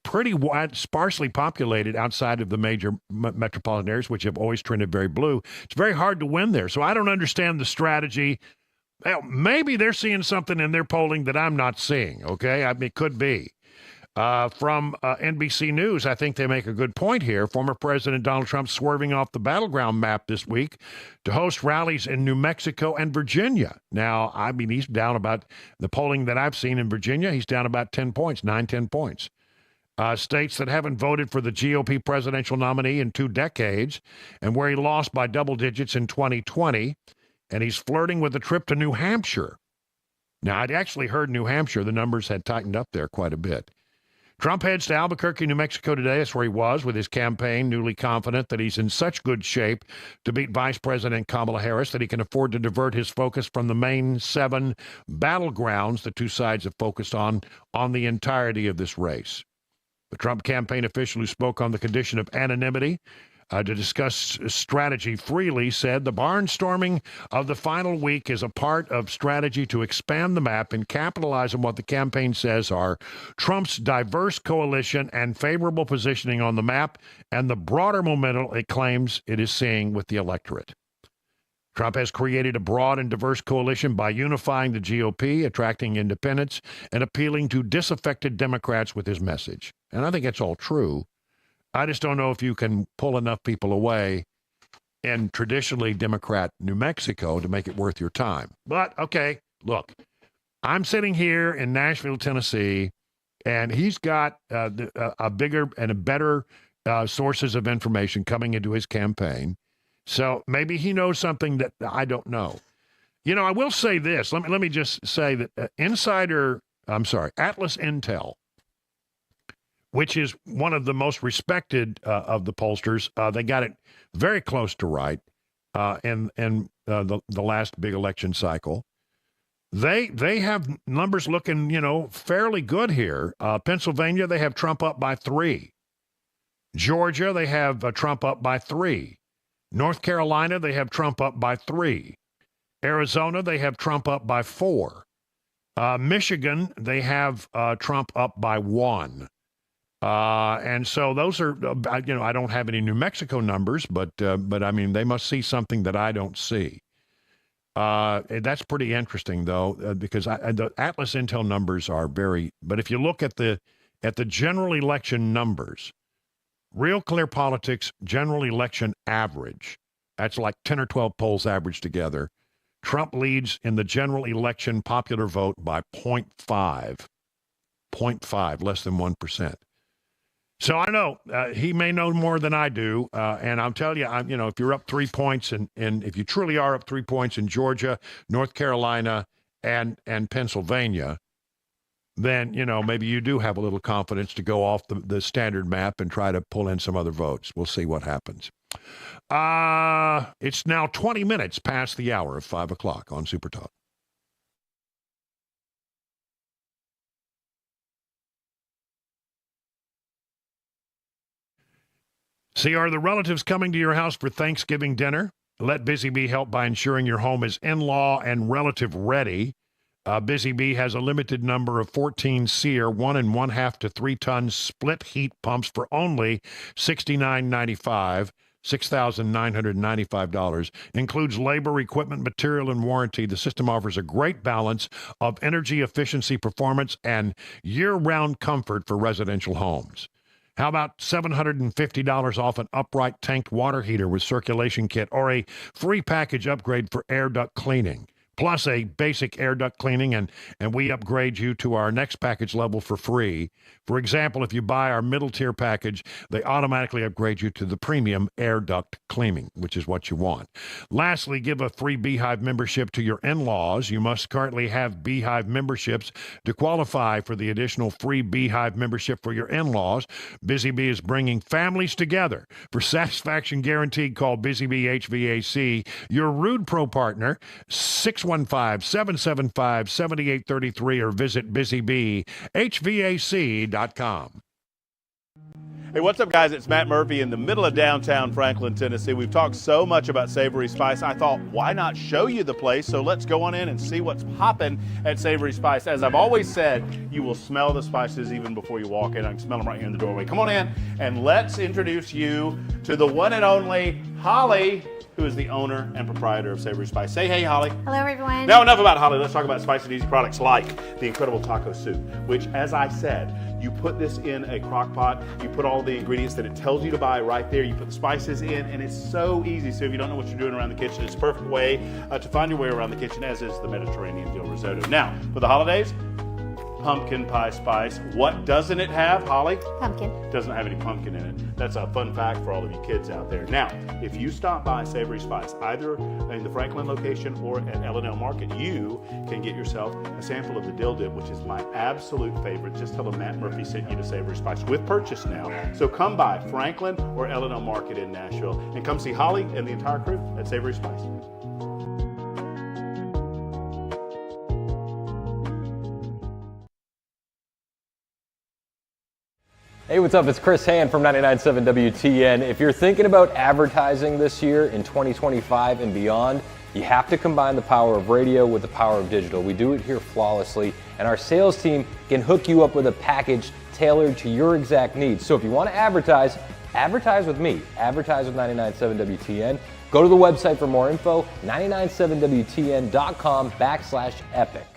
pretty sparsely populated outside of the major metropolitan areas, which have always trended very blue. It's very hard to win there, so I don't understand the strategy. Well, maybe they're seeing something in their polling that I'm not seeing, okay? I mean, it could be. From NBC News, I think they make a good point here. Former President Donald Trump swerving off the battleground map this week to host rallies in New Mexico and Virginia. Now, I mean, he's down about the polling that I've seen in Virginia. He's down about 10 points, 10 points. States that haven't voted for the GOP presidential nominee in 2 decades and where he lost by double digits in 2020. And he's flirting with a trip to New Hampshire. Now, I'd actually heard New Hampshire, the numbers had tightened up there quite a bit. Trump heads to Albuquerque, New Mexico today. That's where he was with his campaign, newly confident that he's in such good shape to beat Vice President Kamala Harris that he can afford to divert his focus from the main 7 battlegrounds the two sides have focused on the entirety of this race. The Trump campaign official who spoke on the condition of anonymity to discuss strategy freely said the barnstorming of the final week is a part of strategy to expand the map and capitalize on what the campaign says are Trump's diverse coalition and favorable positioning on the map and the broader momentum it claims it is seeing with the electorate. Trump has created a broad and diverse coalition by unifying the GOP, attracting independents, and appealing to disaffected Democrats with his message. And I think that's all true. I just don't know if you can pull enough people away in traditionally Democrat New Mexico to make it worth your time. But, okay, look, I'm sitting here in Nashville, Tennessee, and he's got a bigger and a better sources of information coming into his campaign. So maybe he knows something that I don't know. I will say this. Let me just say that Atlas Intel, which is one of the most respected of the pollsters. They got it very close to right in the last big election cycle. They have numbers looking, fairly good here. Pennsylvania, they have Trump up by 3. Georgia, they have Trump up by 3. North Carolina, they have Trump up by 3. Arizona, they have Trump up by 4. Michigan, they have Trump up by 1. And so those are, I don't have any New Mexico numbers, but I mean, they must see something that I don't see. That's pretty interesting, though, because the Atlas Intel numbers are but if you look at the general election numbers, Real Clear Politics general election average, that's like 10 or 12 polls averaged together. Trump leads in the general election popular vote by 0.5, less than 1%. So I know he may know more than I do, and I'll tell you, if you're up 3 points, and if you truly are up 3 points in Georgia, North Carolina, and Pennsylvania, then maybe you do have a little confidence to go off the standard map and try to pull in some other votes. We'll see what happens. It's now 20 minutes past the hour of 5 o'clock on Super Talk. See, are the relatives coming to your house for Thanksgiving dinner? Let Busy Bee help by ensuring your home is in-law and relative ready. Busy Bee has a limited number of 14 SEER 1 1/2 to 3 ton split heat pumps for only $69.95. $6,995. Includes labor, equipment, material, and warranty. The system offers a great balance of energy efficiency, performance, and year-round comfort for residential homes. How about $750 off an upright tanked water heater with circulation kit, or a free package upgrade for air duct cleaning? Plus a basic air duct cleaning, and we upgrade you to our next package level for free. For example, if you buy our middle tier package, they automatically upgrade you to the premium air duct cleaning, which is what you want. Lastly, give a free Beehive membership to your in-laws. You must currently have Beehive memberships to qualify for the additional free Beehive membership for your in-laws. Busy Bee is bringing families together. For satisfaction guaranteed, call Busy Bee HVAC, your Rude Pro partner, 615-775-7833, or visit busybeehvac.com. Hey, what's up, guys? It's Matt Murphy in the middle of downtown Franklin, Tennessee. We've talked so much about Savory Spice. I thought, why not show you the place? So let's go on in and see what's popping at Savory Spice. As I've always said, you will smell the spices even before you walk in. I can smell them right here in the doorway. Come on in and let's introduce you to the one and only Holly, who is the owner and proprietor of Savory Spice. Say hey, Holly. Hello, everyone. Now, enough about Holly. Let's talk about spicy and easy products like the incredible taco soup, which, as I said, you put this in a crock pot, you put all the ingredients that it tells you to buy right there, you put the spices in, and it's so easy. So if you don't know what you're doing around the kitchen, it's a perfect way to find your way around the kitchen, as is the Mediterranean dill risotto. Now, for the holidays, pumpkin pie spice. What doesn't it have, Holly? Pumpkin. Doesn't have any pumpkin in it. That's a fun fact for all of you kids out there. Now, if you stop by Savory Spice, either in the Franklin location or at L&L Market, you can get yourself a sample of the dill dip, which is my absolute favorite. Just tell them Matt Murphy sent you to Savory Spice with purchase now. So come by Franklin or L&L Market in Nashville and come see Holly and the entire crew at Savory Spice. Hey, what's up? It's Chris Hand from 99.7 WTN. If you're thinking about advertising this year in 2025 and beyond, you have to combine the power of radio with the power of digital. We do it here flawlessly, and our sales team can hook you up with a package tailored to your exact needs. So if you want to advertise, advertise with me. Advertise with 99.7 WTN. Go to the website for more info, 997wtn.com/epic.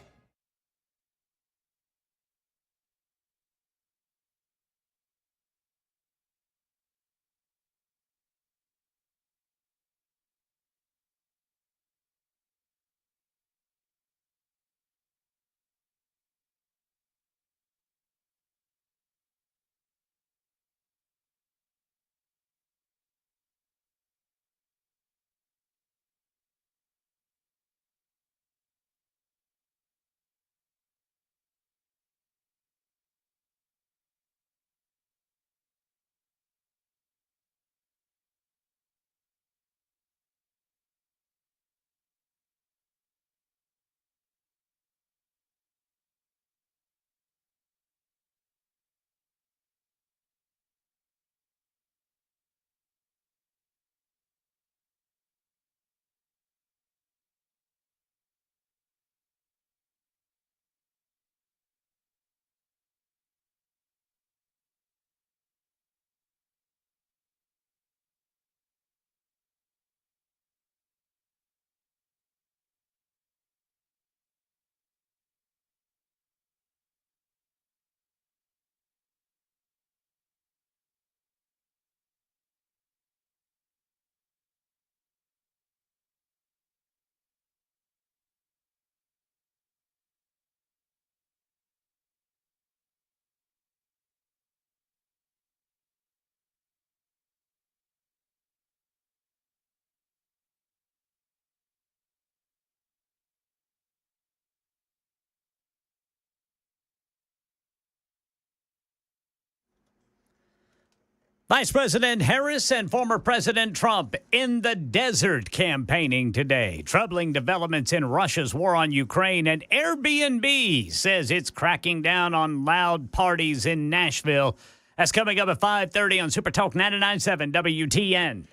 Vice President Harris and former President Trump in the desert campaigning today. Troubling developments in Russia's war on Ukraine, and Airbnb says it's cracking down on loud parties in Nashville. That's coming up at 5:30 on Super Talk 99.7 WTN.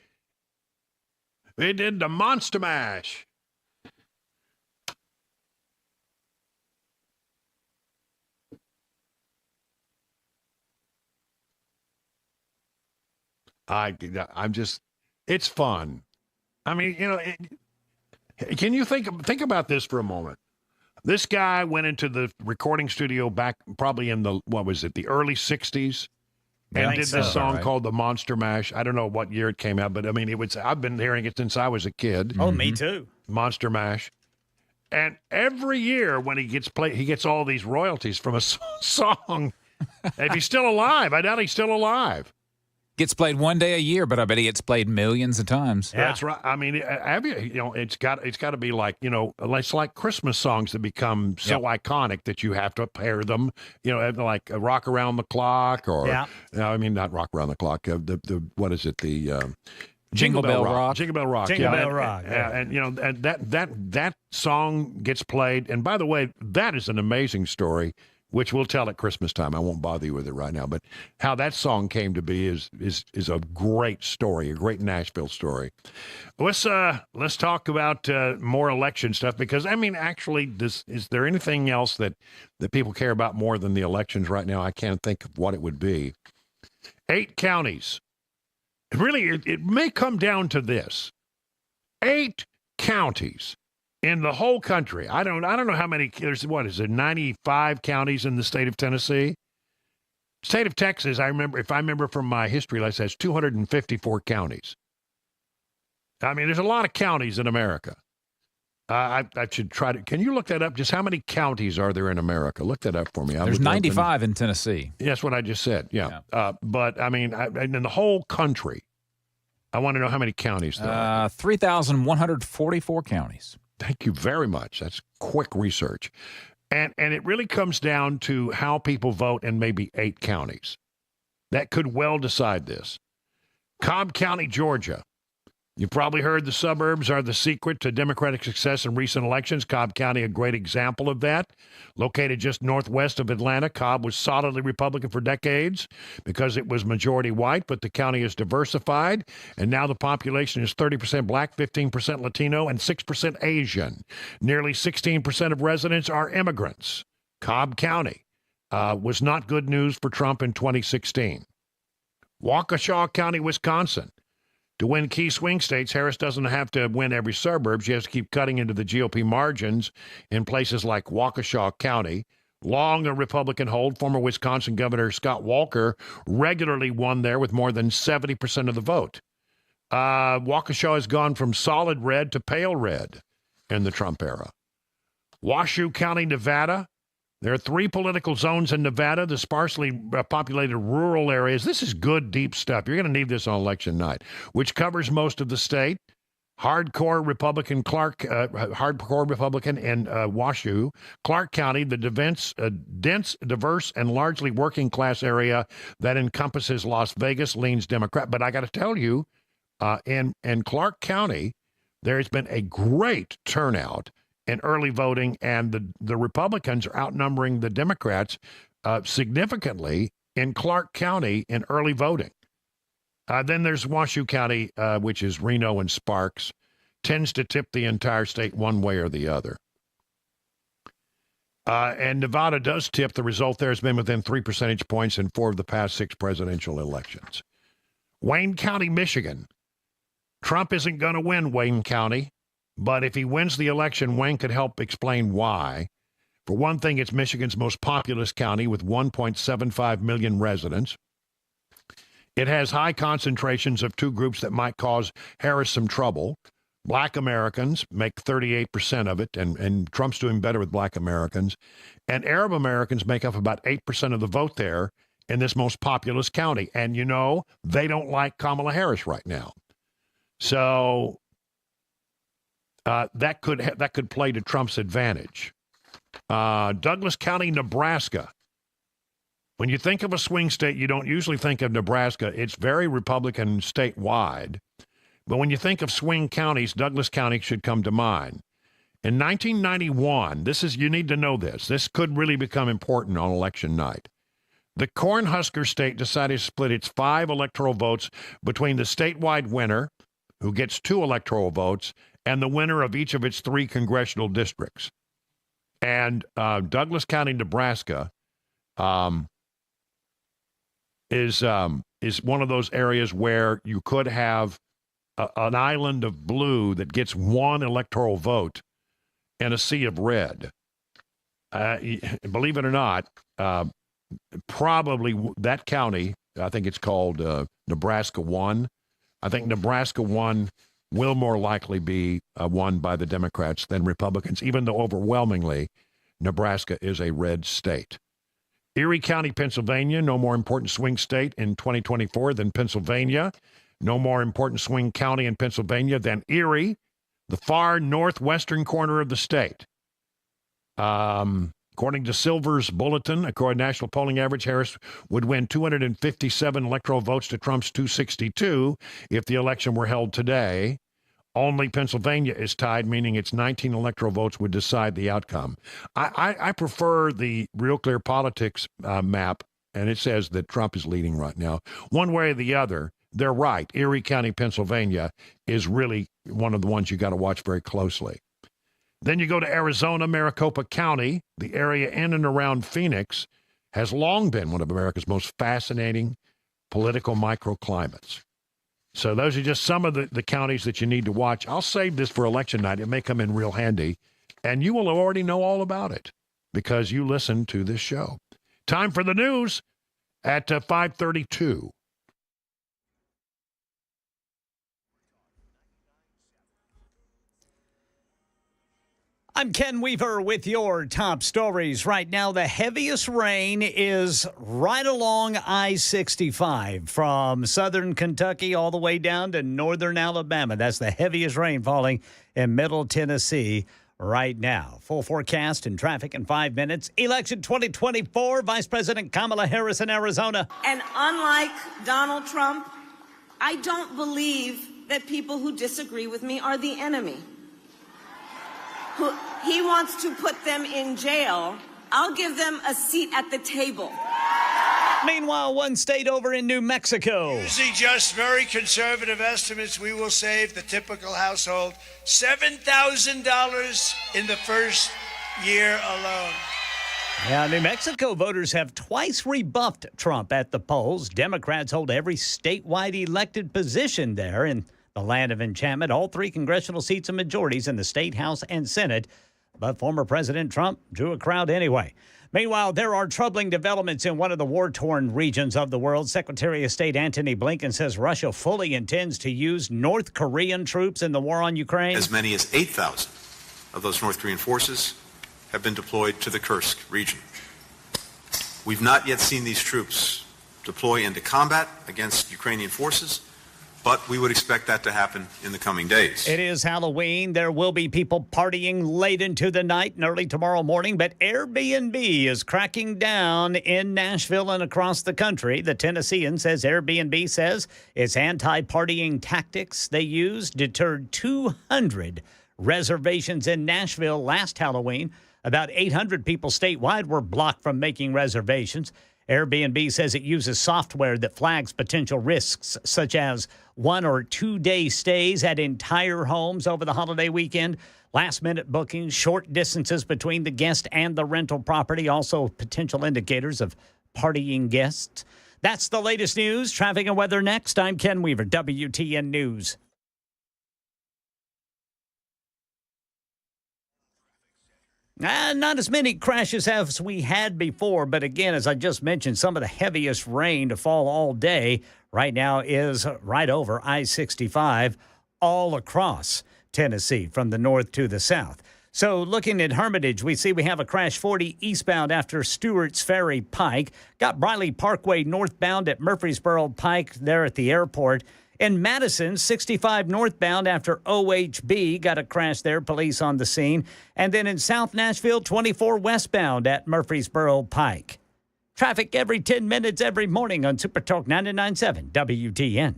They did the Monster Mash. I'm just, it's fun. I mean, can you think about this for a moment? This guy went into the recording studio back probably in the, the early 60s and did this song called The Monster Mash. I don't know what year it came out, but I mean, I've been hearing it since I was a kid. Oh, me too. Monster Mash. And every year when he gets all these royalties from a song. If he's still alive, I doubt he's still alive. Gets played one day a year, but I bet he gets played millions of times. Yeah. That's right. I mean, it's got to be like, it's like Christmas songs that become so iconic that you have to pair them, like Rock Around the Clock or, I mean, not Rock Around the Clock. What is it? The Jingle Bell Rock. Jingle Bell Rock. Jingle Bell Rock. And that song gets played. And by the way, that is an amazing story, which we'll tell at Christmas time. I won't bother you with it right now, but how that song came to be is a great story, a great Nashville story. Let's talk about more election stuff, because I mean, actually, is there anything else that people care about more than the elections right now? I can't think of what it would be. 8 counties. Really, it may come down to this: 8 counties in the whole country. I don't know how many. There's 95 counties in the state of Tennessee. State of Texas, if I remember from my history lesson, has 254 counties. I mean, there's a lot of counties in America. I should try to. Can you look that up? Just how many counties are there in America? Look that up for me. There's 95 in Tennessee. That's what I just said. Yeah. But I mean, in the whole country, I want to know how many counties there are. 3,144 counties. Thank you very much. That's quick research. And it really comes down to how people vote in maybe 8 counties. That could well decide this. Cobb County, Georgia. You've probably heard the suburbs are the secret to Democratic success in recent elections. Cobb County, a great example of that. Located just northwest of Atlanta, Cobb was solidly Republican for decades because it was majority white, but the county is diversified, and now the population is 30% black, 15% Latino, and 6% Asian. Nearly 16% of residents are immigrants. Cobb County was not good news for Trump in 2016. Waukesha County, Wisconsin. To win key swing states, Harris doesn't have to win every suburb. She has to keep cutting into the GOP margins in places like Waukesha County. Long a Republican hold, former Wisconsin Governor Scott Walker regularly won there with more than 70% of the vote. Waukesha has gone from solid red to pale red in the Trump era. Washoe County, Nevada. There are 3 political zones in Nevada, the sparsely populated rural areas. This is good, deep stuff. You're going to need this on election night, which covers most of the state. Hardcore Republican in Washoe. Clark County, the dense, diverse, and largely working-class area that encompasses Las Vegas, leans Democrat. But I got to tell you, in Clark County, there's been a great turnout in early voting, and the Republicans are outnumbering the Democrats significantly in Clark County in early voting. Then there's Washoe County, which is Reno and Sparks, tends to tip the entire state one way or the other. And Nevada does tip. The result there has been within 3 percentage points in 4 of the past 6 presidential elections. Wayne County, Michigan. Trump isn't going to win Wayne County. But if he wins the election, Wayne could help explain why. For one thing, it's Michigan's most populous county with 1.75 million residents. It has high concentrations of 2 groups that might cause Harris some trouble. Black Americans make 38% of it, and Trump's doing better with black Americans. And Arab Americans make up about 8% of the vote there in this most populous county. And, they don't like Kamala Harris right now. So that could play to Trump's advantage. Douglas County, Nebraska. When you think of a swing state, you don't usually think of Nebraska. It's very Republican statewide. But when you think of swing counties, Douglas County should come to mind. In 1991, you need to know this. This could really become important on election night. The Cornhusker state decided to split its 5 electoral votes between the statewide winner, who gets 2 electoral votes, and the winner of each of its 3 congressional districts. And Douglas County, Nebraska, is one of those areas where you could have an island of blue that gets 1 electoral vote and a sea of red. Believe it or not, probably that county, I think it's called Nebraska 1. I think Nebraska 1 will more likely be won by the Democrats than Republicans, even though overwhelmingly Nebraska is a red state. Erie County, Pennsylvania, no more important swing state in 2024 than Pennsylvania. No more important swing county in Pennsylvania than Erie, the far northwestern corner of the state. According to Silver's Bulletin, according to national polling average, Harris would win 257 electoral votes to Trump's 262 if the election were held today. Only Pennsylvania is tied, meaning its 19 electoral votes would decide the outcome. I prefer the Real Clear Politics map, and it says that Trump is leading right now. One way or the other, they're right. Erie County, Pennsylvania is really one of the ones you got to watch very closely. Then you go to Arizona, Maricopa County. The area in and around Phoenix has long been one of America's most fascinating political microclimates. So those are just some of the counties that you need to watch. I'll save this for election night. It may come in real handy. And you will already know all about it because you listen to this show. Time for the news at 5:32. I'm Ken Weaver with your top stories. Right now, the heaviest rain is right along I-65 from southern Kentucky all the way down to northern Alabama. That's the heaviest rain falling in middle Tennessee right now. Full forecast and traffic in 5 minutes. Election 2024, Vice President Kamala Harris in Arizona. And unlike Donald Trump, I don't believe that people who disagree with me are the enemy. He wants to put them in jail. I'll give them a seat at the table. Meanwhile, one state over in New Mexico. Using just very conservative estimates, we will save the typical household $7,000 in the first year alone. Now, New Mexico voters have twice rebuffed Trump at the polls. Democrats hold every statewide elected position there in the land of enchantment, all 3 congressional seats and majorities in the state, House, and Senate. But former President Trump drew a crowd anyway. Meanwhile, there are troubling developments in one of the war-torn regions of the world. Secretary of State Antony Blinken says Russia fully intends to use North Korean troops in the war on Ukraine. As many as 8,000 of those North Korean forces have been deployed to the Kursk region. We've not yet seen these troops deploy into combat against Ukrainian forces, but we would expect that to happen in the coming days. It is Halloween. There will be people partying late into the night and early tomorrow morning, but Airbnb is cracking down in Nashville and across the country. The Tennessean says Airbnb says its anti-partying tactics they used deterred 200 reservations in Nashville last Halloween. About 800 people statewide were blocked from making reservations. Airbnb says it uses software that flags potential risks, such as 1 or 2 day stays at entire homes over the holiday weekend, last-minute bookings, short distances between the guest and the rental property, also potential indicators of partying guests. That's the latest news. Traffic and weather next. I'm Ken Weaver, WTN News. Not as many crashes as we had before, but again, as I just mentioned, some of the heaviest rain to fall all day right now is right over I-65 all across Tennessee from the north to the south. So looking at Hermitage, we see we have a crash 40 eastbound after Stewart's Ferry Pike. Got Briley Parkway northbound at Murfreesboro Pike there at the airport. In Madison, 65 northbound after OHB, got a crash there, police on the scene. And then in South Nashville, 24 westbound at Murfreesboro Pike. Traffic every 10 minutes every morning on Super Talk 99.7 WTN.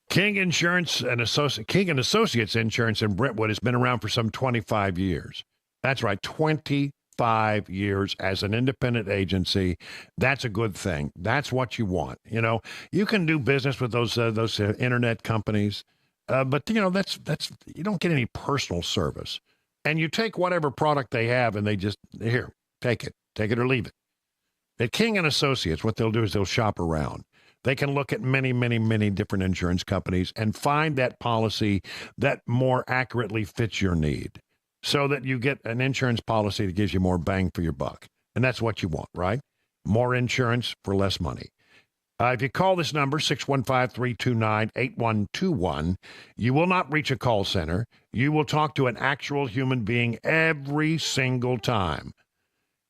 King Insurance and King and Associates Insurance in Brentwood has been around for some 25 years. That's right, 25 years as an independent agency. That's a good thing. That's what you want. You know, you can do business with those internet companies, but you know that's you don't get any personal service. And you take whatever product they have, and they just here take it or leave it. At King and Associates, what they'll do is they'll shop around. They can look at many, many, many different insurance companies and find that policy that more accurately fits your need so that you get an insurance policy that gives you more bang for your buck. And that's what you want, right? More insurance for less money. If you call this number, 615-329-8121, you will not reach a call center. You will talk to an actual human being every single time.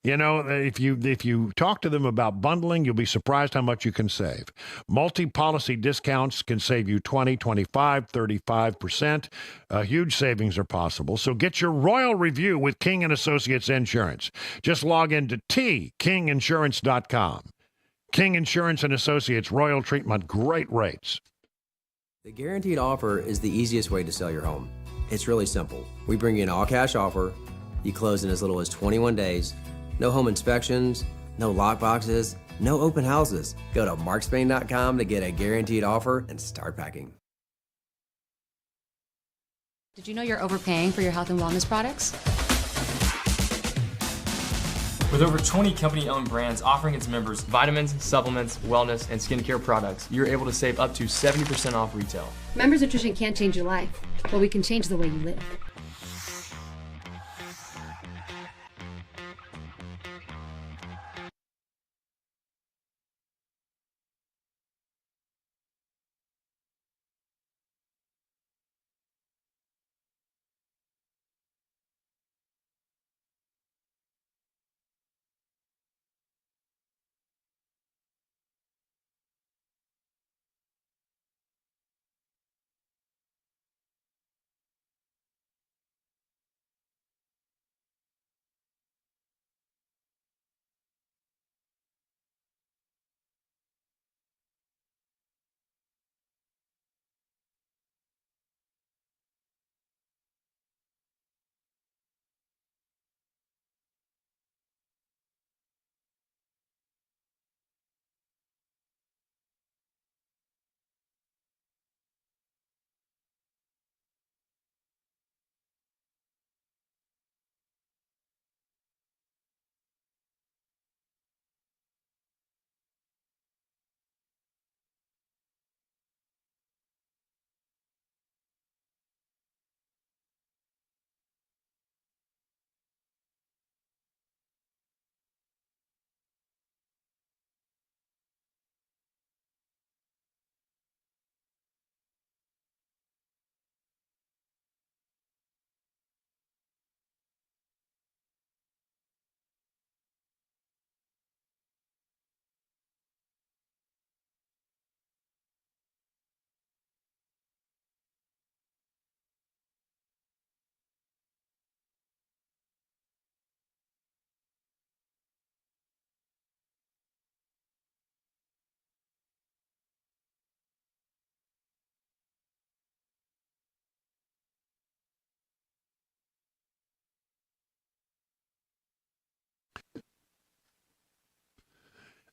You know, if you talk to them about bundling, you'll be surprised how much you can save. Multi-policy discounts can save you 20, 25, 35%. Huge savings are possible. So get your royal review with King and Associates Insurance. Just log into tkinginsurance.com. King Insurance and Associates, royal treatment, great rates. The guaranteed offer is the easiest way to sell your home. It's really simple. We bring you an all-cash offer. You close in as little as 21 days. No home inspections, no lockboxes, no open houses. Go to markspain.com to get a guaranteed offer and start packing. Did you know you're overpaying for your health and wellness products? With over 20 company-owned brands offering its members vitamins, supplements, wellness, and skincare products, you're able to save up to 70% off retail. Members Nutrition can't change your life, but we can change the way you live.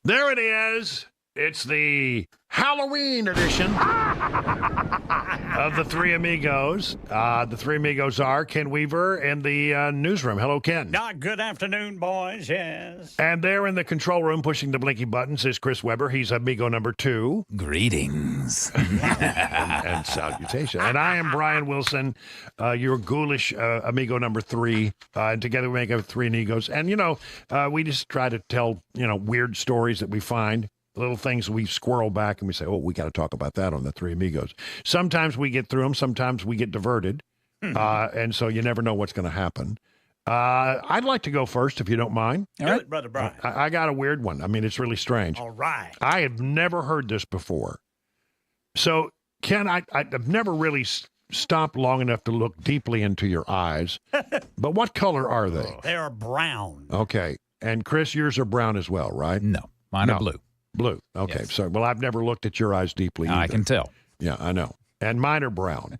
There it is. It's the Halloween edition of the Three Amigos. The Three Amigos are Ken Weaver in the newsroom. Hello, Ken. Good afternoon, boys. Yes. And there in the control room pushing the blinky buttons is Chris Weber. He's Amigo number 2. Greetings. and salutation. And I am Brian Wilson, your ghoulish Amigo number 3. And together we make up Three Amigos. And, we just try to tell, weird stories that we find. Little things we squirrel back and we say, oh, we got to talk about that on the Three Amigos. Sometimes we get through them. Sometimes we get diverted. And so you never know what's going to happen. I'd like to go first, if you don't mind. All right, Brother Brian. I got a weird one. I mean, it's really strange. All right. I have never heard this before. So, Ken, I've never really stopped long enough to look deeply into your eyes. But what color are they? They are brown. Okay. And, Chris, yours are brown as well, right? No, mine are blue. Blue. Okay. Yes. So, well, I've never looked at your eyes deeply either. I can tell. Yeah, I know. And mine are brown.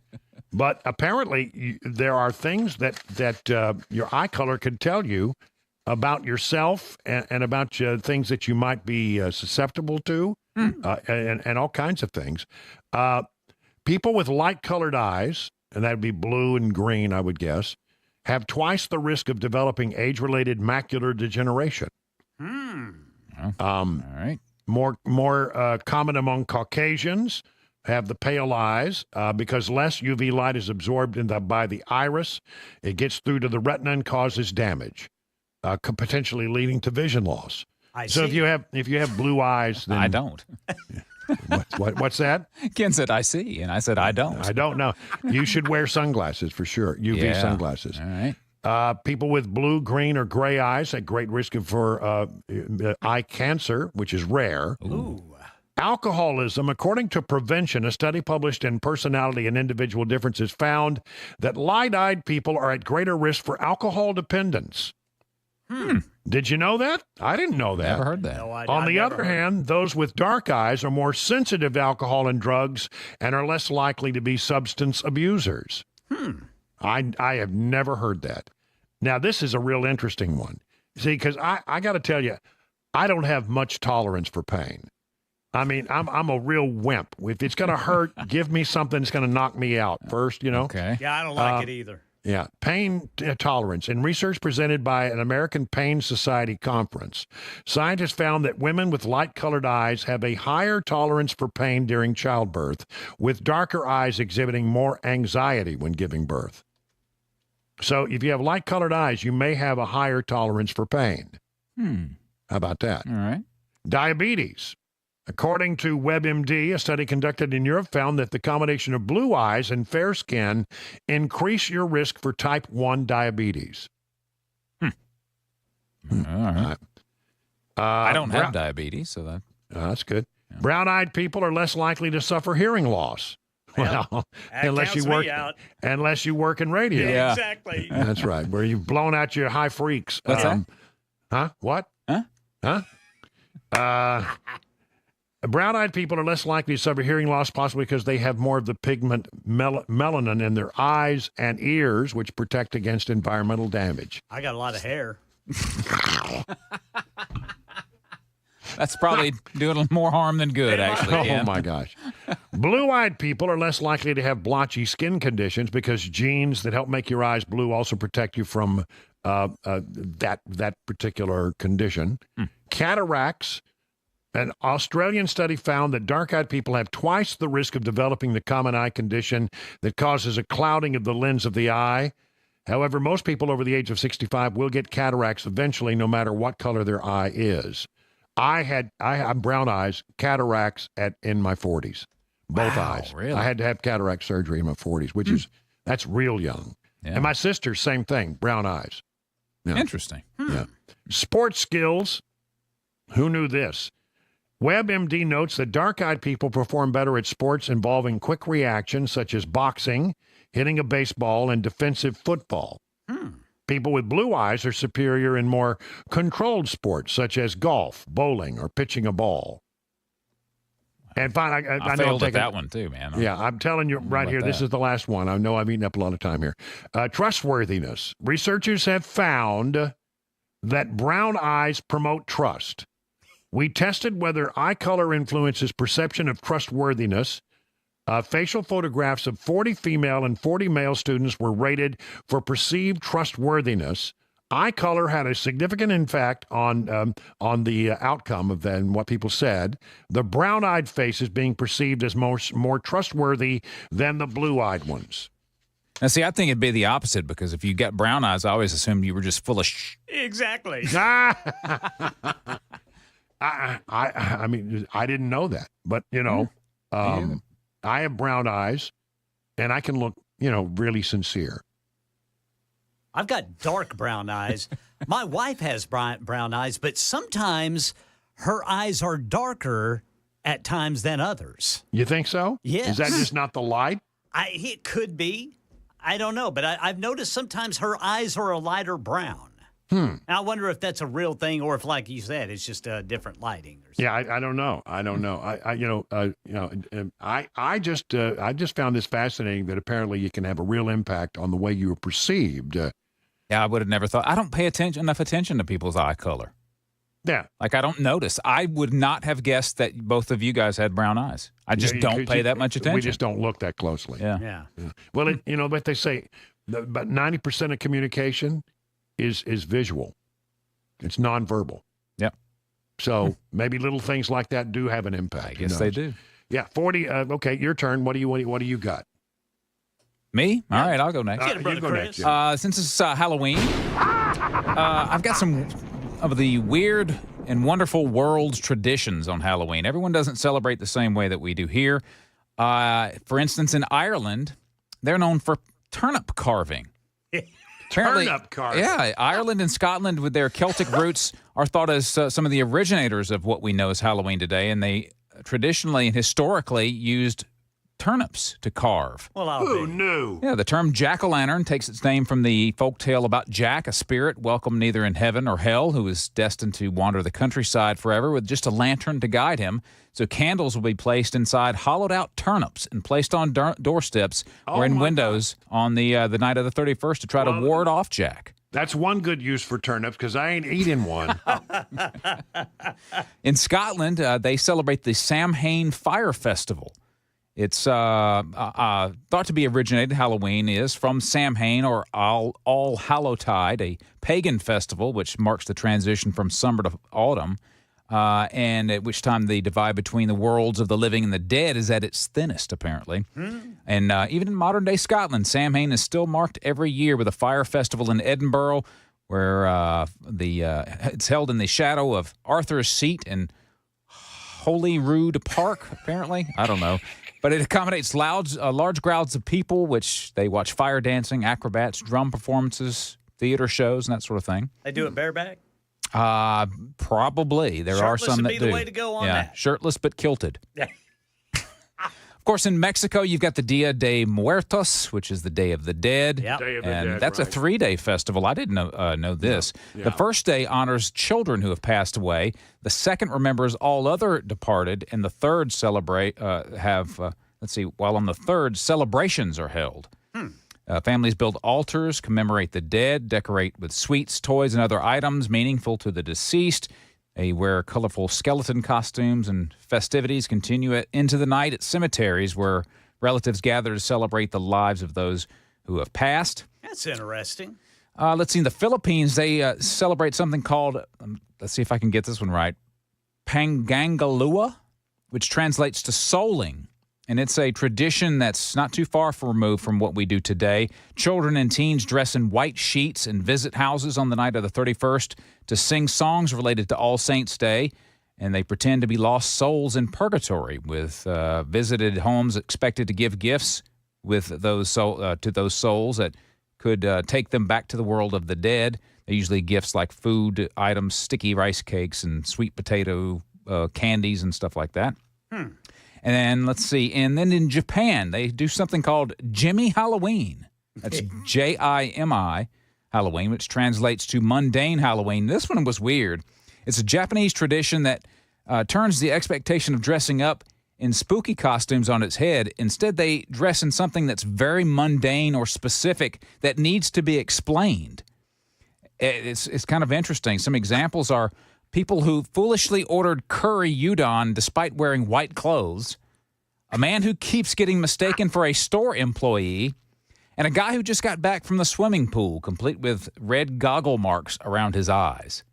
But apparently there are things that your eye color can tell you about yourself and about things that you might be susceptible to and all kinds of things. People with light-colored eyes, and that would be blue and green, I would guess, have twice the risk of developing age-related macular degeneration. All right. More common among Caucasians have the pale eyes because less UV light is absorbed by the iris. It gets through to the retina and causes damage, potentially leading to vision loss. So if you have blue eyes, then I don't. What's that? Ken said, I see, and I said, I don't. I don't know. You should wear sunglasses for sure, UV sunglasses. All right. People with blue, green, or gray eyes at great risk for eye cancer, which is rare. Ooh. Alcoholism, according to Prevention, a study published in Personality and Individual Differences found that light-eyed people are at greater risk for alcohol dependence. Did you know that? I didn't know that. Never heard that. No, On the other hand, those with dark eyes are more sensitive to alcohol and drugs and are less likely to be substance abusers. I have never heard that. Now, this is a real interesting one. See, because I got to tell you, I don't have much tolerance for pain. I mean, I'm a real wimp. If it's going to hurt, give me something that's going to knock me out first, Okay. Yeah, I don't like it either. Yeah, pain tolerance. In research presented by an American Pain Society conference, scientists found that women with light-colored eyes have a higher tolerance for pain during childbirth, with darker eyes exhibiting more anxiety when giving birth. So if you have light-colored eyes, you may have a higher tolerance for pain. How about that? All right. Diabetes. According to WebMD, a study conducted in Europe found that the combination of blue eyes and fair skin increase your risk for type 1 diabetes. All right. I don't have diabetes, so that's good. Yeah. Brown-eyed people are less likely to suffer hearing loss. Well, unless you work in radio. Yeah, exactly. That's right. Where you've blown out your high freaks. What's that? Huh? What? Huh? Brown-eyed people are less likely to suffer hearing loss, possibly because they have more of the pigment melanin in their eyes and ears, which protect against environmental damage. I got a lot of hair. That's probably doing more harm than good, actually. Ken. Oh, my gosh. Blue-eyed people are less likely to have blotchy skin conditions because genes that help make your eyes blue also protect you from that particular condition. Cataracts. An Australian study found that dark-eyed people have twice the risk of developing the common eye condition that causes a clouding of the lens of the eye. However, most people over the age of 65 will get cataracts eventually, no matter what color their eye is. I have brown eyes, cataracts in my 40s, both eyes. Really? I had to have cataract surgery in my 40s, that's real young. Yeah. And my sister, same thing, brown eyes. Yeah. Interesting. Yeah. Sports skills. Who knew this? WebMD notes that dark-eyed people perform better at sports involving quick reactions such as boxing, hitting a baseball, and defensive football. People with blue eyes are superior in more controlled sports such as golf, bowling, or pitching a ball. And fine, I know failed at that one too, man. Yeah, I'm telling you right here, this is the last one. I know I've eaten up a lot of time here. Trustworthiness. Researchers have found that brown eyes promote trust. We tested whether eye color influences perception of trustworthiness. Facial photographs of 40 female and 40 male students were rated for perceived trustworthiness. Eye color had a significant impact on the outcome of then what people said. The brown-eyed faces being perceived as more trustworthy than the blue-eyed ones. Now, see, I think it'd be the opposite, because if you got brown eyes, I always assumed you were just full of Exactly. I mean, I didn't know that, but I have brown eyes, and I can look, really sincere. I've got dark brown eyes. My wife has brown eyes, but sometimes her eyes are darker at times than others. You think so? Yes. Is that just not the light? It could be. I don't know, but I've noticed sometimes her eyes are a lighter brown. And I wonder if that's a real thing, or if, like you said, it's just a different lighting. Or something. Yeah, I don't know. I just found this fascinating that apparently you can have a real impact on the way you are perceived. Yeah, I would have never thought. I don't pay enough attention to people's eye color. Yeah. Like, I don't notice. I would not have guessed that both of you guys had brown eyes. I just don't pay that much attention. We just don't look that closely. Yeah. Well, but they say about 90% of communication is visual. It's nonverbal. Yep. So maybe little things like that do have an impact. I guess they do. Yeah, 40. Okay, your turn. What do you got? Me? All right, I'll go next. You go next. Yeah. Since it's Halloween, I've got some of the weird and wonderful world's traditions on Halloween. Everyone doesn't celebrate the same way that we do here. For instance, in Ireland, they're known for turnip carving. Turnip carving. Yeah, Ireland and Scotland, with their Celtic roots, are thought as some of the originators of what we know as Halloween today, and they traditionally and historically used turnips to carve. Well, who knew? Yeah, the term jack-o'-lantern takes its name from the folk tale about Jack, a spirit welcome neither in heaven or hell, who is destined to wander the countryside forever with just a lantern to guide him. So candles will be placed inside hollowed-out turnips and placed on doorsteps or in windows on the night of the 31st to try to ward off Jack. That's one good use for turnips, because I ain't eating one. In Scotland, they celebrate the Samhain Fire Festival. It's thought to be originated, Halloween is, from Samhain, or All Hallowtide, a pagan festival which marks the transition from summer to autumn, and at which time the divide between the worlds of the living and the dead is at its thinnest, apparently. And even in modern-day Scotland, Samhain is still marked every year with a fire festival in Edinburgh, where it's held in the shadow of Arthur's Seat in Holyrood Park, apparently. I don't know. But it accommodates large crowds of people, which they watch fire dancing, acrobats, drum performances, theater shows, and that sort of thing. They do it bareback? Probably. There are some that do. Shirtless would be the way to go on that. Shirtless but kilted. Of course, in Mexico, you've got the Dia de Muertos, which is the Day of the Dead. Yep. Day of the And Dead, that's right. a 3-day festival. I didn't know this. Yeah. The first day honors children who have passed away. The second remembers all other departed. And the third while on the third, celebrations are held. Families build altars, commemorate the dead, decorate with sweets, toys, and other items meaningful to the deceased. They wear colorful skeleton costumes, and festivities continue into the night at cemeteries where relatives gather to celebrate the lives of those who have passed. That's interesting. Let's see. In the Philippines, they celebrate something called, let's see if I can get this one right, Pangangalua, which translates to souling. And it's a tradition that's not too far removed from what we do today. Children and teens dress in white sheets and visit houses on the night of the 31st to sing songs related to All Saints' Day. And they pretend to be lost souls in purgatory, with visited homes expected to give gifts with those to those souls that could take them back to the world of the dead. They're usually gifts like food items, sticky rice cakes, and sweet potato candies and stuff like that. And then, let's see, and then in Japan, they do something called Jimmy Halloween. That's Jimi Halloween, which translates to mundane Halloween. This one was weird. It's a Japanese tradition that turns the expectation of dressing up in spooky costumes on its head. Instead, they dress in something that's very mundane or specific that needs to be explained. It's kind of interesting. Some examples are people who foolishly ordered curry udon despite wearing white clothes, a man who keeps getting mistaken for a store employee, and a guy who just got back from the swimming pool, complete with red goggle marks around his eyes.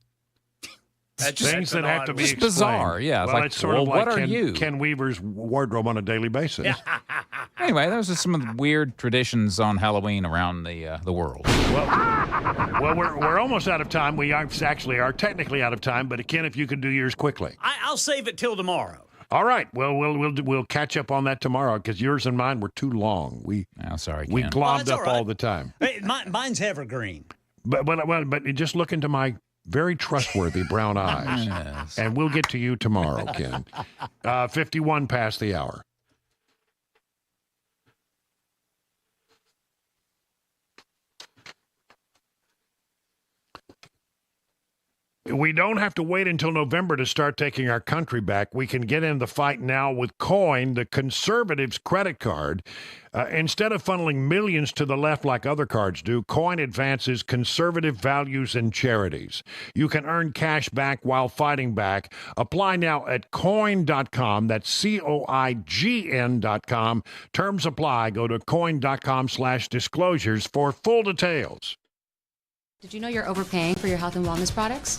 Things that have to be just explained. bizarre. Yeah, it's well, like, it's sort of what like are you? Ken Weaver's wardrobe on a daily basis. Anyway, those are some of the weird traditions on Halloween around the world. Well, we're almost out of time. We are technically out of time, but Ken, if you could do yours quickly. I'll save it till tomorrow. All right. Well, we'll catch up on that tomorrow because yours and mine were too long. We globbed up all the time. Hey, mine's evergreen. But just look into my very trustworthy brown eyes, Yes. and we'll get to you tomorrow, Ken. 51 past the hour. We don't have to wait until November to start taking our country back. We can get in the fight now with Coin, the conservatives' credit card. Instead of funneling millions to the left like other cards do, Coin advances conservative values and charities. You can earn cash back while fighting back. Apply now at coin.com. That's COIGN.com. Terms apply. Go to coin.com/disclosures for full details. Did you know you're overpaying for your health and wellness products?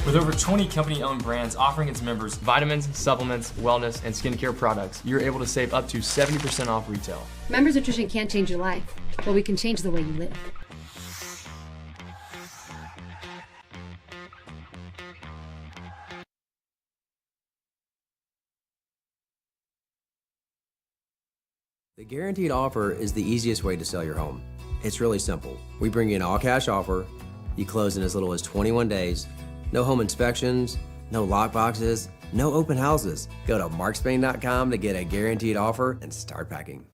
With over 20 company-owned brands offering its members vitamins, supplements, wellness, and skincare products, you're able to save up to 70% off retail. Members Nutrition can't change your life, but we can change the way you live. The guaranteed offer is the easiest way to sell your home. It's really simple. We bring you an all-cash offer. You close in as little as 21 days. No home inspections, no lock boxes, no open houses. Go to markspain.com to get a guaranteed offer and start packing.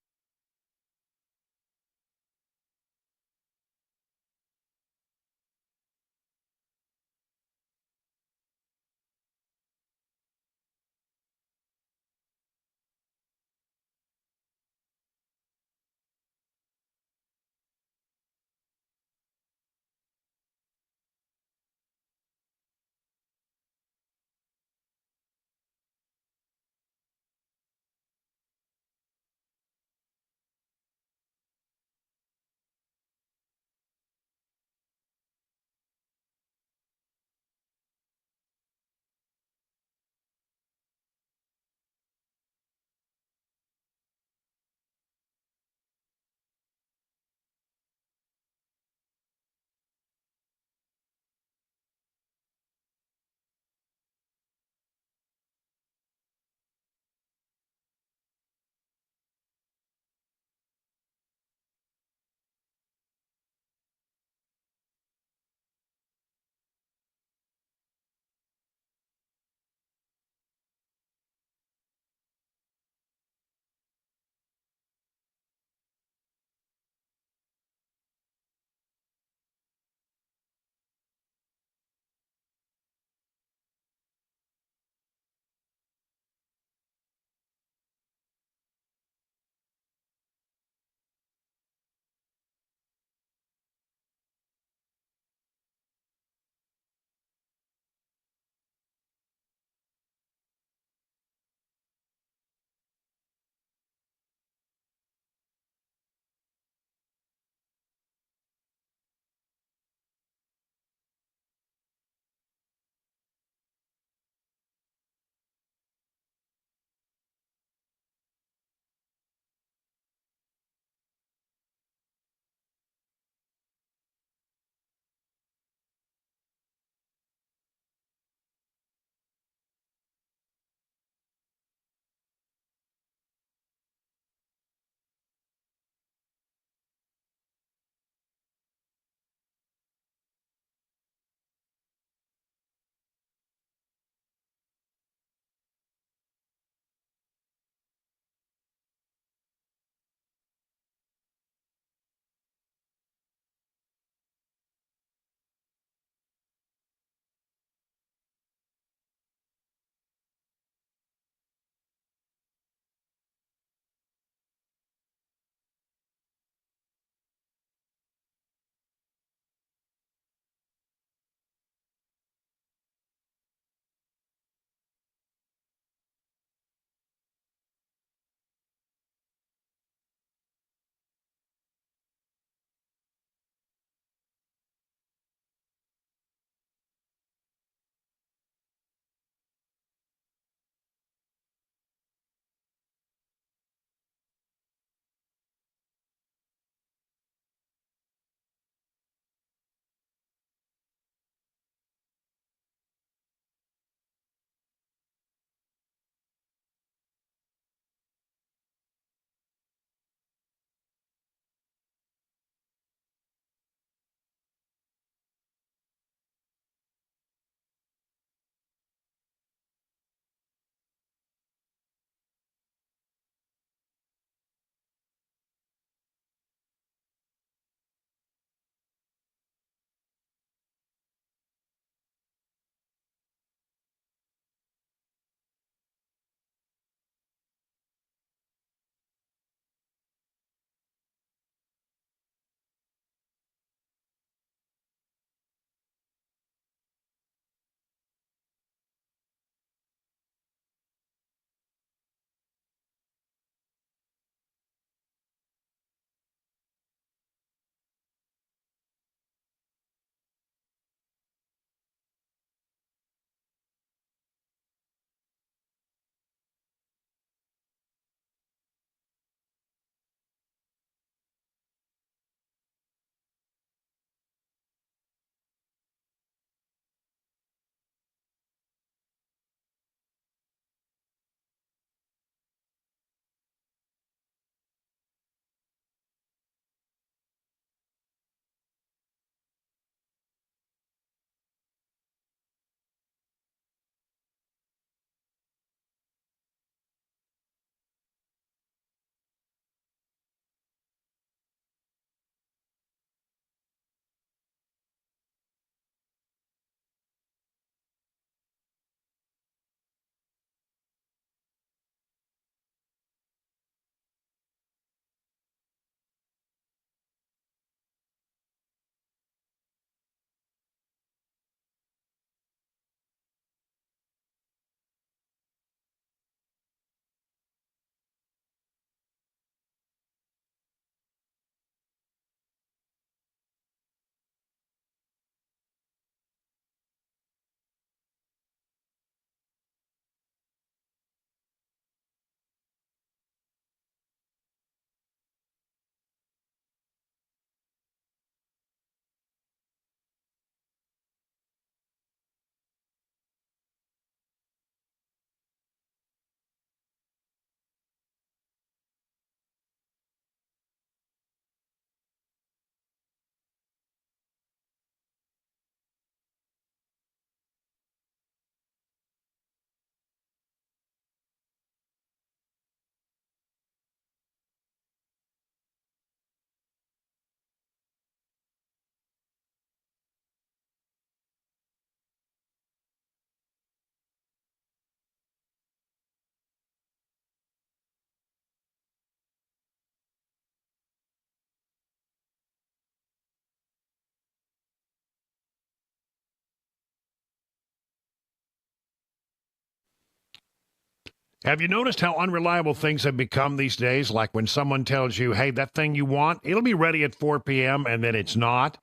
Have you noticed how unreliable things have become these days? Like when someone tells you, hey, that thing you want, it'll be ready at 4 p.m., and then it's not.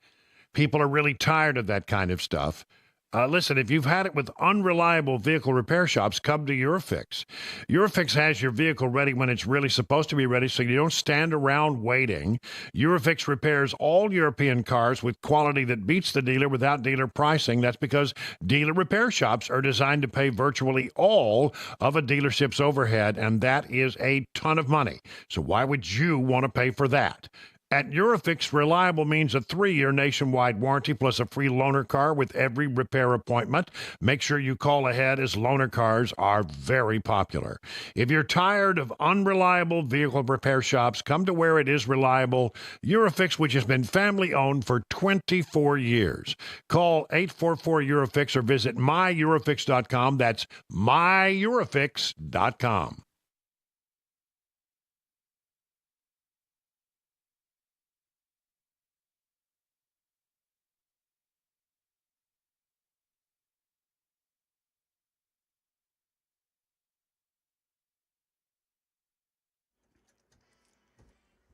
People are really tired of that kind of stuff. Listen, if you've had it with unreliable vehicle repair shops, come to Eurofix. Eurofix has your vehicle ready when it's really supposed to be ready, so you don't stand around waiting. Eurofix repairs all European cars with quality that beats the dealer without dealer pricing. That's because dealer repair shops are designed to pay virtually all of a dealership's overhead, and that is a ton of money. So why would you want to pay for that? At Eurofix, reliable means a 3-year nationwide warranty plus a free loaner car with every repair appointment. Make sure you call ahead as loaner cars are very popular. If you're tired of unreliable vehicle repair shops, come to where it is reliable. Eurofix, which has been family-owned for 24 years. Call 844-EUROFIX or visit myEurofix.com. That's myEurofix.com.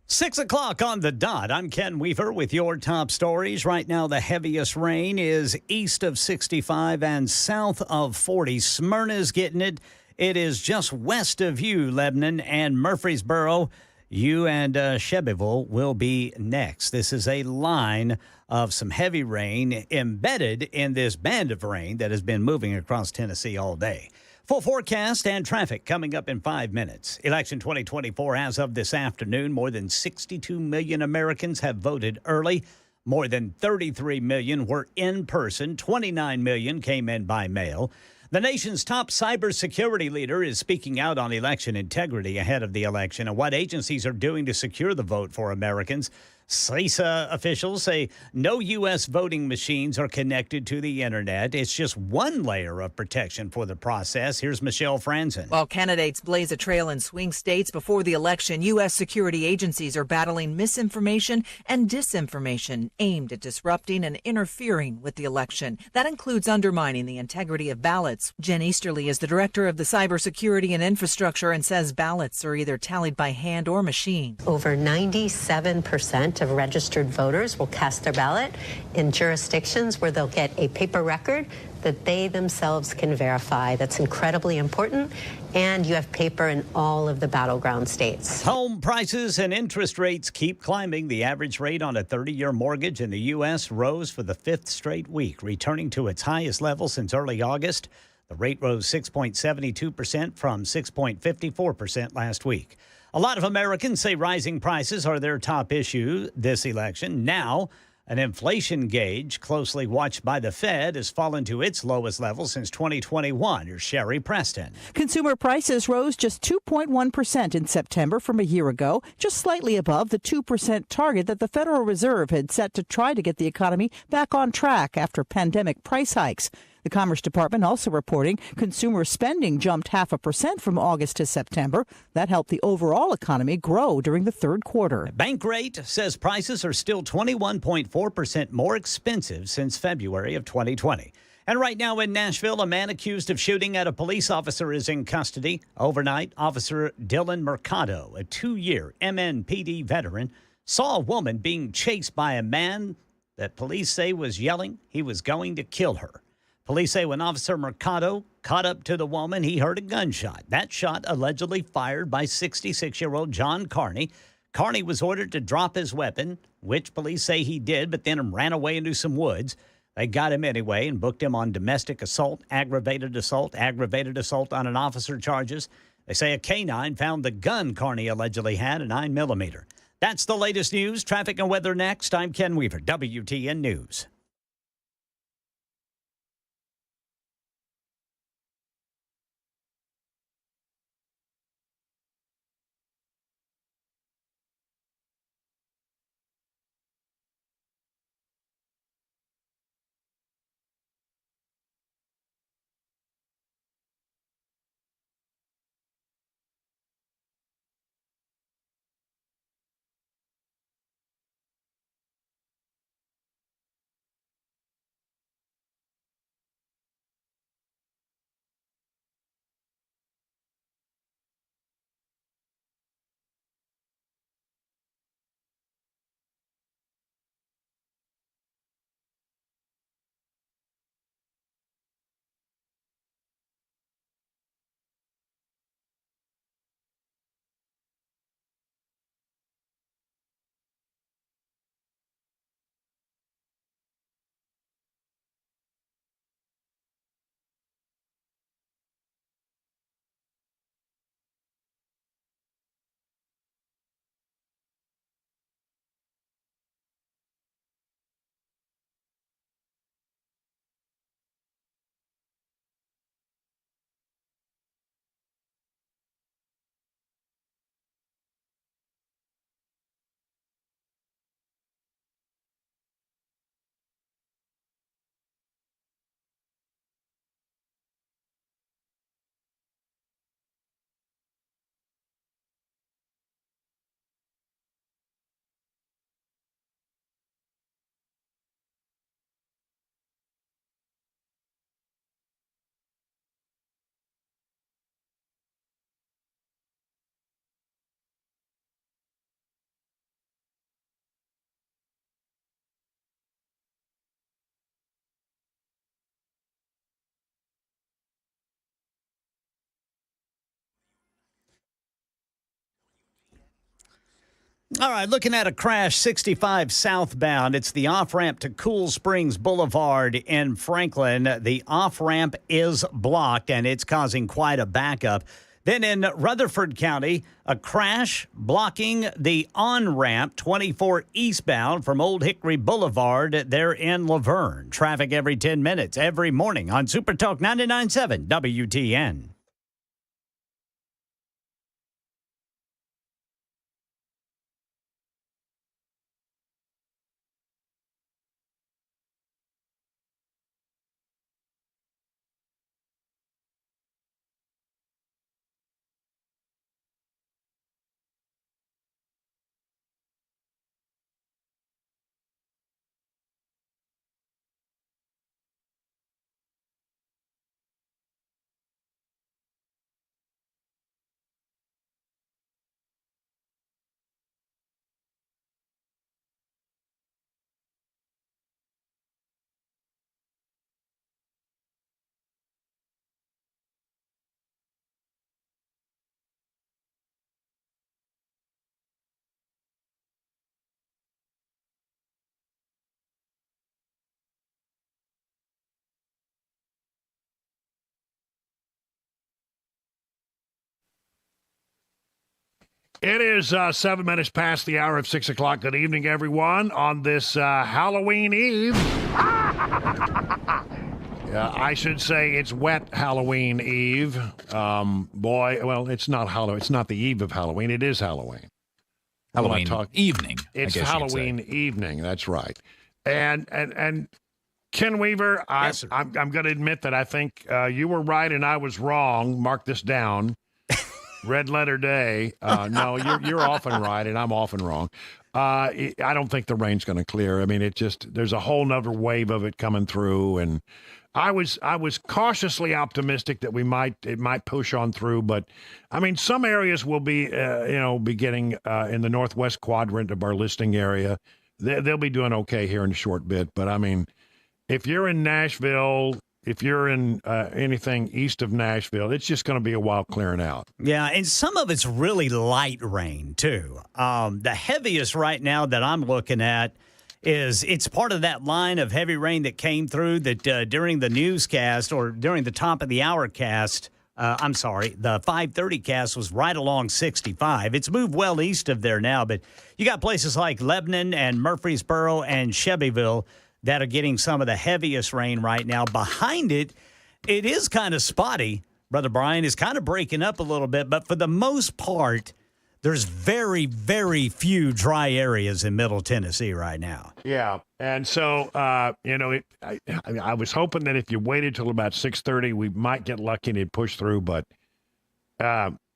Six o'clock on the dot. I'm Ken Weaver with your top stories. Right now, the heaviest rain is east of 65 and south of 40. Smyrna's getting it. It is just west of you, Lebanon and Murfreesboro. You and Shelbyville will be next. This is a line of some heavy rain embedded in this band of rain that has been moving across Tennessee all day. Full forecast and traffic coming up in 5 minutes. Election 2024 as of this afternoon, more than 62 million Americans have voted early. More than 33 million were in person. 29 million came in by mail. The nation's top cybersecurity leader is speaking out on election integrity ahead of the election and what agencies are doing to secure the vote for Americans. CISA officials say no U.S. voting machines are connected to the internet. It's just one layer of protection for the process. Here's Michelle Franzen. While candidates blaze a trail in swing states before the election, U.S. security agencies are battling misinformation and disinformation aimed at disrupting and interfering with the election. That includes undermining the integrity of ballots. Jen Easterly is the director of the cybersecurity and infrastructure and says ballots are either tallied by hand or machine. Over 97% of registered voters will cast their ballot in jurisdictions where they'll get a paper record that they themselves can verify. That's incredibly important. And you have paper in all of the battleground states. Home prices and interest rates keep climbing. The average rate on a 30-year mortgage in the U.S. rose for the 5th straight week, returning to its highest level since early August. The rate rose 6.72% from 6.54% last week. A lot of Americans say rising prices are their top issue this election. Now, an inflation gauge closely watched by the Fed has fallen to its lowest level since 2021. Here's Sherry Preston. Consumer prices rose just 2.1% in September from a year ago, just slightly above the 2% target that the Federal Reserve had set to try to get the economy back on track after pandemic price hikes. The Commerce Department also reporting consumer spending jumped 0.5% from August to September. That helped the overall economy grow during the third quarter. Bankrate says prices are still 21.4% more expensive since February of 2020. And right now in Nashville, a man accused of shooting at a police officer is in custody. Overnight, Officer Dylan Mercado, a 2-year MNPD veteran, saw a woman being chased by a man that police say was yelling he was going to kill her. Police say when Officer Mercado caught up to the woman, he heard a gunshot. That shot allegedly fired by 66-year-old John Carney. Carney was ordered to drop his weapon, which police say he did, but then ran away into some woods. They got him anyway and booked him on domestic assault, aggravated assault on an officer charges. They say a canine found the gun Carney allegedly had, a 9mm. That's the latest news. Traffic and weather next. I'm Ken Weaver, WTN News. All right, looking at a crash 65 southbound. It's the off-ramp to Cool Springs Boulevard in Franklin. The off-ramp is blocked, and it's causing quite a backup. Then in Rutherford County, a crash blocking the on-ramp 24 eastbound from Old Hickory Boulevard there in Laverne. Traffic every 10 minutes, every morning on Super Talk 99.7 WTN. It is 7 minutes past the hour of 6 o'clock. Good evening, everyone, on this Halloween Eve. I should say it's wet Halloween Eve. Well, it's not Halloween. It's not the eve of Halloween. It is Halloween. Halloween evening. It's Halloween evening. That's right. And Ken Weaver, Yes, I'm going to admit that I think you were right and I was wrong. Mark this down. Red letter day. No, you're often right, and I'm often wrong. I don't think the rain's going to clear. I mean, there's a whole nother wave of it coming through, and I was cautiously optimistic that it might push on through, but I mean, some areas will be getting in the northwest quadrant of our listing area. They'll be doing okay here in a short bit, but I mean, if you're in Nashville. If you're in anything east of Nashville, it's just going to be a while clearing out. Yeah, and some of it's really light rain, too. The heaviest right now that I'm looking at it's part of that line of heavy rain that came through that during the newscast or during the top of the hour cast, the 5:30 cast was right along 65. It's moved well east of there now, but you got places like Lebanon and Murfreesboro and Shelbyville that are getting some of the heaviest rain right now. Behind it, it is kind of spotty. Brother Brian is kind of breaking up a little bit, but for the most part, there's very, very few dry areas in Middle Tennessee right now. Yeah, and so, I was hoping that if you waited till about 6:30, we might get lucky and it'd push through, but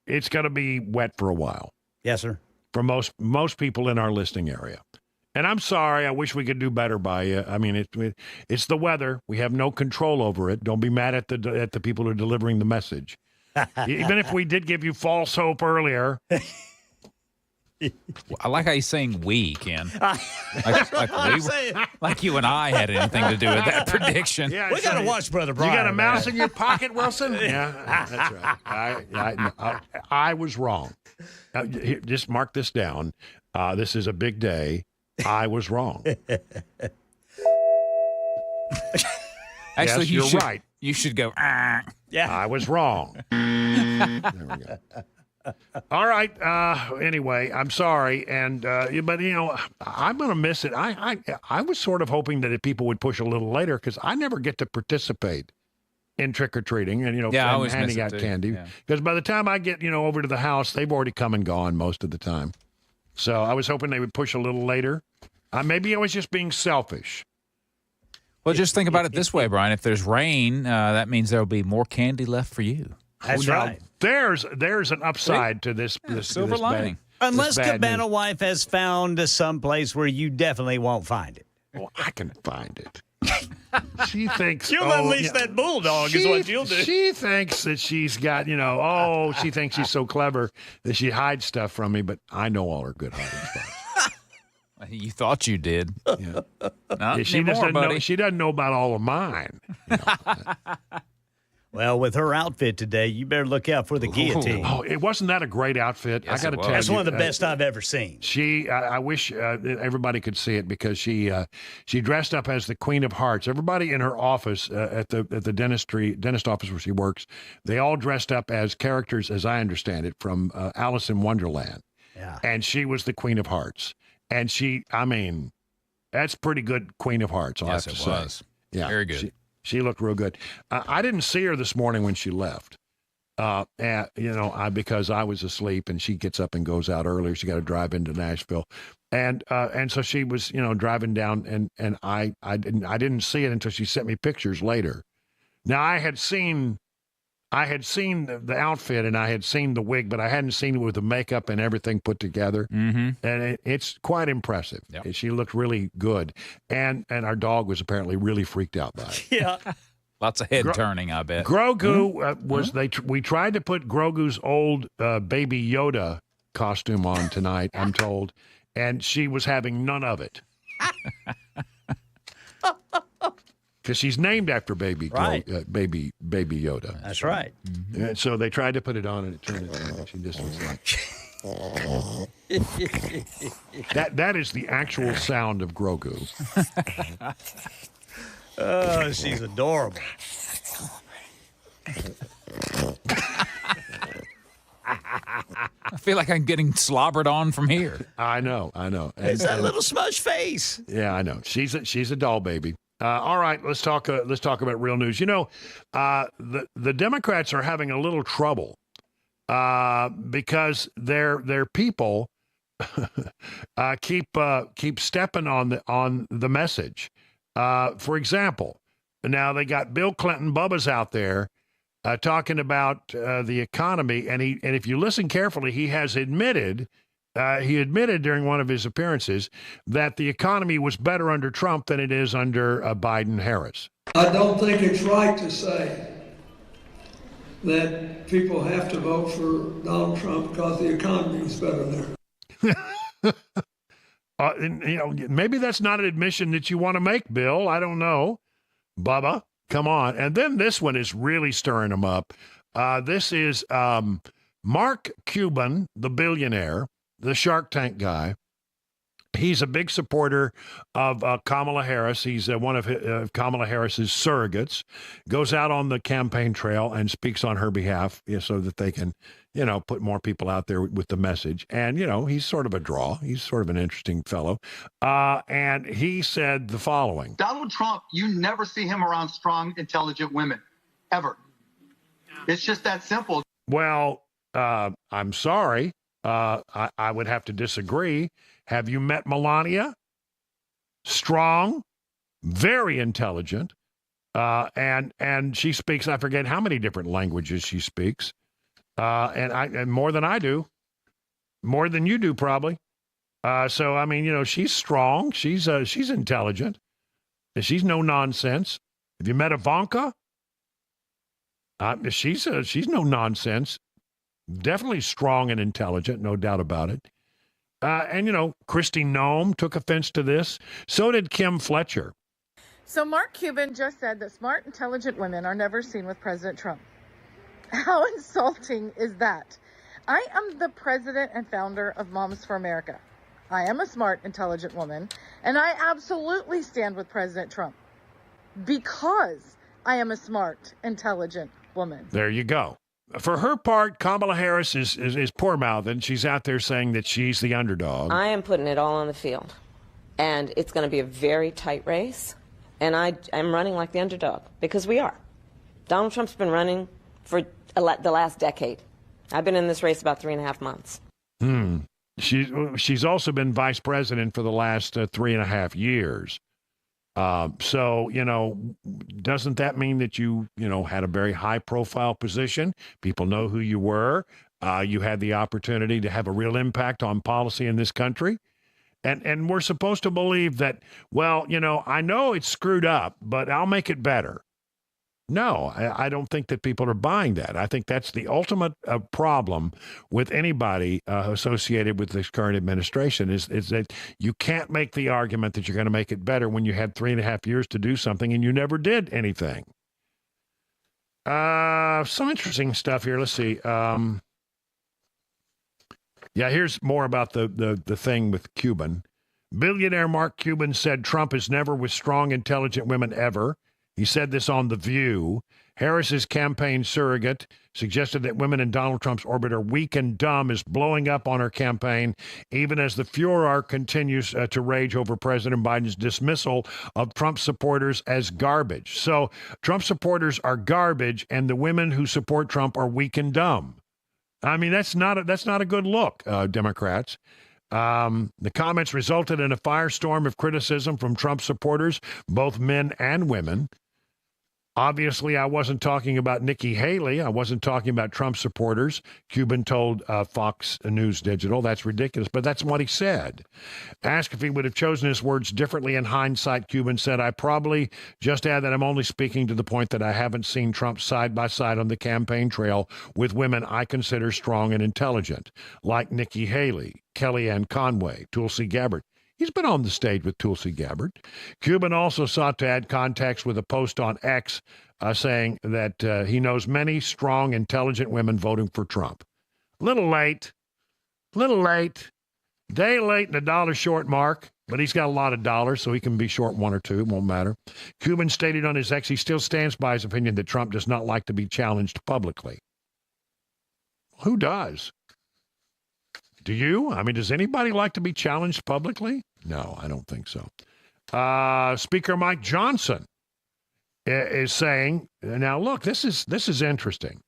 it's going to be wet for a while. Yes, sir. For most people in our listing area. And I'm sorry. I wish we could do better by you. I mean, it's the weather. We have no control over it. Don't be mad at the people who are delivering the message. Even if we did give you false hope earlier. I like how he's saying we, Ken. Like you and I had anything to do with that prediction. Yeah, we got to watch Brother Brian. You got a mouse in your pocket, Wilson? Yeah, that's right. I was wrong. Here, just mark this down. This is a big day. I was wrong. Actually, yes, you're right. You should go, Yeah. I was wrong. There we go. All right. Anyway, I'm sorry. And but, I'm going to miss it. I was sort of hoping that if people would push a little later because I never get to participate in trick-or-treating and, and handing out candy. Because by the time I get, over to the house, they've already come and gone most of the time. So I was hoping they would push a little later. Maybe I was just being selfish. Well, just think about it this way, Brian. If there's rain, that means there'll be more candy left for you. That's right. There's an upside to this silver lining. Unless Cabana Wife has found some place where you definitely won't find it. Well, I can find it. She thinks you'll unleash that bulldog is what you'll do. She thinks that she's got, she thinks she's so clever that she hides stuff from me, but I know all her good hiding spots. You thought you did. Yeah. Not she anymore, buddy. She doesn't know about all of mine. Well, with her outfit today, you better look out for the guillotine. Oh, it wasn't that a great outfit? Yes, I got to tell you. That's one of the best I've ever seen. I wish everybody could see it because she dressed up as the Queen of Hearts. Everybody in her office at the dentist office where she works, they all dressed up as characters, as I understand it, from Alice in Wonderland. Yeah. And she was the Queen of Hearts. And that's pretty good Queen of Hearts, I'll have to say. Was. Yeah, Very good. She looked real good. I didn't see her this morning when she left. Because I was asleep, and she gets up and goes out earlier. She got to drive into Nashville, and so she was, driving down, and I didn't see it until she sent me pictures later. Now I had seen the outfit, and I had seen the wig, but I hadn't seen it with the makeup and everything put together. Mm-hmm. And it's quite impressive. Yep. She looked really good, and our dog was apparently really freaked out by it. Yeah. Lots of head turning, I bet. Grogu we tried to put Grogu's old Baby Yoda costume on tonight, I'm told, and she was having none of it. Because she's named after Baby Yoda. That's right. Mm-hmm. And so they tried to put it on, and it turned it on. She just was like... that is the actual sound of Grogu. Oh, she's adorable. I feel like I'm getting slobbered on from here. I know. It's that little smudge face. Yeah, I know. She's a doll baby. All right, let's talk about real news. The Democrats are having a little trouble because their people keep stepping on the message. For example, now they got Bill Clinton Bubba's out there talking about the economy, and if you listen carefully, he has admitted. He admitted during one of his appearances that the economy was better under Trump than it is under Biden-Harris. I don't think it's right to say that people have to vote for Donald Trump because the economy is better there. Maybe that's not an admission that you want to make, Bill. I don't know. Bubba, come on. And then this one is really stirring them up. This is Mark Cuban, the billionaire, the Shark Tank guy. He's a big supporter of Kamala Harris. He's one of Kamala Harris's surrogates. Goes out on the campaign trail and speaks on her behalf, so that they can, put more people out there with the message. And, he's sort of a draw. He's sort of an interesting fellow. And he said the following. Donald Trump, you never see him around strong, intelligent women, ever. It's just that simple. Well, I'm sorry. I would have to disagree. Have you met Melania? Strong, very intelligent, and she speaks, I forget how many different languages she speaks, and more than I do, more than you do probably. So I mean, she's strong, she's intelligent, and she's no nonsense. Have you met Ivanka? She's no nonsense. Definitely strong and intelligent, no doubt about it. And, Kristi Noem took offense to this. So did Kim Fletcher. So Mark Cuban just said that smart, intelligent women are never seen with President Trump. How insulting is that? I am the president and founder of Moms for America. I am a smart, intelligent woman, and I absolutely stand with President Trump because I am a smart, intelligent woman. There you go. For her part, Kamala Harris is poor-mouthed, and she's out there saying that she's the underdog. I am putting it all on the field, and it's going to be a very tight race, and I'm running like the underdog, because we are. Donald Trump's been running for the last decade. I've been in this race about 3.5 months. She's also been vice president for the last 3.5 years. So, doesn't that mean that you had a very high profile position? People know who you were. You had the opportunity to have a real impact on policy in this country. And we're supposed to believe that, well, I know it's screwed up, but I'll make it better. No, I don't think that people are buying that. I think that's the ultimate problem with anybody associated with this current administration is that you can't make the argument that you're going to make it better when you had 3.5 years to do something and you never did anything. Some interesting stuff here. Let's see. Yeah, here's more about the thing with Cuban. Billionaire Mark Cuban said Trump is never with strong, intelligent women ever. He said this on The View. Harris's campaign surrogate suggested that women in Donald Trump's orbit are weak and dumb, is blowing up on her campaign, even as the furor continues to rage over President Biden's dismissal of Trump supporters as garbage. So Trump supporters are garbage, and the women who support Trump are weak and dumb. I mean, that's not a good look, Democrats. The comments resulted in a firestorm of criticism from Trump supporters, both men and women. Obviously, I wasn't talking about Nikki Haley. I wasn't talking about Trump supporters. Cuban told Fox News Digital. That's ridiculous, but that's what he said. Asked if he would have chosen his words differently in hindsight, Cuban said, I probably just add that I'm only speaking to the point that I haven't seen Trump side by side on the campaign trail with women I consider strong and intelligent, like Nikki Haley, Kellyanne Conway, Tulsi Gabbard. He's been on the stage with Tulsi Gabbard. Cuban also sought to add context with a post on X saying that he knows many strong, intelligent women voting for Trump. Little late. Day late and a dollar short, Mark. But he's got a lot of dollars, so he can be short one or two. It won't matter. Cuban stated on his X he still stands by his opinion that Trump does not like to be challenged publicly. Who does? Do you? I mean, does anybody like to be challenged publicly? No, I don't think so. Speaker Mike Johnson is saying, now look, this is interesting.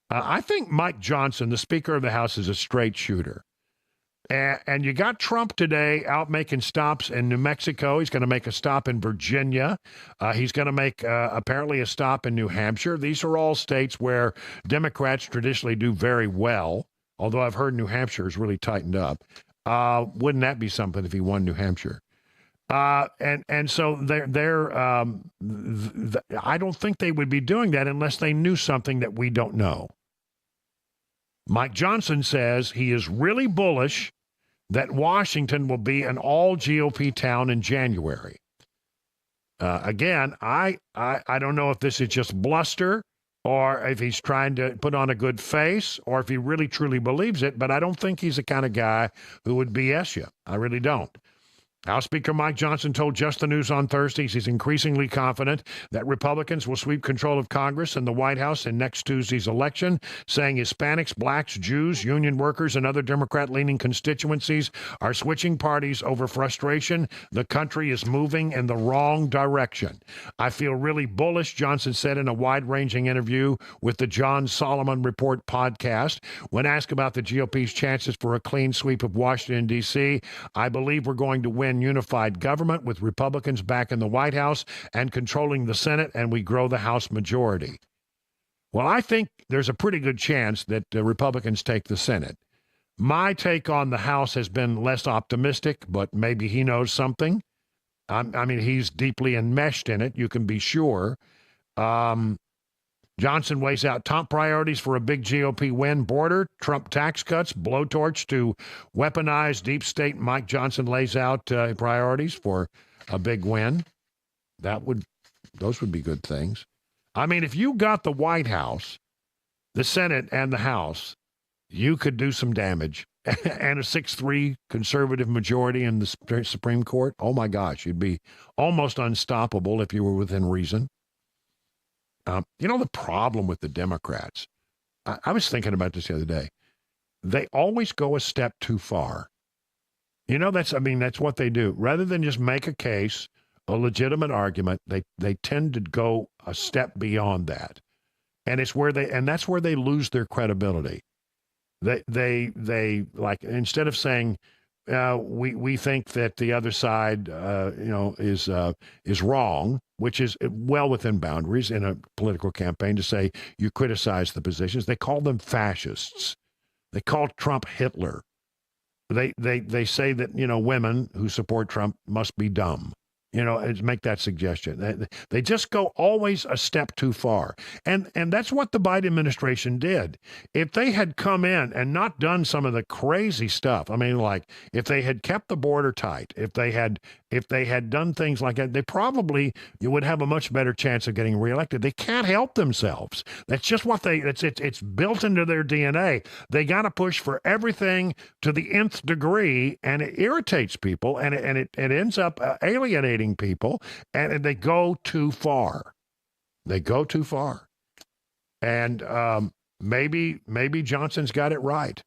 I think Mike Johnson, the Speaker of the House, is a straight shooter. And you got Trump today out making stops in New Mexico. He's going to make a stop in Virginia. He's going to make apparently a stop in New Hampshire. These are all states where Democrats traditionally do very well. Although I've heard New Hampshire is really tightened up. Wouldn't that be something if he won New Hampshire? And so I don't think they would be doing that unless they knew something that we don't know. Mike Johnson says he is really bullish that Washington will be an all GOP town in January. Again, I don't know if this is just bluster, or if he's trying to put on a good face, or if he really truly believes it, but I don't think he's the kind of guy who would BS you. I really don't. House Speaker Mike Johnson told Just the News on Thursday he's increasingly confident that Republicans will sweep control of Congress and the White House in next Tuesday's election, saying Hispanics, blacks, Jews, union workers, and other Democrat-leaning constituencies are switching parties over frustration. The country is moving in the wrong direction. I feel really bullish, Johnson said in a wide-ranging interview with the John Solomon Report podcast. When asked about the GOP's chances for a clean sweep of Washington, D.C., I believe we're going to win unified government with Republicans back in the White House and controlling the Senate, and we grow the House majority. Well, I think there's a pretty good chance that Republicans take the Senate. My take on the House has been less optimistic, but maybe he knows something. I mean, he's deeply enmeshed in it, you can be sure. Johnson weighs out top priorities for a big GOP win: border, Trump tax cuts, blowtorch to weaponize deep state. Mike Johnson lays out priorities for a big win. Those would be good things. I mean, if you got the White House, the Senate, and the House, you could do some damage. And a 6-3 conservative majority in the Supreme Court. Oh my gosh, you'd be almost unstoppable if you were within reason. You know, the problem with the Democrats, I was thinking about this the other day. They always go a step too far. You know, that's what they do. Rather than just make a case, a legitimate argument, they tend to go a step beyond that. And that's where they lose their credibility. They like, instead of saying, we think that the other side, is wrong, which is well within boundaries in a political campaign to say you criticize the positions. They call them fascists. They call Trump Hitler. They say that, women who support Trump must be dumb. Make that suggestion. They just go always a step too far. And that's what the Biden administration did. If they had come in and not done some of the crazy stuff, I mean, like if they had kept the border tight, if they had if they had done things like that, you would have a much better chance of getting reelected. They can't help themselves. That's just what it's built into their DNA. They got to push for everything to the nth degree, and it irritates people, and it ends up alienating people, and they go too far. They go too far. And maybe Johnson's got it right.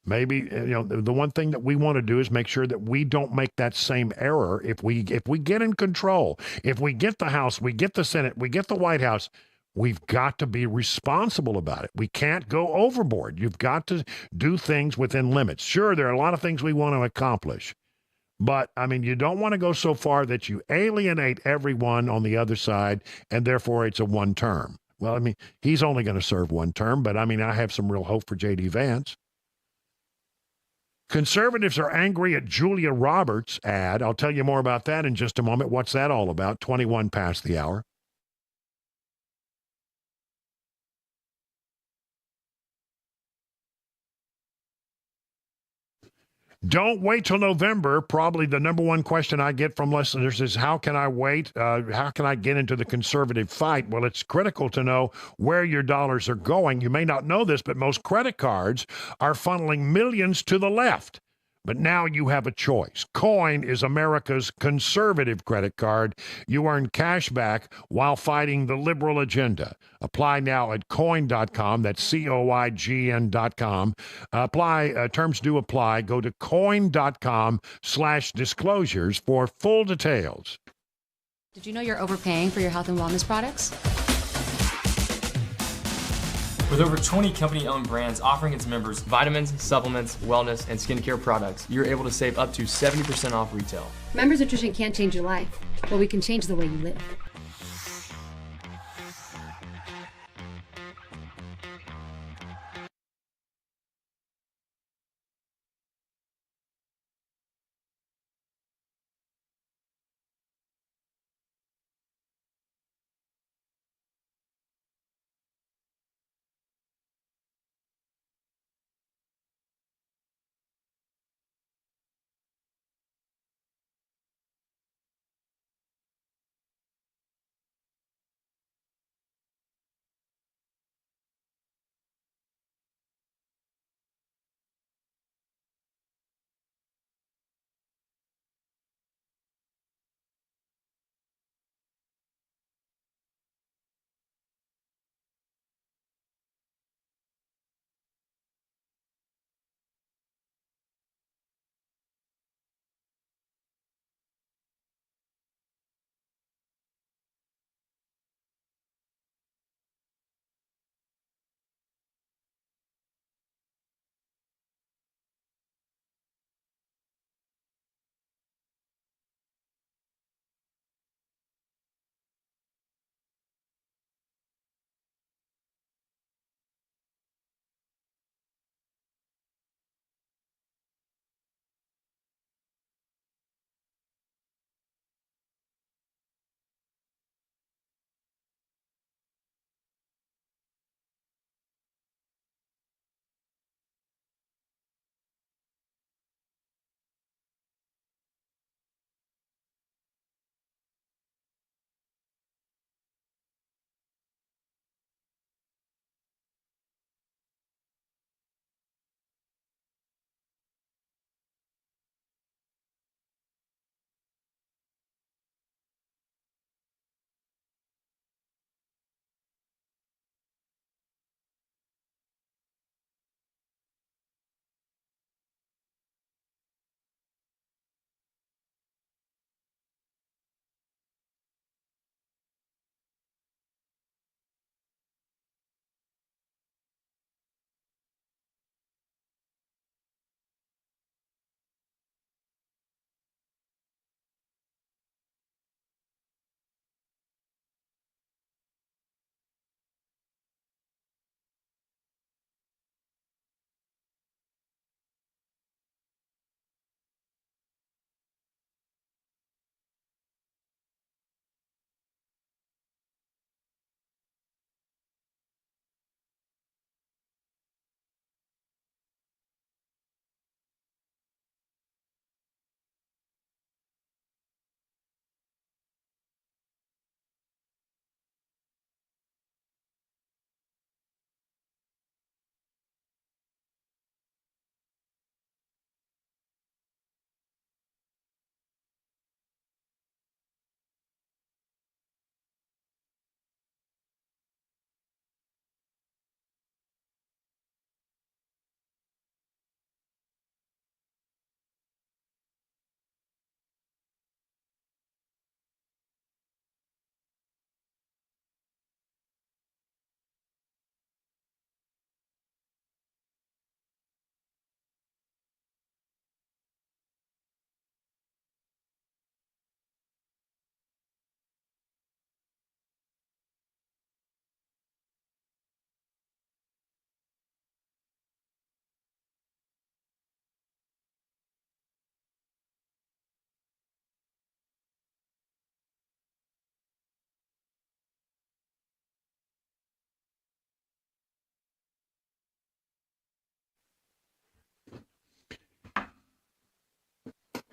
Maybe the one thing that we want to do is make sure that we don't make that same error. If we get in control, if we get the House, we get the Senate, we get the White House, we've got to be responsible about it. We can't go overboard. You've got to do things within limits. Sure, there are a lot of things we want to accomplish, but I mean, you don't want to go so far that you alienate everyone on the other side, and therefore it's a one term. Well, I mean, he's only going to serve one term, but I mean, I have some real hope for J.D. Vance. Conservatives are angry at Julia Roberts' ad. I'll tell you more about that in just a moment. What's that all about? 21 past the hour. Don't wait till November. Probably the number one question I get from listeners is, how can I wait? How can I get into the conservative fight? Well, it's critical to know where your dollars are going. You may not know this, but most credit cards are funneling millions to the left. But now you have a choice. Coin is America's conservative credit card. You earn cash back while fighting the liberal agenda. Apply now at coin.com. That's COIGN.com. Terms do apply. Go to coin.com/disclosures for full details. Did you know you're overpaying for your health and wellness products? With over 20 company-owned brands offering its members vitamins, supplements, wellness, and skincare products, you're able to save up to 70% off retail. Members Nutrition can't change your life, but we can change the way you live.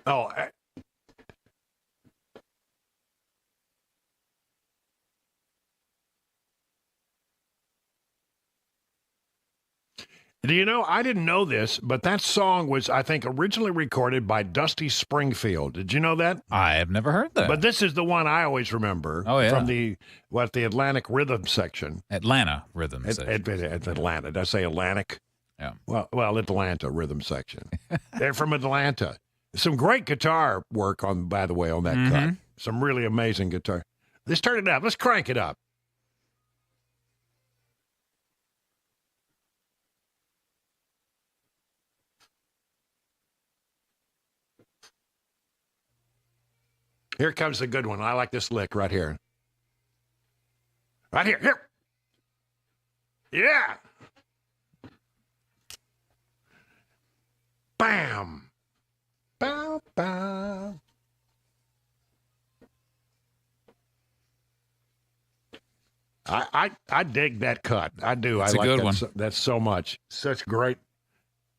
Oh, do you know, I didn't know this, but that song was, I think, originally recorded by Dusty Springfield. Did you know that? I have never heard that. But this is the one I always remember from the Atlantic Rhythm section. Atlanta Rhythm section. At Atlanta. Did I say Atlantic? Yeah. Well, Atlanta Rhythm section. They're from Atlanta. Some great guitar work, by the way, on that cut. Some really amazing guitar. Let's turn it up. Let's crank it up. Here comes the good one. I like this lick right here. Right here. Here. Yeah. Bam. Bow, bow. I dig that cut. I do. It's I like a good that one. That's so much. Such great.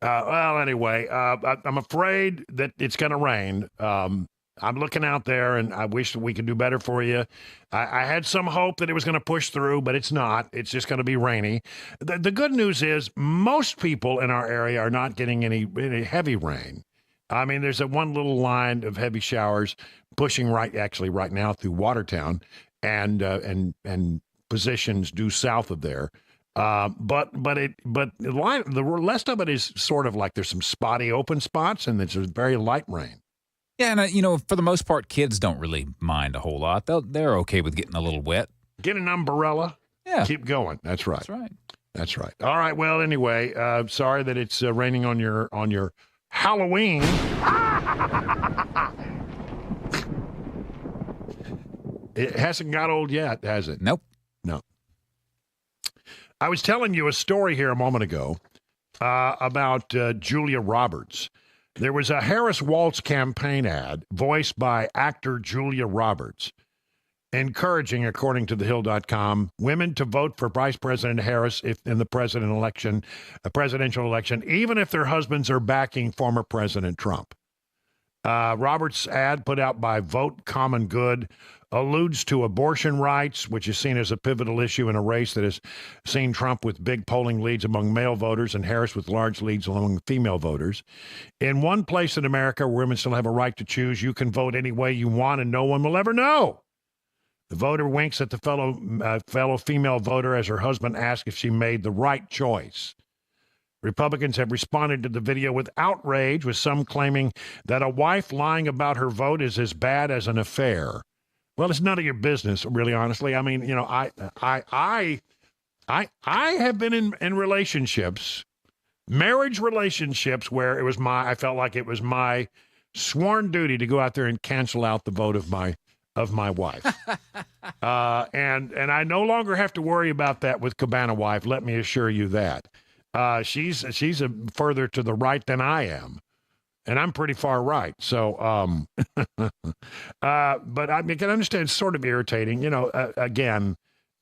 Well, anyway, I'm afraid that it's going to rain. I'm looking out there, and I wish that we could do better for you. I had some hope that it was going to push through, but it's not. It's just going to be rainy. The good news is most people in our area are not getting any heavy rain. I mean, there's one little line of heavy showers pushing right now through Watertown and positions due south of there. But the rest of it is sort of like there's some spotty open spots, and it's very light rain. Yeah, and for the most part, kids don't really mind a whole lot. They're okay with getting a little wet. Get an umbrella. Yeah. Keep going. That's right. That's right. That's right. All right. Well, anyway, sorry that it's raining on your Halloween. It hasn't got old yet, has it? Nope. No. I was telling you a story here a moment ago about Julia Roberts. There was a Harris Waltz campaign ad voiced by actor Julia Roberts, encouraging, according to thehill.com, women to vote for Vice President Harris if in the presidential election, even if their husbands are backing former President Trump. Roberts' ad, put out by Vote Common Good, alludes to abortion rights, which is seen as a pivotal issue in a race that has seen Trump with big polling leads among male voters and Harris with large leads among female voters. In one place in America where women still have a right to choose, you can vote any way you want and no one will ever know. The voter winks at the fellow female voter as her husband asks if she made the right choice. Republicans have responded to the video with outrage, with some claiming that a wife lying about her vote is as bad as an affair. Well, it's none of your business, really, honestly. I mean, I have been in relationships, marriage relationships, where I felt like it was my sworn duty to go out there and cancel out the vote of my wife. And I no longer have to worry about that with Cabana Wife. Let me assure you that. She's further to the right than I am. And I'm pretty far right. So, but I can understand it's sort of irritating. Again,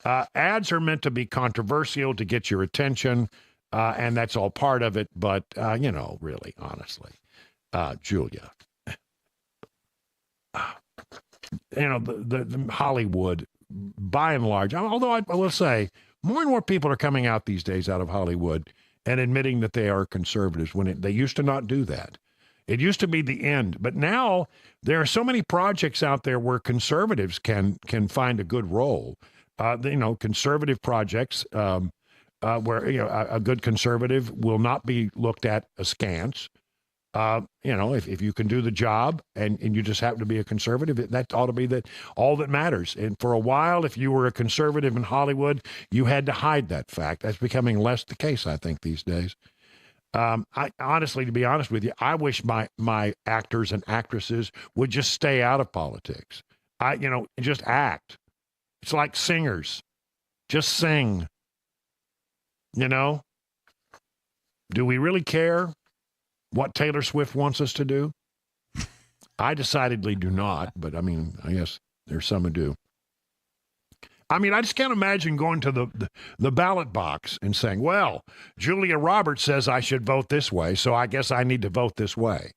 ads are meant to be controversial to get your attention, and that's all part of it. But, really, honestly, Julia, the Hollywood, by and large, although I will say more and more people are coming out these days out of Hollywood and admitting that they are conservatives when they used to not do that. It used to be the end, but now there are so many projects out there where conservatives can find a good role. Conservative projects where a good conservative will not be looked at askance. If you can do the job and you just happen to be a conservative, that ought to be all that matters. And for a while, if you were a conservative in Hollywood, you had to hide that fact. That's becoming less the case, I think, these days. I honestly, to be honest with you, I wish my actors and actresses would just stay out of politics. Just act. It's like singers. Just sing. Do we really care what Taylor Swift wants us to do? I decidedly do not, but I guess there's some who do. I just can't imagine going to the ballot box and saying, well, Julia Roberts says I should vote this way, so I guess I need to vote this way.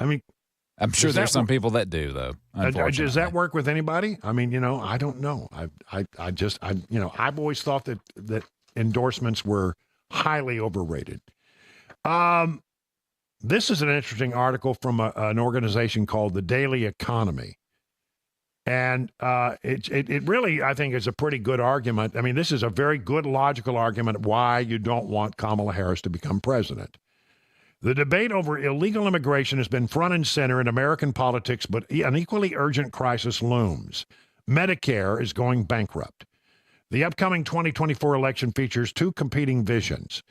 I mean, I'm sure does there's that some work- people that do, though. Unfortunately, Does that work with anybody? I mean, I don't know. I've always thought that endorsements were highly overrated. This is an interesting article from an organization called the Daily Economy. And it really, I think, is a pretty good argument. I mean, this is a very good logical argument why you don't want Kamala Harris to become president. The debate over illegal immigration has been front and center in American politics, but an equally urgent crisis looms. Medicare is going bankrupt. The upcoming 2024 election features two competing visions.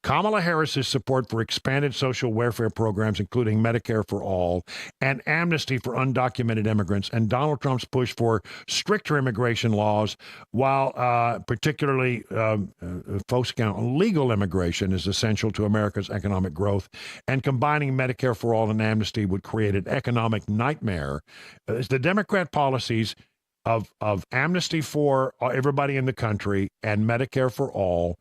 Kamala Harris's support for expanded social welfare programs, including Medicare for all, and amnesty for undocumented immigrants, and Donald Trump's push for stricter immigration laws, while particularly focusing on legal immigration is essential to America's economic growth, and combining Medicare for all and amnesty would create an economic nightmare. The Democrat policies of amnesty for everybody in the country and Medicare for all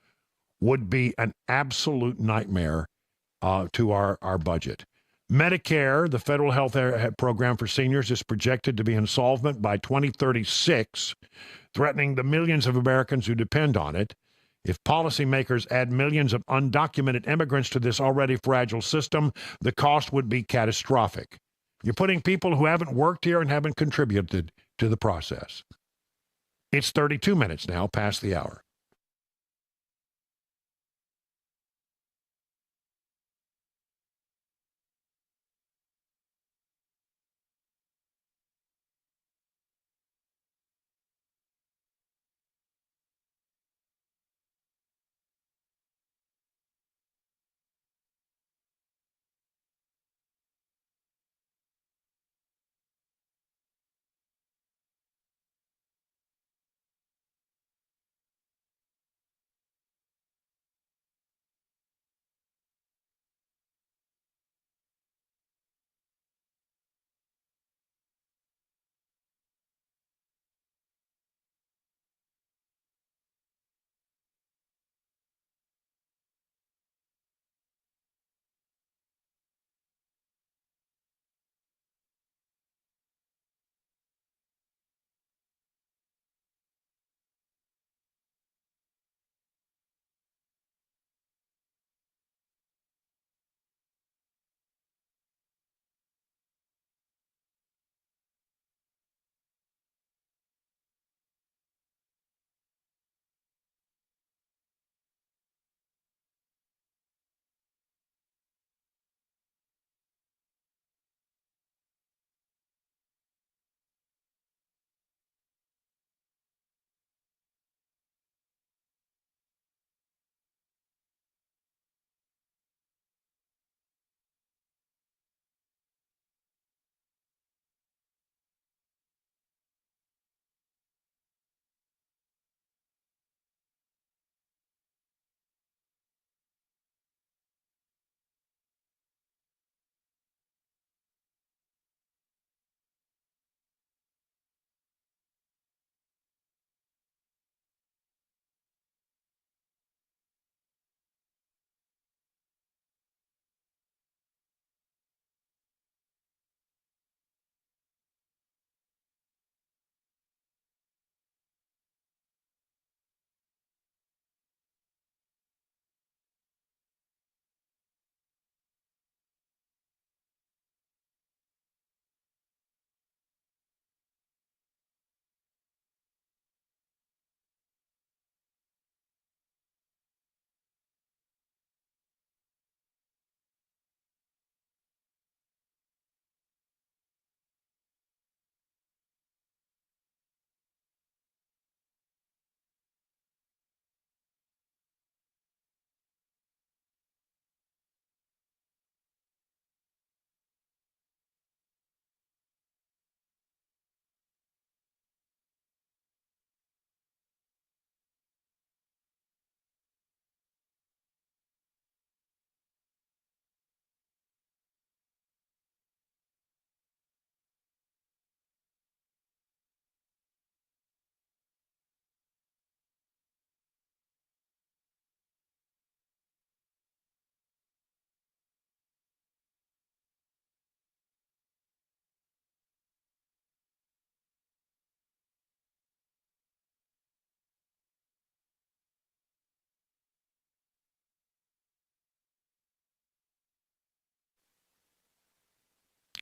would be an absolute nightmare to our budget. Medicare, the federal health program for seniors, is projected to be insolvent by 2036, threatening the millions of Americans who depend on it. If policymakers add millions of undocumented immigrants to this already fragile system, the cost would be catastrophic. You're putting people who haven't worked here and haven't contributed to the process. It's 32 minutes now past the hour.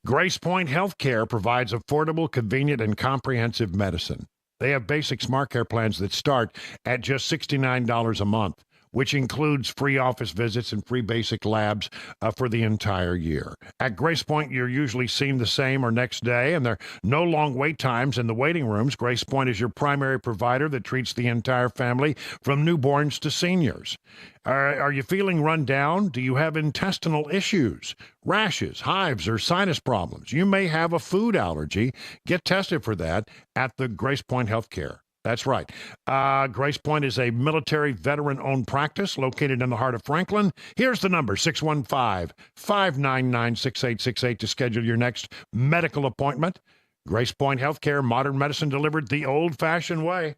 Grace Point Healthcare provides affordable, convenient, and comprehensive medicine. They have basic smart care plans that start at just $69 a month, which includes free office visits and free basic labs for the entire year. At Grace Point, you're usually seen the same or next day, and there are no long wait times in the waiting rooms. Grace Point is your primary provider that treats the entire family, from newborns to seniors. Are you feeling run down? Do you have intestinal issues, rashes, hives, or sinus problems? You may have a food allergy. Get tested for that at the Grace Point Healthcare. That's right. Grace Point is a military veteran-owned practice located in the heart of Franklin. Here's the number, 615-599-6868 to schedule your next medical appointment. Grace Point Healthcare, modern medicine delivered the old-fashioned way.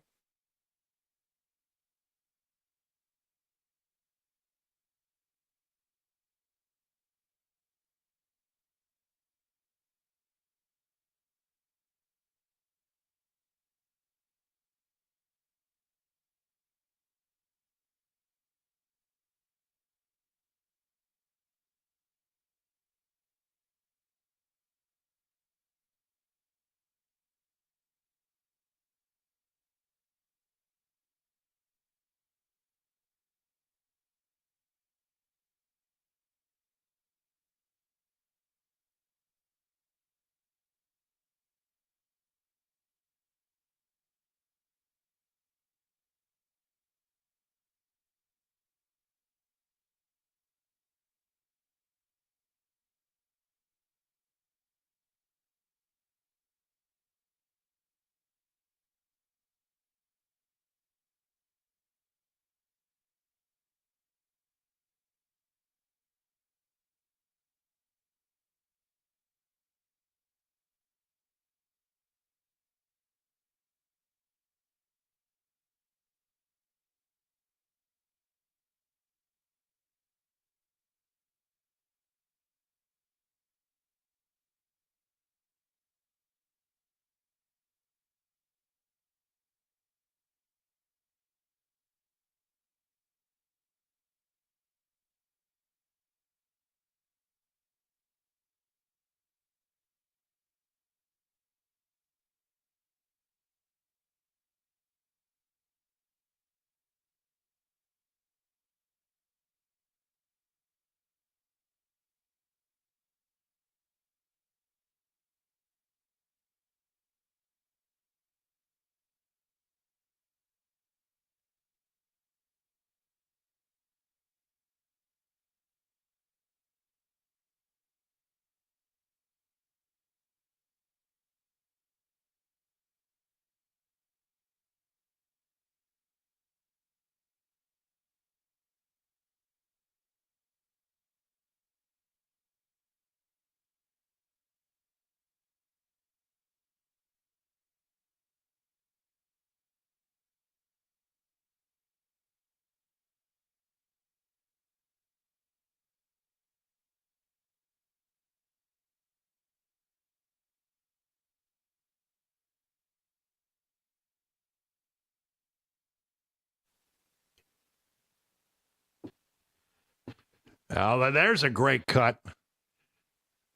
Oh, there's a great cut.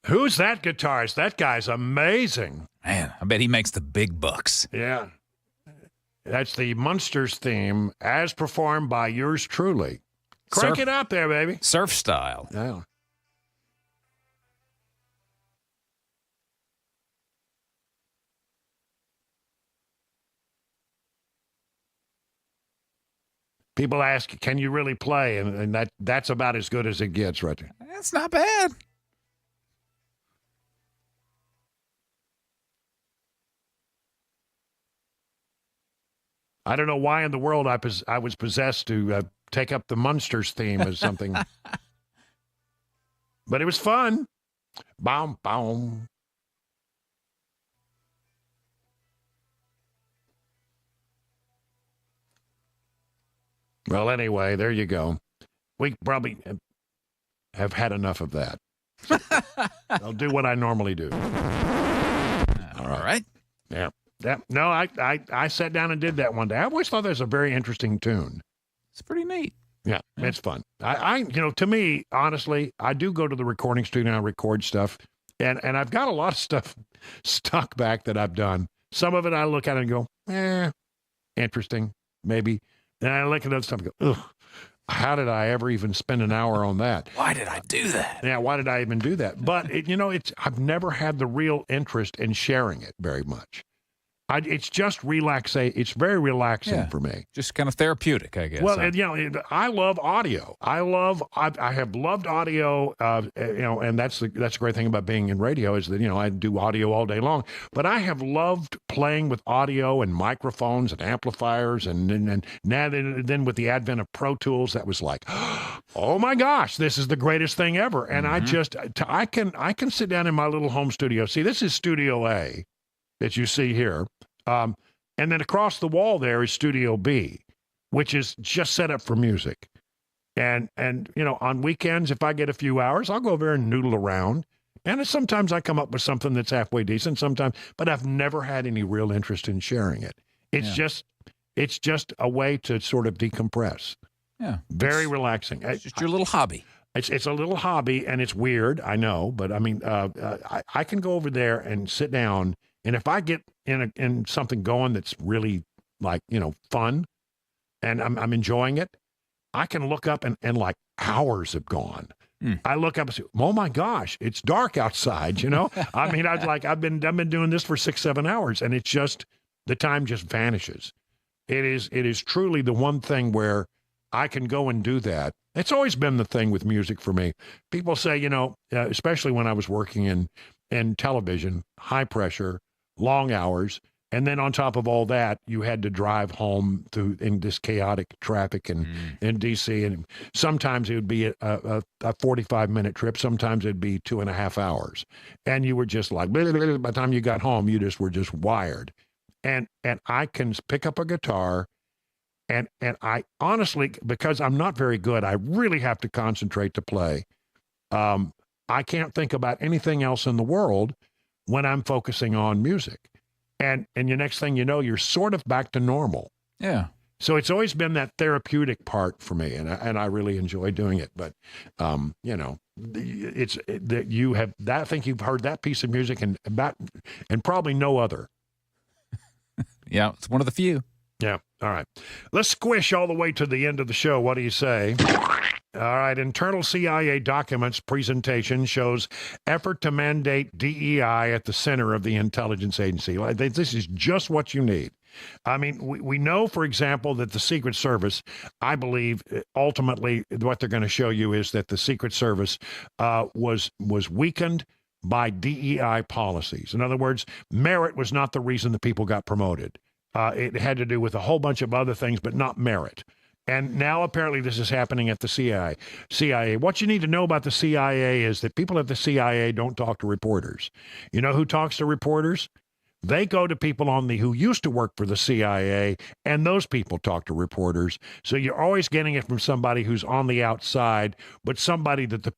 Who's that guitarist? That guy's amazing. Man, I bet he makes the big bucks. Yeah. That's the Munsters theme as performed by yours truly. Crank it up there, baby. Surf style. Yeah. People ask, can you really play? And that's about as good as it gets right there. That's not bad. I don't know why in the world I was possessed to take up the Munsters theme as something. But it was fun. Boom, boom. Well, anyway, there you go. We probably have had enough of that. So I'll do what I normally do. All right. Yeah. Yeah. No, I sat down and did that one day. I always thought that was a very interesting tune. It's pretty neat. Yeah, it's fun. To me, honestly, I do go to the recording studio and I record stuff. And I've got a lot of stuff stuck back that I've done. Some of it I look at and go, interesting, maybe. Then I look at other stuff and go, ugh, how did I ever even spend an hour on that? Why did I do that? Yeah, why did I even do that? But, I've never had the real interest in sharing it very much. It's just it's very relaxing for me. Just kind of therapeutic, I guess. Well, I love audio. I have loved audio, and that's the great thing about being in radio is that, I do audio all day long. But I have loved playing with audio and microphones and amplifiers, and now then with the advent of Pro Tools, that was like, oh my gosh, this is the greatest thing ever. And I can sit down in my little home studio. See, this is Studio A that you see here. And then across the wall there is Studio B, which is just set up for music. And on weekends, if I get a few hours, I'll go over there and noodle around. And sometimes I come up with something that's halfway decent sometimes, but I've never had any real interest in sharing it. It's just a way to sort of decompress. Yeah. Very relaxing. It's just your little hobby. It's a little hobby, and it's weird, I know, but I mean, I can go over there and sit down. And if I get in something going that's really fun and I'm enjoying it, I can look up and like hours have gone. I look up and say, oh my gosh, it's dark outside, I mean, I've been doing this for 6-7 hours, and it's just, the time just vanishes. It is truly the one thing where I can go and do that. It's always been the thing with music for me. People say, especially when I was working in television, high pressure, long hours, and then on top of all that, you had to drive home in this chaotic traffic in D.C., and sometimes it would be a 45-minute trip, sometimes it'd be 2.5 hours, and you were just like, blah, blah, blah. By the time you got home, you were just wired. And I can pick up a guitar, and I honestly, because I'm not very good, I really have to concentrate to play. I can't think about anything else in the world when I'm focusing on music. And the next thing you know, you're sort of back to normal. Yeah. So it's always been that therapeutic part for me, and I really enjoy doing it. But, it's that you have that. I think you've heard that piece of music and probably no other. Yeah, it's one of the few. Yeah. All right. Let's squish all the way to the end of the show. What do you say? All right. Internal CIA documents presentation shows effort to mandate DEI at the center of the intelligence agency. This is just what you need. I mean, we know, for example, that the Secret Service, I believe, ultimately, what they're going to show you is that the Secret Service was weakened by DEI policies. In other words, merit was not the reason the people got promoted. It had to do with a whole bunch of other things, but not merit. And now apparently this is happening at the CIA. What you need to know about the CIA is that people at the CIA don't talk to reporters. You know who talks to reporters? They go to people who used to work for the CIA, and those people talk to reporters. So you're always getting it from somebody who's on the outside, but somebody that the